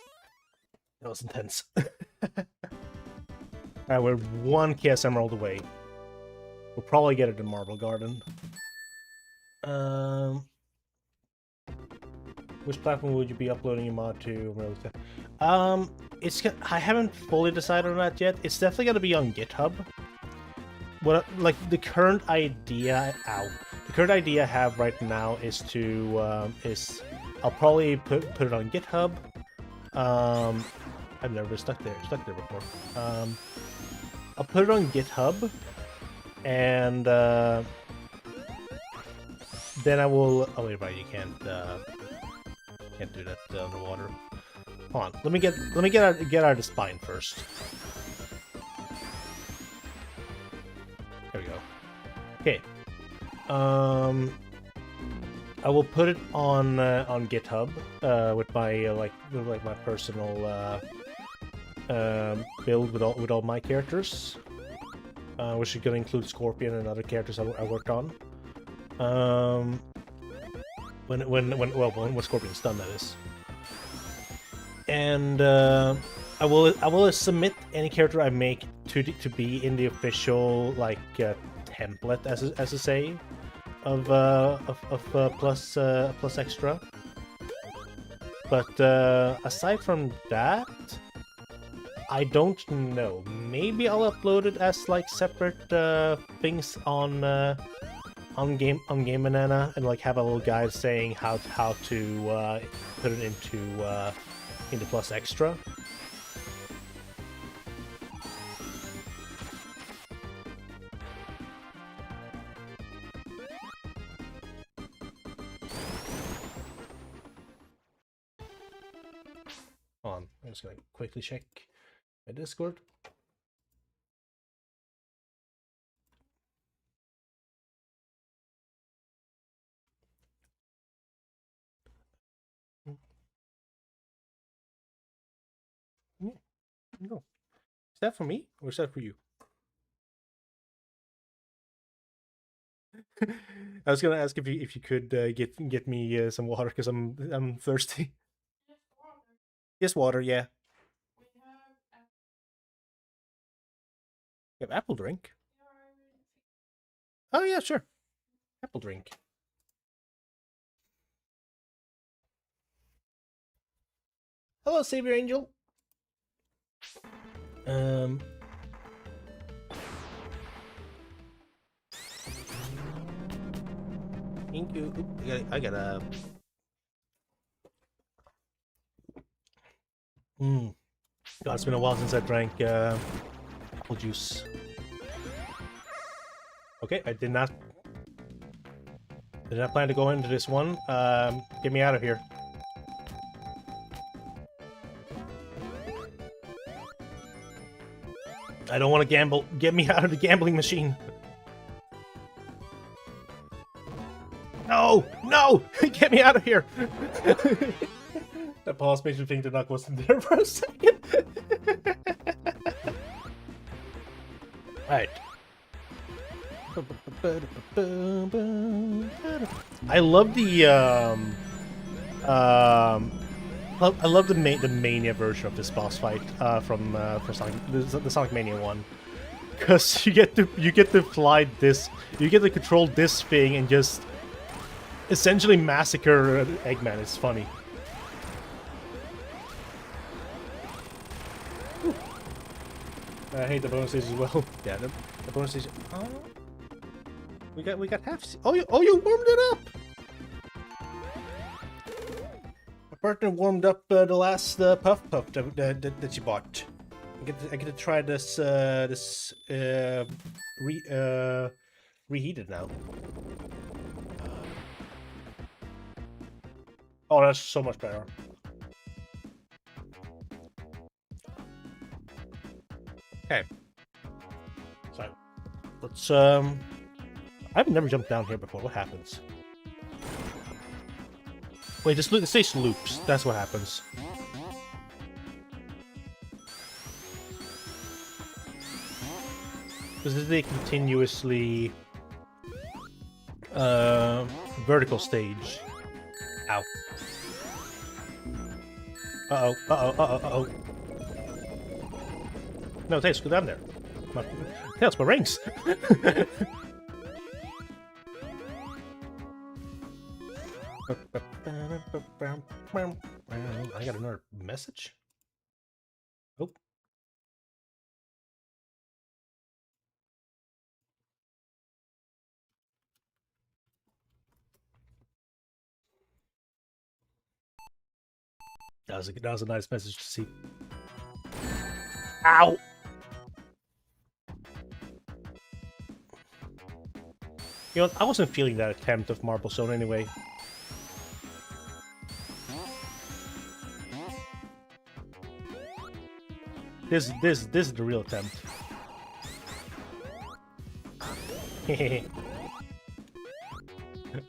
intense. Alright, we're one Chaos Emerald away. We'll probably get it in Marble Garden. Which platform would you be uploading your mod to? I haven't fully decided on that yet. It's definitely going to be on GitHub. What the current idea? The current idea I have right now is to I'll probably put it on GitHub. I've never been stuck there before. I'll put it on GitHub, and then I will. Oh wait, right, you can't do that underwater. Hold on, let me get out of the spine first. There we go. Okay. I will put it on GitHub with my my personal build with all my characters, which is gonna include Scorpion and other characters I worked on. When Scorpion's done, that is. And I will submit any character I make to be in the official 10 template, as to say, of plus extra. But aside from that, I don't know. Maybe I'll upload it as like separate things on Game Banana, and like have a little guide saying how to put it into plus extra. Hold on, I'm just gonna quickly check my Discord. No. Is that for me or is that for you? I was gonna ask if you could get me some water because I'm thirsty. Yes, water. Yeah. You have apple drink. Oh yeah, sure. Apple drink. Hello, Savior Angel. Thank you. Oop, I gotta. God, it's been a while since I drank apple juice. Okay, I did not plan to go into this one. Get me out of here. I don't want to gamble. Get me out of the gambling machine. No! No! Get me out of here! That pause makes me think the Knuck wasn't there for a second. Alright. I love the I love the Mania version of this boss fight from Sonic, the Sonic Mania one, because you get to fly this, you get to control this thing and just essentially massacre Eggman. It's funny. Whew. I hate the bonus stage as well. Yeah, the bonus stage. Oh, we got half. Oh, you warmed it up. My partner warmed up the last puff that you bought. I get to try this reheated now. Oh, that's so much better. Okay. So, let's, I've never jumped down here before. What happens? Wait, this station loops. That's what happens. This is a continuously vertical stage. Ow. Uh-oh, uh-oh, uh-oh, uh-oh. No, Tails, go down there. Tails, my rings! I got another message? Oh. That was a nice message to see. Ow! You know, I wasn't feeling that attempt of Marble Zone anyway. This is the real attempt.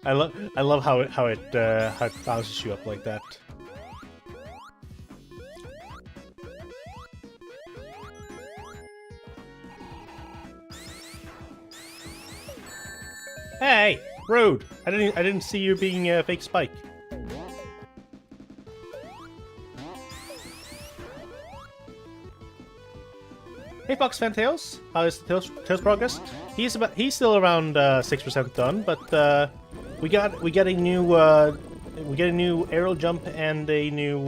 I love how it bounces you up like that. Hey, rude! I didn't see you being a fake Spike. Hey Fox Fan Tails, how is Tails progress? He's still around 6% done, but we get a new aerial jump and a new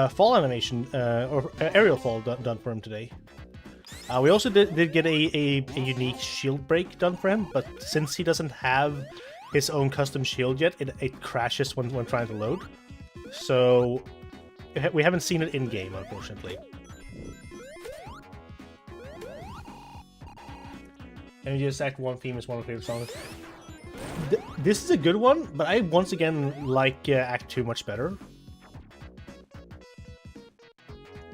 fall animation or aerial fall done for him today. We also did get a unique shield break done for him, but since he doesn't have his own custom shield yet, it crashes when trying to load. So we haven't seen it in game, unfortunately. And just Act 1 theme is one of my favorite songs. This is a good one, but I once again like Act 2 much better.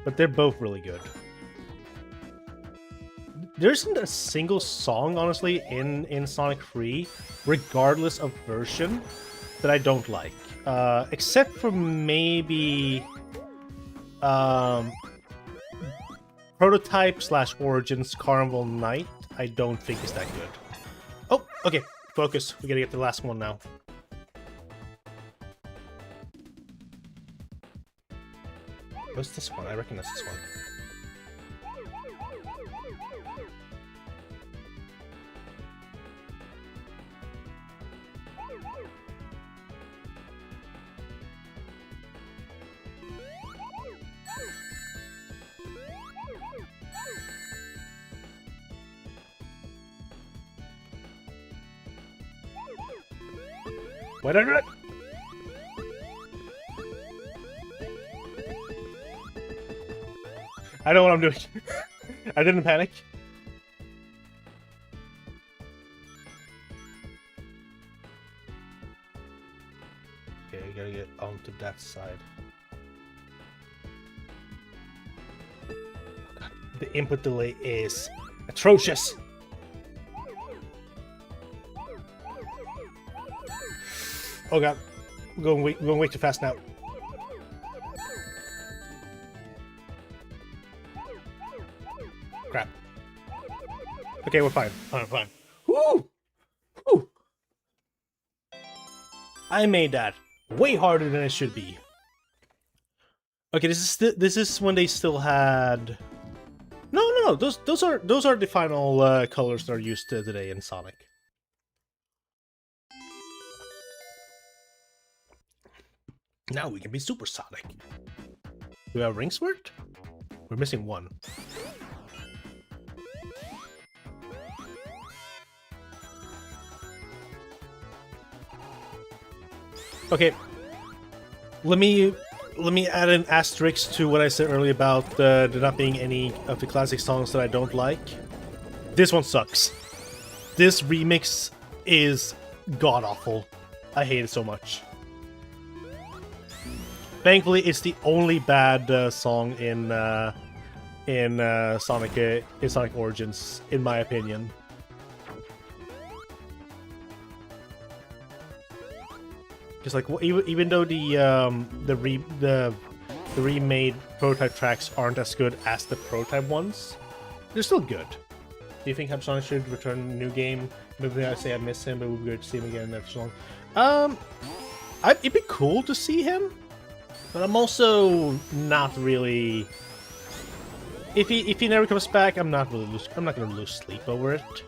But they're both really good. There isn't a single song, honestly, in Sonic 3, regardless of version, that I don't like. Except for maybe Prototype / Origins Carnival Night, I don't think is that good. Oh, okay. Focus. We gotta get to the last one now. What's this one? I recognize this one. Why did I do it? I know what I'm doing. I didn't panic. Okay, I gotta get onto that side. Oh God, the input delay is atrocious. Oh God, we're going way too fast now. Crap. Okay, we're fine. Fine. Woo! Woo! I made that way harder than it should be. Okay, this is when they still had. No. Those are the final colors that are used today in Sonic. Now we can be supersonic. Do we have ring sword? We're missing one. Okay. Let me add an asterisk to what I said earlier about there not being any of the classic songs that I don't like. This one sucks. This remix is god-awful. I hate it so much. Thankfully, it's the only bad song in Sonic Origins, in my opinion. Because like even though the remade prototype tracks aren't as good as the prototype ones, they're still good. Do you think Sonic should return a new game? Maybe I say I miss him, but it would be good to see him again after so long. It'd be cool to see him. But I'm also not really. If he never comes back, I'm not gonna lose sleep over it.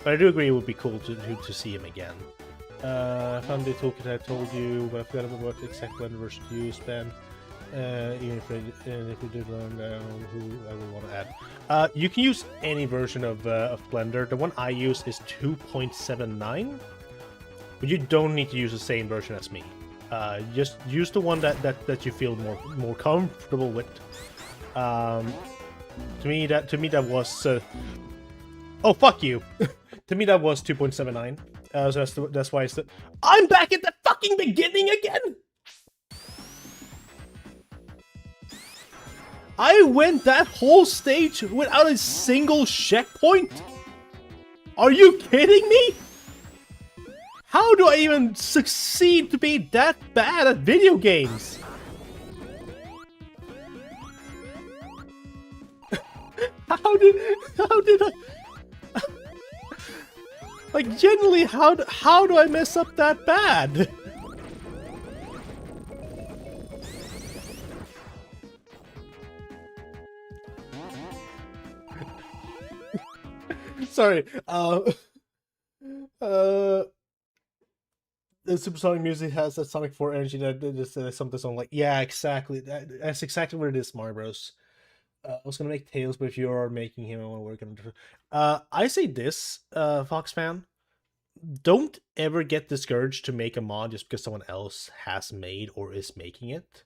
But I do agree it would be cool to see him again. I found the toolkit I told you, but I forgot about what exact blender version to use, Ben. Even if we did learn who I would want to add. You can use any version of Blender. The one I use is 2.79, but you don't need to use the same version as me. Just use the one that you feel more comfortable with. To me that was oh fuck you. To me that was 2.79. So that's why it's I'm back at the fucking beginning again. I went that whole stage without a single checkpoint. Are you kidding me? How do I even succeed to be that bad at video games? How did I... Like, generally, how do I mess up that bad? Sorry. The supersonic music has that Sonic 4 energy that just something song like, yeah, exactly. That's exactly what it is, Mario Bros. I was gonna make Tails, but if you're making him, I want to work on it. I say this, Fox fan. Don't ever get discouraged to make a mod just because someone else has made or is making it.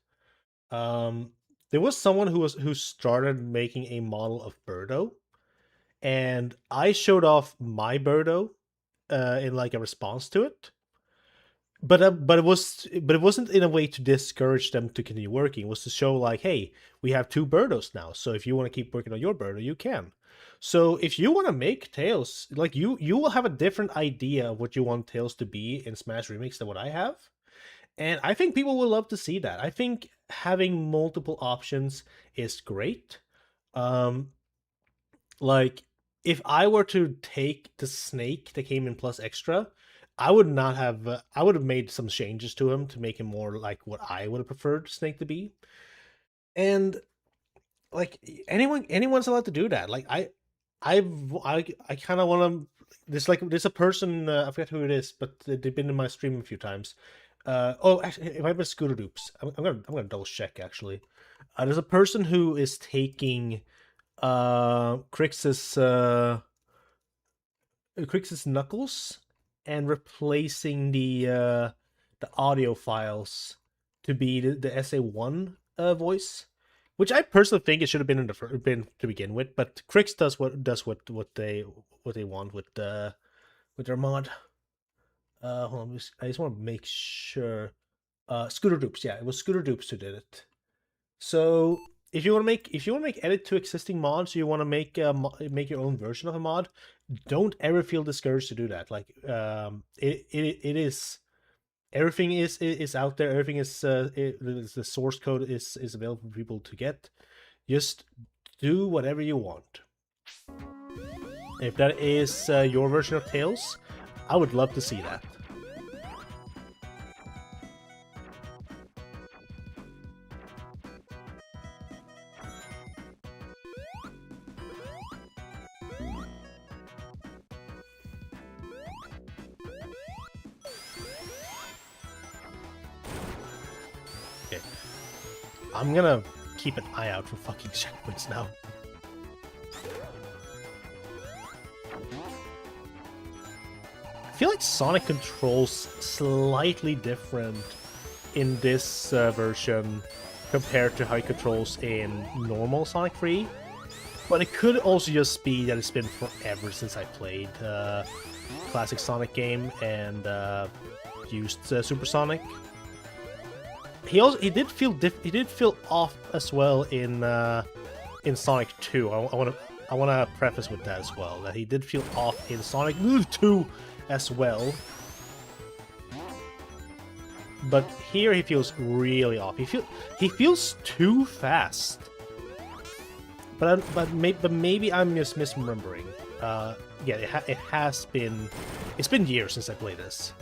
There was someone who started making a model of Birdo, and I showed off my Birdo in like a response to it. But it wasn't in a way to discourage them to continue working. It was to show like, hey, we have 2 Birdos now, so if you want to keep working on your Birdo, you can. So if you want to make Tails, like you will have a different idea of what you want Tails to be in Smash Remix than what I have. And I think people will love to see that. I think having multiple options is great. Like, if I were to take the snake that came in Plus Extra, I would not have. I would have made some changes to him to make him more like what I would have preferred Snake to be. And like anyone's allowed to do that. Like I kind of want to. There's a person, I forget who it is, but they've been in my stream a few times. Actually, it might be Scooter Dupes. I'm gonna double check actually. There's a person who is taking Crix's knuckles and replacing the audio files to be the SA1 voice, which I personally think it should have been been to begin with. But Crix does what they want with their mod. Hold on, I just want to make sure. Scooter Dupes, yeah, it was Scooter Dupes who did it. So if you want to make edit to existing mods, you want to make your own version of a mod, don't ever feel discouraged to do that. Like it is, everything is out there. Everything is the source code is available for people to get. Just do whatever you want. If that is your version of Tails, I would love to see that. Okay. I'm gonna keep an eye out for fucking checkpoints now. I feel like Sonic controls slightly different in this version compared to how it controls in normal Sonic 3. But it could also just be that it's been forever since I played classic Sonic game and used Super Sonic. He did feel off as well in Sonic 2. I want to preface with that as well, that he did feel off in Sonic 2 as well. But here he feels really off. He feels too fast. But maybe I'm just misremembering. Yeah, it's been years since I played this.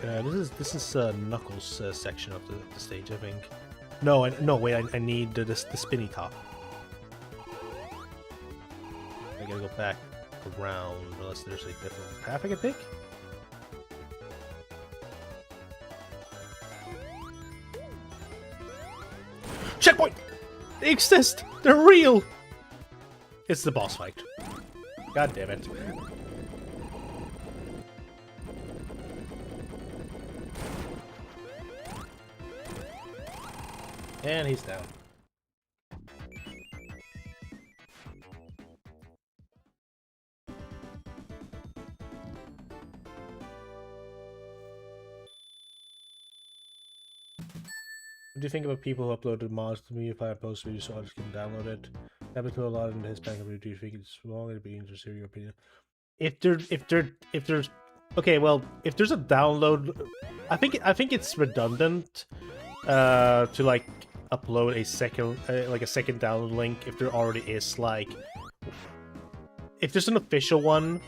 This is Knuckles' section of the stage, I think. No, wait, I need the spinny top. I gotta go back around, unless there's a different path I can take. Checkpoint! They exist! They're real! It's the boss fight. God damn it. And he's down. What do you think about people who uploaded mods to me if I post videos so others can download it? Happened to a lot in the Hispanic community. Do you think it's wrong? It'd be interesting to hear your opinion. If there's okay, well, if there's a download, I think it's redundant to like upload a second download link if there already is like, if there's an official one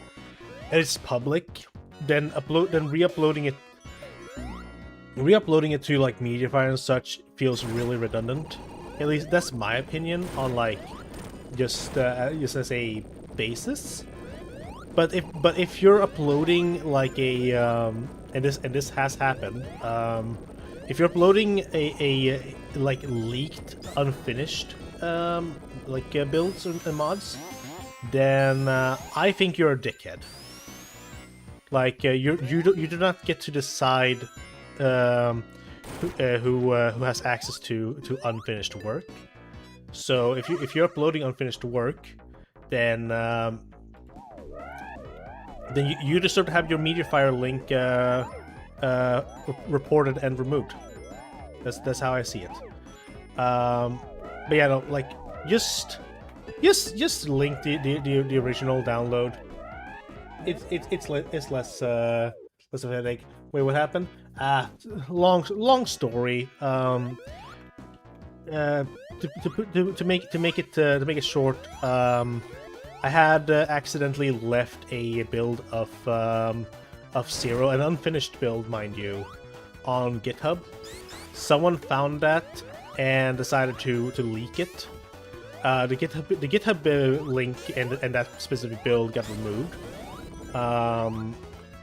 and it's public, then re-uploading it to like Mediafire and such feels really redundant. At least that's my opinion on like just as a basis. But if you're uploading like a and this has happened, if you're uploading a like leaked, unfinished builds and mods, then I think you're a dickhead. Like you do not get to decide who has access to unfinished work. So if you're uploading unfinished work, then you deserve to have your Mediafire link reported and removed. That's how I see it. But yeah, no, like just link the original download. It's less of a headache. Wait, what happened? Long story. To make it short, I had accidentally left a build of Zero, an unfinished build, mind you, on GitHub. Someone found that and decided to leak it. The GitHub link and that specific build got removed.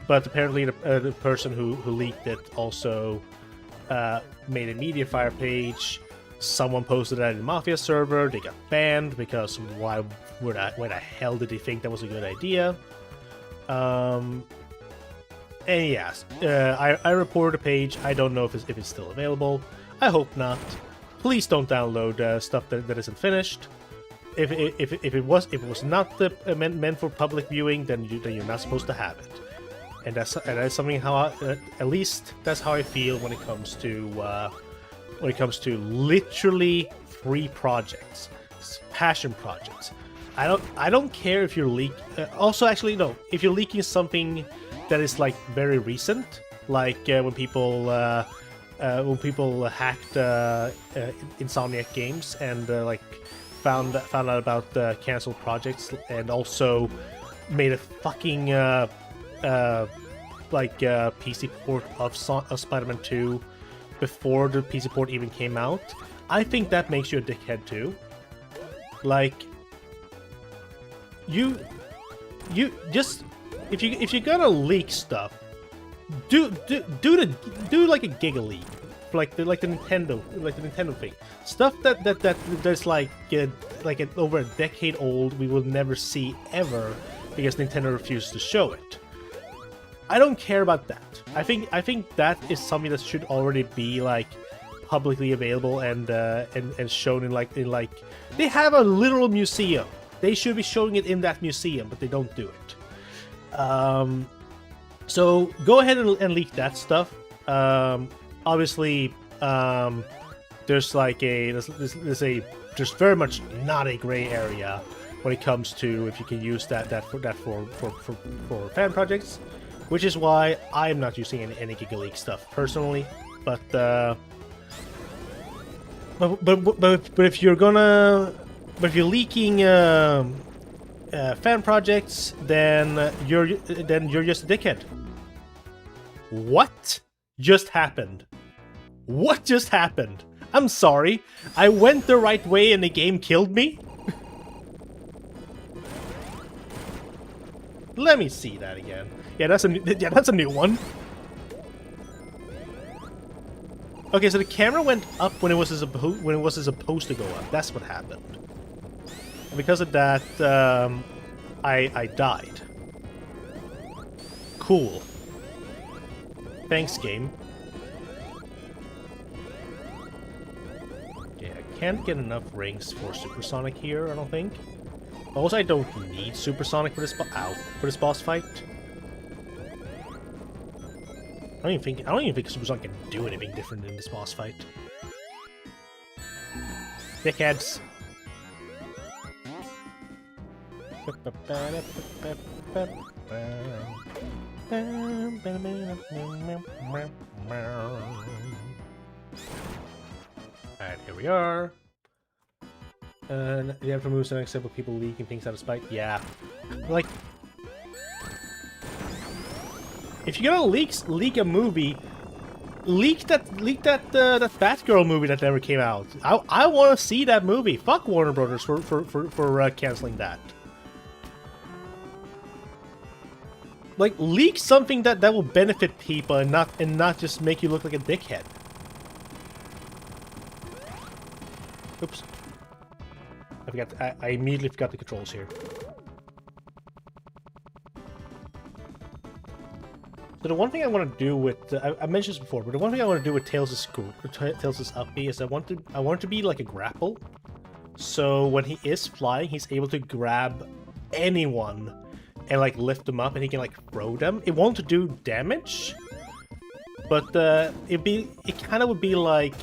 But apparently the person who leaked it also made a Mediafire page. Someone posted that in the Mafia server. They got banned because why the hell did they think that was a good idea? And yes, I reported a page. I don't know if it's still available. I hope not. Please don't download stuff that isn't finished. If it was not meant for public viewing, then you're not supposed to have it. And that's something how at least that's how I feel when it comes to literally free projects, passion projects. I don't care if you're also, actually, no. If you're leaking something that is like very recent, like when people hacked Insomniac Games and like found out about canceled projects and also made a fucking PC port of Spider-Man 2 before the PC port even came out, I think that makes you a dickhead too. Like, you just if you're gonna leak stuff, do like a giga leak, like the Nintendo thing, stuff that's like over a decade old, we will never see ever because Nintendo refuses to show it. I don't care about that. I think that is something that should already be like publicly available and shown in like they have a literal museum. They should be showing it in that museum, but they don't do it. So go ahead and leak that stuff. Obviously, there's very much not a gray area when it comes to if you can use that for fan projects. Which is why I'm not using any Giga Leak stuff personally, but if you're leaking fan projects, then you're just a dickhead. What just happened? What just happened? I'm sorry. I went the right way and the game killed me. Let me see that again. Yeah, that's a new one. Okay, so the camera went up when it was supposed to go up. That's what happened. And because of that, I died. Cool. Thanks, game. Yeah, I can't get enough rings for Supersonic here, I don't think. Also, I don't need Supersonic for this boss fight. I don't even think Supersonic can do anything different in this boss fight. Dickheads. Alright, here we are. And you have to remove some except for people leaking things out of spite. Yeah. Like, if you're gonna leak a movie, leak that Batgirl movie that never came out. I want to see that movie. Fuck Warner Brothers for canceling that. Like, leak something that will benefit people and not just make you look like a dickhead. Oops. I immediately forgot the controls here. So the one thing I want to do with I mentioned this before, but the one thing I want to do with Tails' Uppy is I want it to be like a grapple. So when he is flying, he's able to grab anyone and like lift them up, and he can like throw them. It won't do damage, but it kind of would be like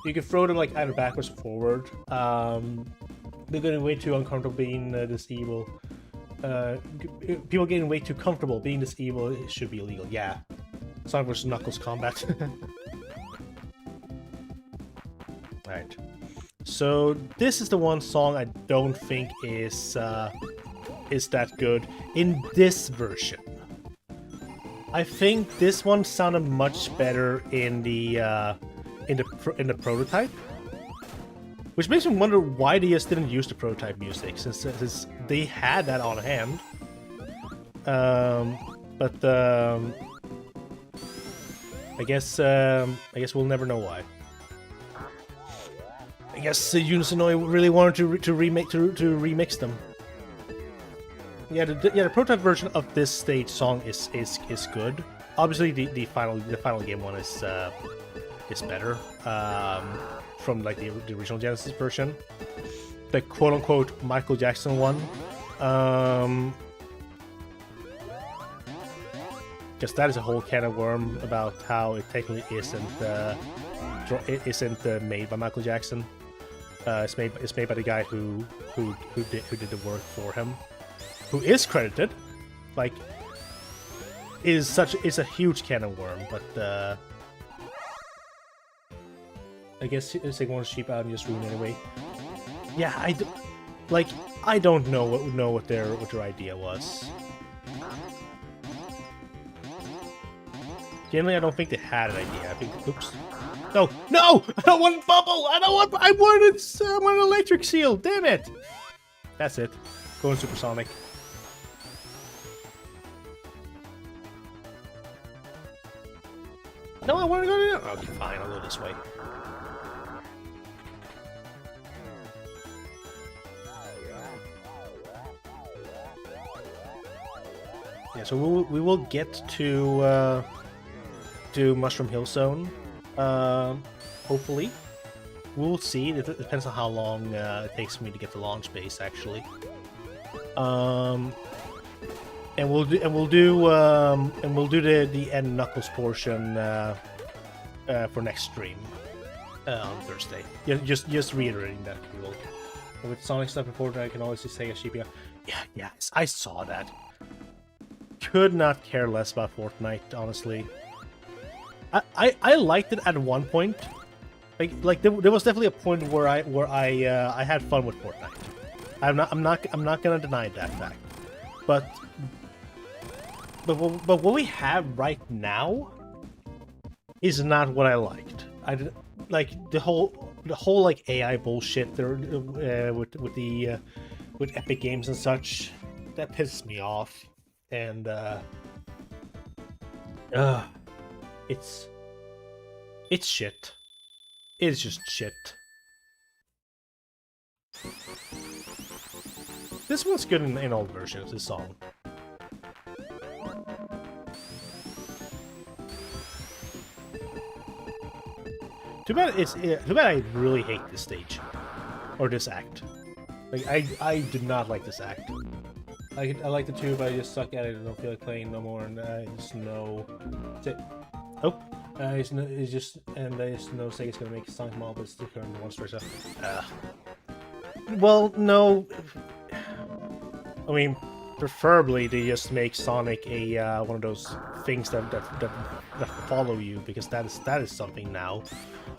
you can throw them like either backwards or forward. They're getting way too uncomfortable being this evil. People getting way too comfortable being this evil. It should be illegal. Yeah. Sonic vs. Knuckles combat. Alright. So this is the one song I don't think is that good in this version. I think this one sounded much better in the prototype, which makes me wonder why they just didn't use the prototype music, since they had that on hand. I guess we'll never know why. I guess Unisonoi really wanted to remix them. Yeah, the prototype version of this stage song is good. Obviously, the final game one is better. From like the original Genesis version, the quote-unquote Michael Jackson one, because that is a whole can of worm about how it technically isn't made by Michael Jackson. It's made by the guy who did the work for him, who is credited. Like, it's a huge can of worm, but I guess it's like one sheep out and just ruin it anyway. Yeah, I don't know what their idea was. Generally, I don't think they had an idea. I think, oops, no, I don't want bubble. I wanted an electric seal. Damn it! That's it. Going supersonic. No, I want to go to. Okay, fine. I'll go this way. Yeah, so we will get to Mushroom Hill Zone. Hopefully, we'll see. It depends on how long it takes me to get to launch base, actually. And we'll do the end Knuckles portion for next stream on Thursday. Yeah, just reiterating that, if you will. And with Sonic stuff before, I can always just say a sheepy. Yeah, I saw that. Could not care less about Fortnite, honestly. I liked it at one point. Like there was definitely a point where I had fun with Fortnite. I'm not gonna deny that fact. But what we have right now is not what I liked. I like the whole like AI bullshit there with Epic Games and such. That pisses me off. And it's shit. It's just shit. This one's good in all versions, this song. Too bad I really hate this stage. Or this act. Like, I did not like this act. I like the two, but I just suck at it. I don't feel like playing no more, and I just know. Oh, I just know Sega's gonna make Sonic Mall, but it's the current one story stuff. Well, no. I mean, preferably they just make Sonic a one of those things that follow you, because that is something now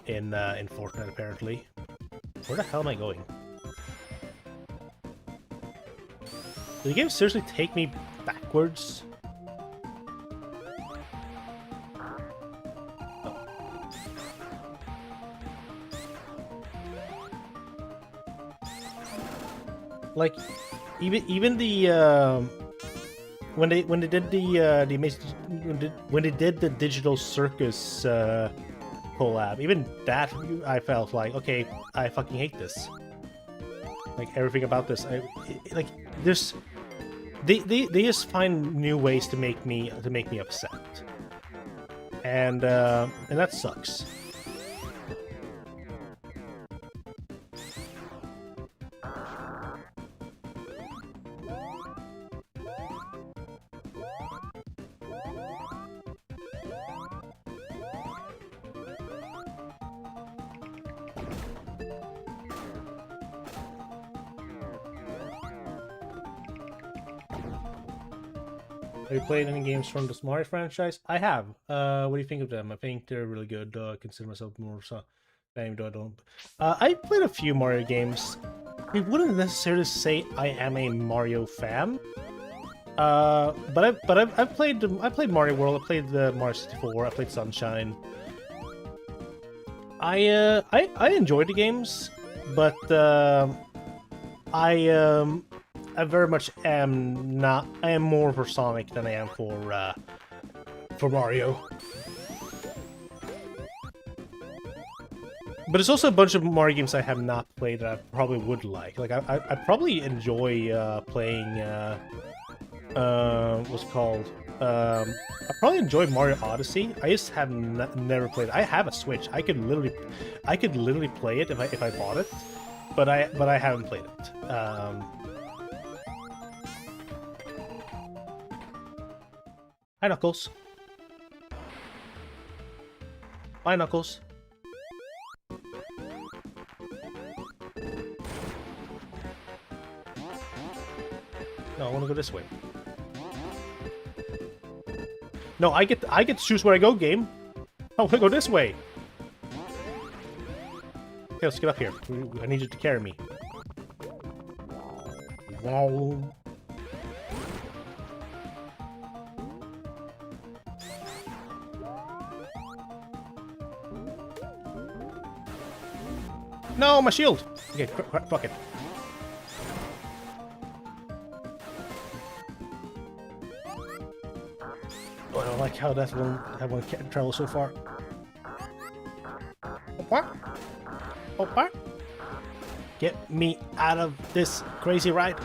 in Fortnite apparently. Where the hell am I going? Did the game seriously take me backwards? Like, even the when they did the amazing when they did the Digital Circus collab, even that I felt like, okay, I fucking hate this. Like everything about this, like there's they just find new ways to make me upset, and that sucks. Have you played any games from the Mario franchise? I have. What do you think of them? I think they're really good. Consider myself more so. Maybe I don't. I played a few Mario games. I wouldn't necessarily say I am a Mario fan. But I've played Mario World. I played the Mario 64. I played Sunshine. I enjoyed the games, but I very much am not. I am more for Sonic than I am for Mario. But there's also a bunch of Mario games I have not played that I probably would like. Like I probably enjoy playing what's it called? I probably enjoy Mario Odyssey. I just have never played it. I have a Switch. I could literally play it if I bought it, but I haven't played it. Hi, Knuckles. Bye, Knuckles. No, I want to go this way. No, I get to choose where I go, game. I want to go this way. Okay, let's get up here. I need you to carry me. Wow. No, my shield! Okay, fuck it. Oh, I don't like how that one can't travel so far. Opa! Opa! Get me out of this crazy ride!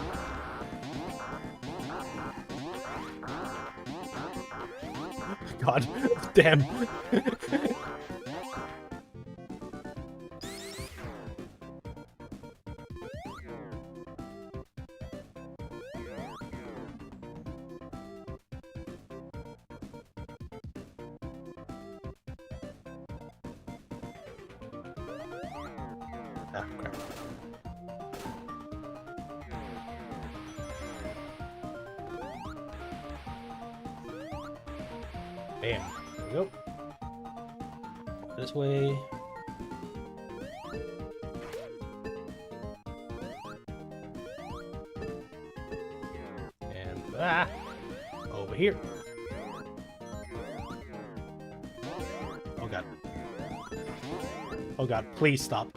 God, damn! Ah, crap. Bam. There we go. This way. And over here. Oh god. Oh god, please stop.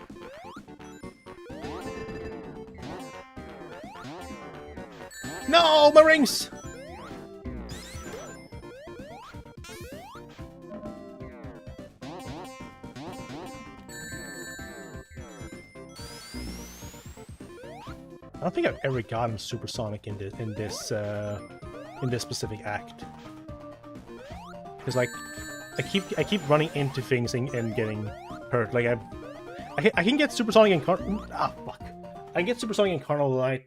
No, my rings! I don't think I've ever gotten supersonic in this specific act. Because like, I keep running into things and getting hurt. Like I can get supersonic in fuck. I can get supersonic in Carnival Night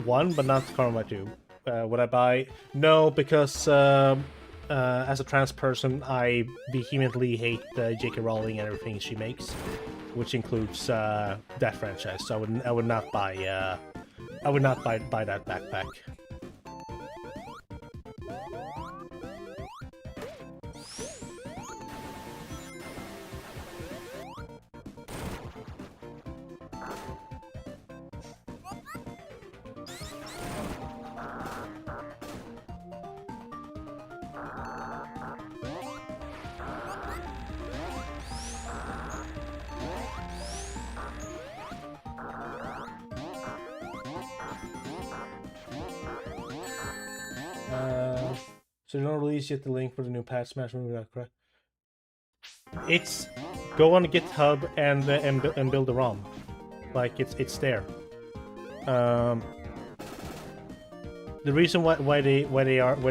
1, but not Carnival Night 2. Would I buy? No, because as a trans person, I vehemently hate J.K. Rowling and everything she makes, which includes that franchise. So I would not buy that backpack. So they don't release yet the link for the new patch. Smash movie, not correct. It's go on GitHub and build the ROM. Like it's there. The reason why they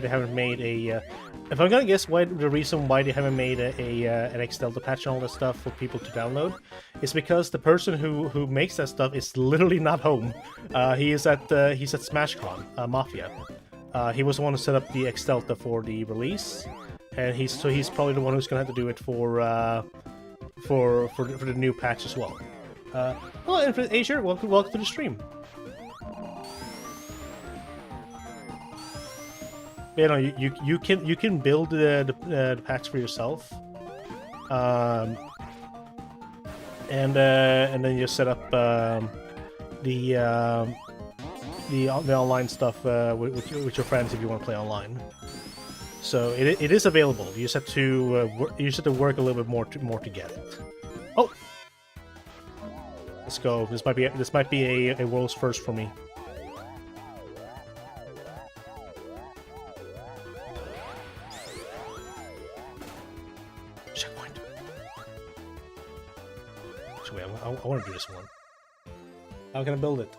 haven't made a if I'm gonna guess the reason why they haven't made an X Delta patch and all that stuff for people to download is because the person who makes that stuff is literally not home. He's at SmashCon Mafia. He was the one who set up the X Delta for the release, and he's probably the one who's gonna have to do it for the new patch as well. Hello, Infinite Asia. Welcome to the stream. You know, you can build the patch for yourself, and then you set up the online stuff with your friends if you want to play online. So it is available. You just have to work a little bit more to get it. Oh, let's go. This might be a world's first for me. Checkpoint. Actually, I want to do this one. How can I build it?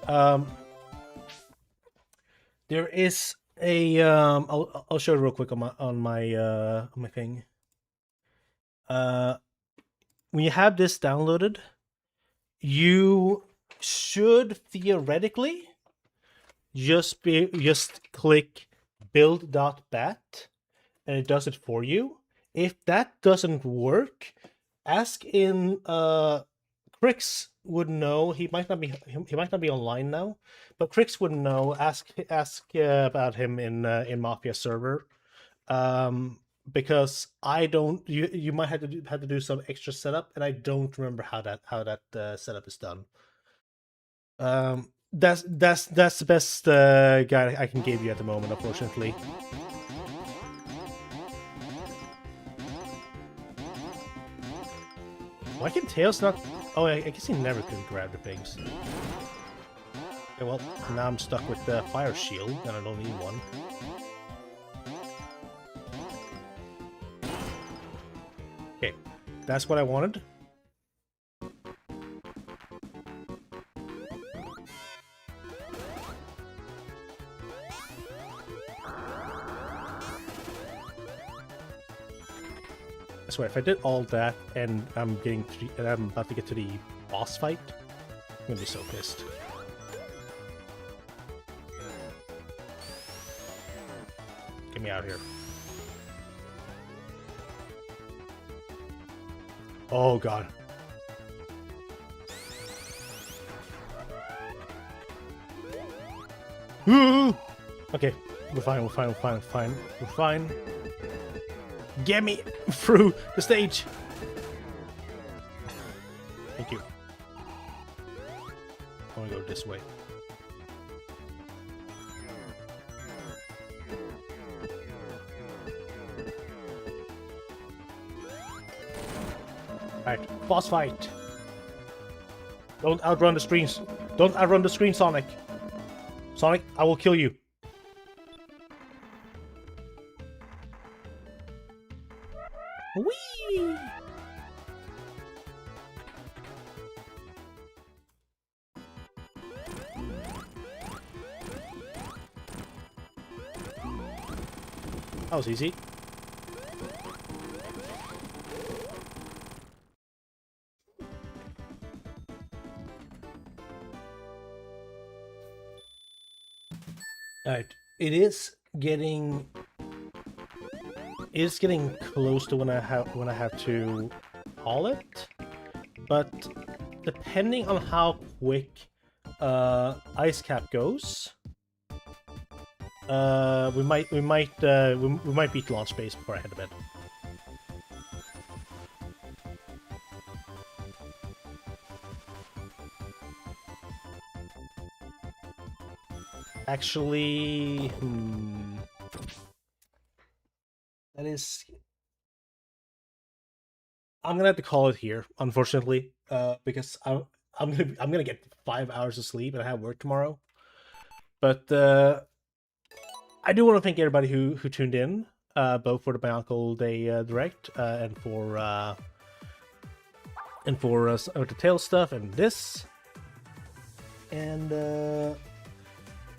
There is a I'll show it real quick on my thing. When you have this downloaded, you should theoretically just click build.bat and it does it for you. If that doesn't work, ask in Crix would know. He might not be online now, but Crix would know. Ask about him in Mafia server, because I don't. You might have to do some extra setup, and I don't remember how that setup is done. That's the best guide I can give you at the moment, unfortunately. Why can Tails not... Oh, I guess he never could grab the things. Okay, well, now I'm stuck with the fire shield, and I don't need one. Okay, that's what I wanted. I swear, if I did all that and I'm about to get to the boss fight, I'm gonna be so pissed. Get me out of here. Oh god. Okay, we're fine. Get me through the stage. Thank you. I want to go this way. Alright, boss fight. Don't outrun the screens. Don't outrun the screen, Sonic. Sonic, I will kill you. Whee! That was easy. Alright, it's getting close to when I have to haul it, but depending on how quick Ice Cap goes, we might beat launch base before I head to bed. Actually, that is... I'm gonna have to call it here, unfortunately, because I'm gonna get 5 hours of sleep and I have work tomorrow. But I do want to thank everybody who tuned in. both for the Bionicle Day Direct and for the Tail stuff and this. And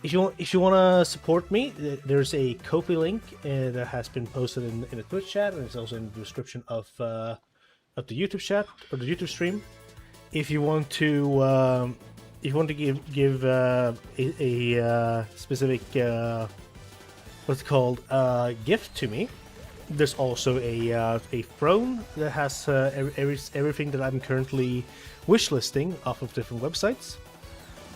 if you want to support me, there's a Ko-fi link that has been posted in the Twitch chat, and it's also in the description of the YouTube chat or the YouTube stream. If you want to give a specific what's it called gift to me, there's also a throne that has everything that I'm currently wishlisting off of different websites.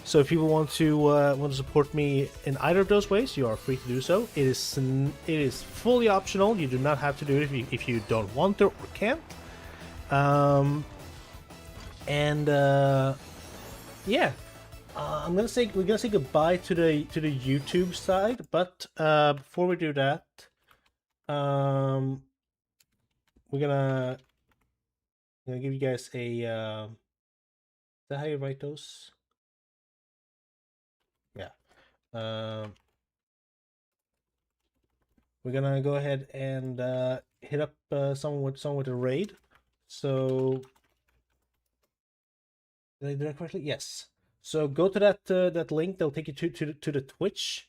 So if people want to support me in either of those ways, you are free to do so. It is fully optional. You do not have to do it if you don't want to or can't. Yeah, we're gonna say goodbye to the YouTube side, but before we do that, we're gonna give you guys a. Is that how you write those? Yeah. We're gonna go ahead and hit up someone with a raid. So did I do that correctly? Yes. So go to that link. They'll take you to the Twitch.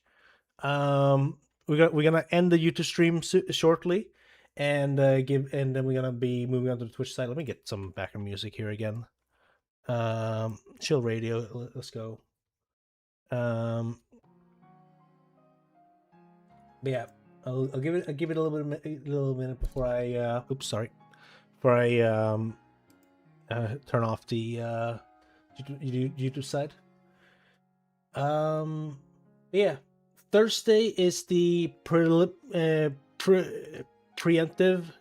We're gonna end the YouTube stream shortly, and then we're gonna be moving on to the Twitch side. Let me get some background music here again. Chill radio. Let's go. But yeah, I'll give it a little minute before I turn off the YouTube side. Yeah, Thursday is the preemptive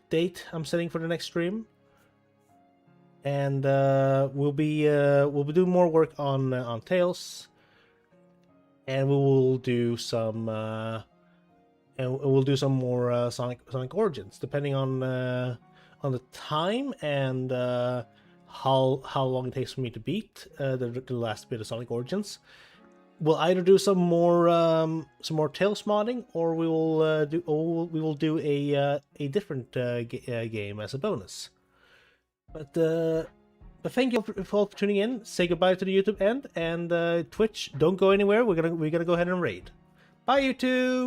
date I'm setting for the next stream, and we'll be doing more work on Tails, and we will do some more Sonic Origins, depending on the time and how long it takes for me to beat the last bit of Sonic Origins. We'll either do some more Tails modding, or we will do a different game as a bonus. But thank you for tuning in. Say goodbye to the YouTube end, and Twitch. Don't go anywhere. We're gonna go ahead and raid. Bye, YouTube.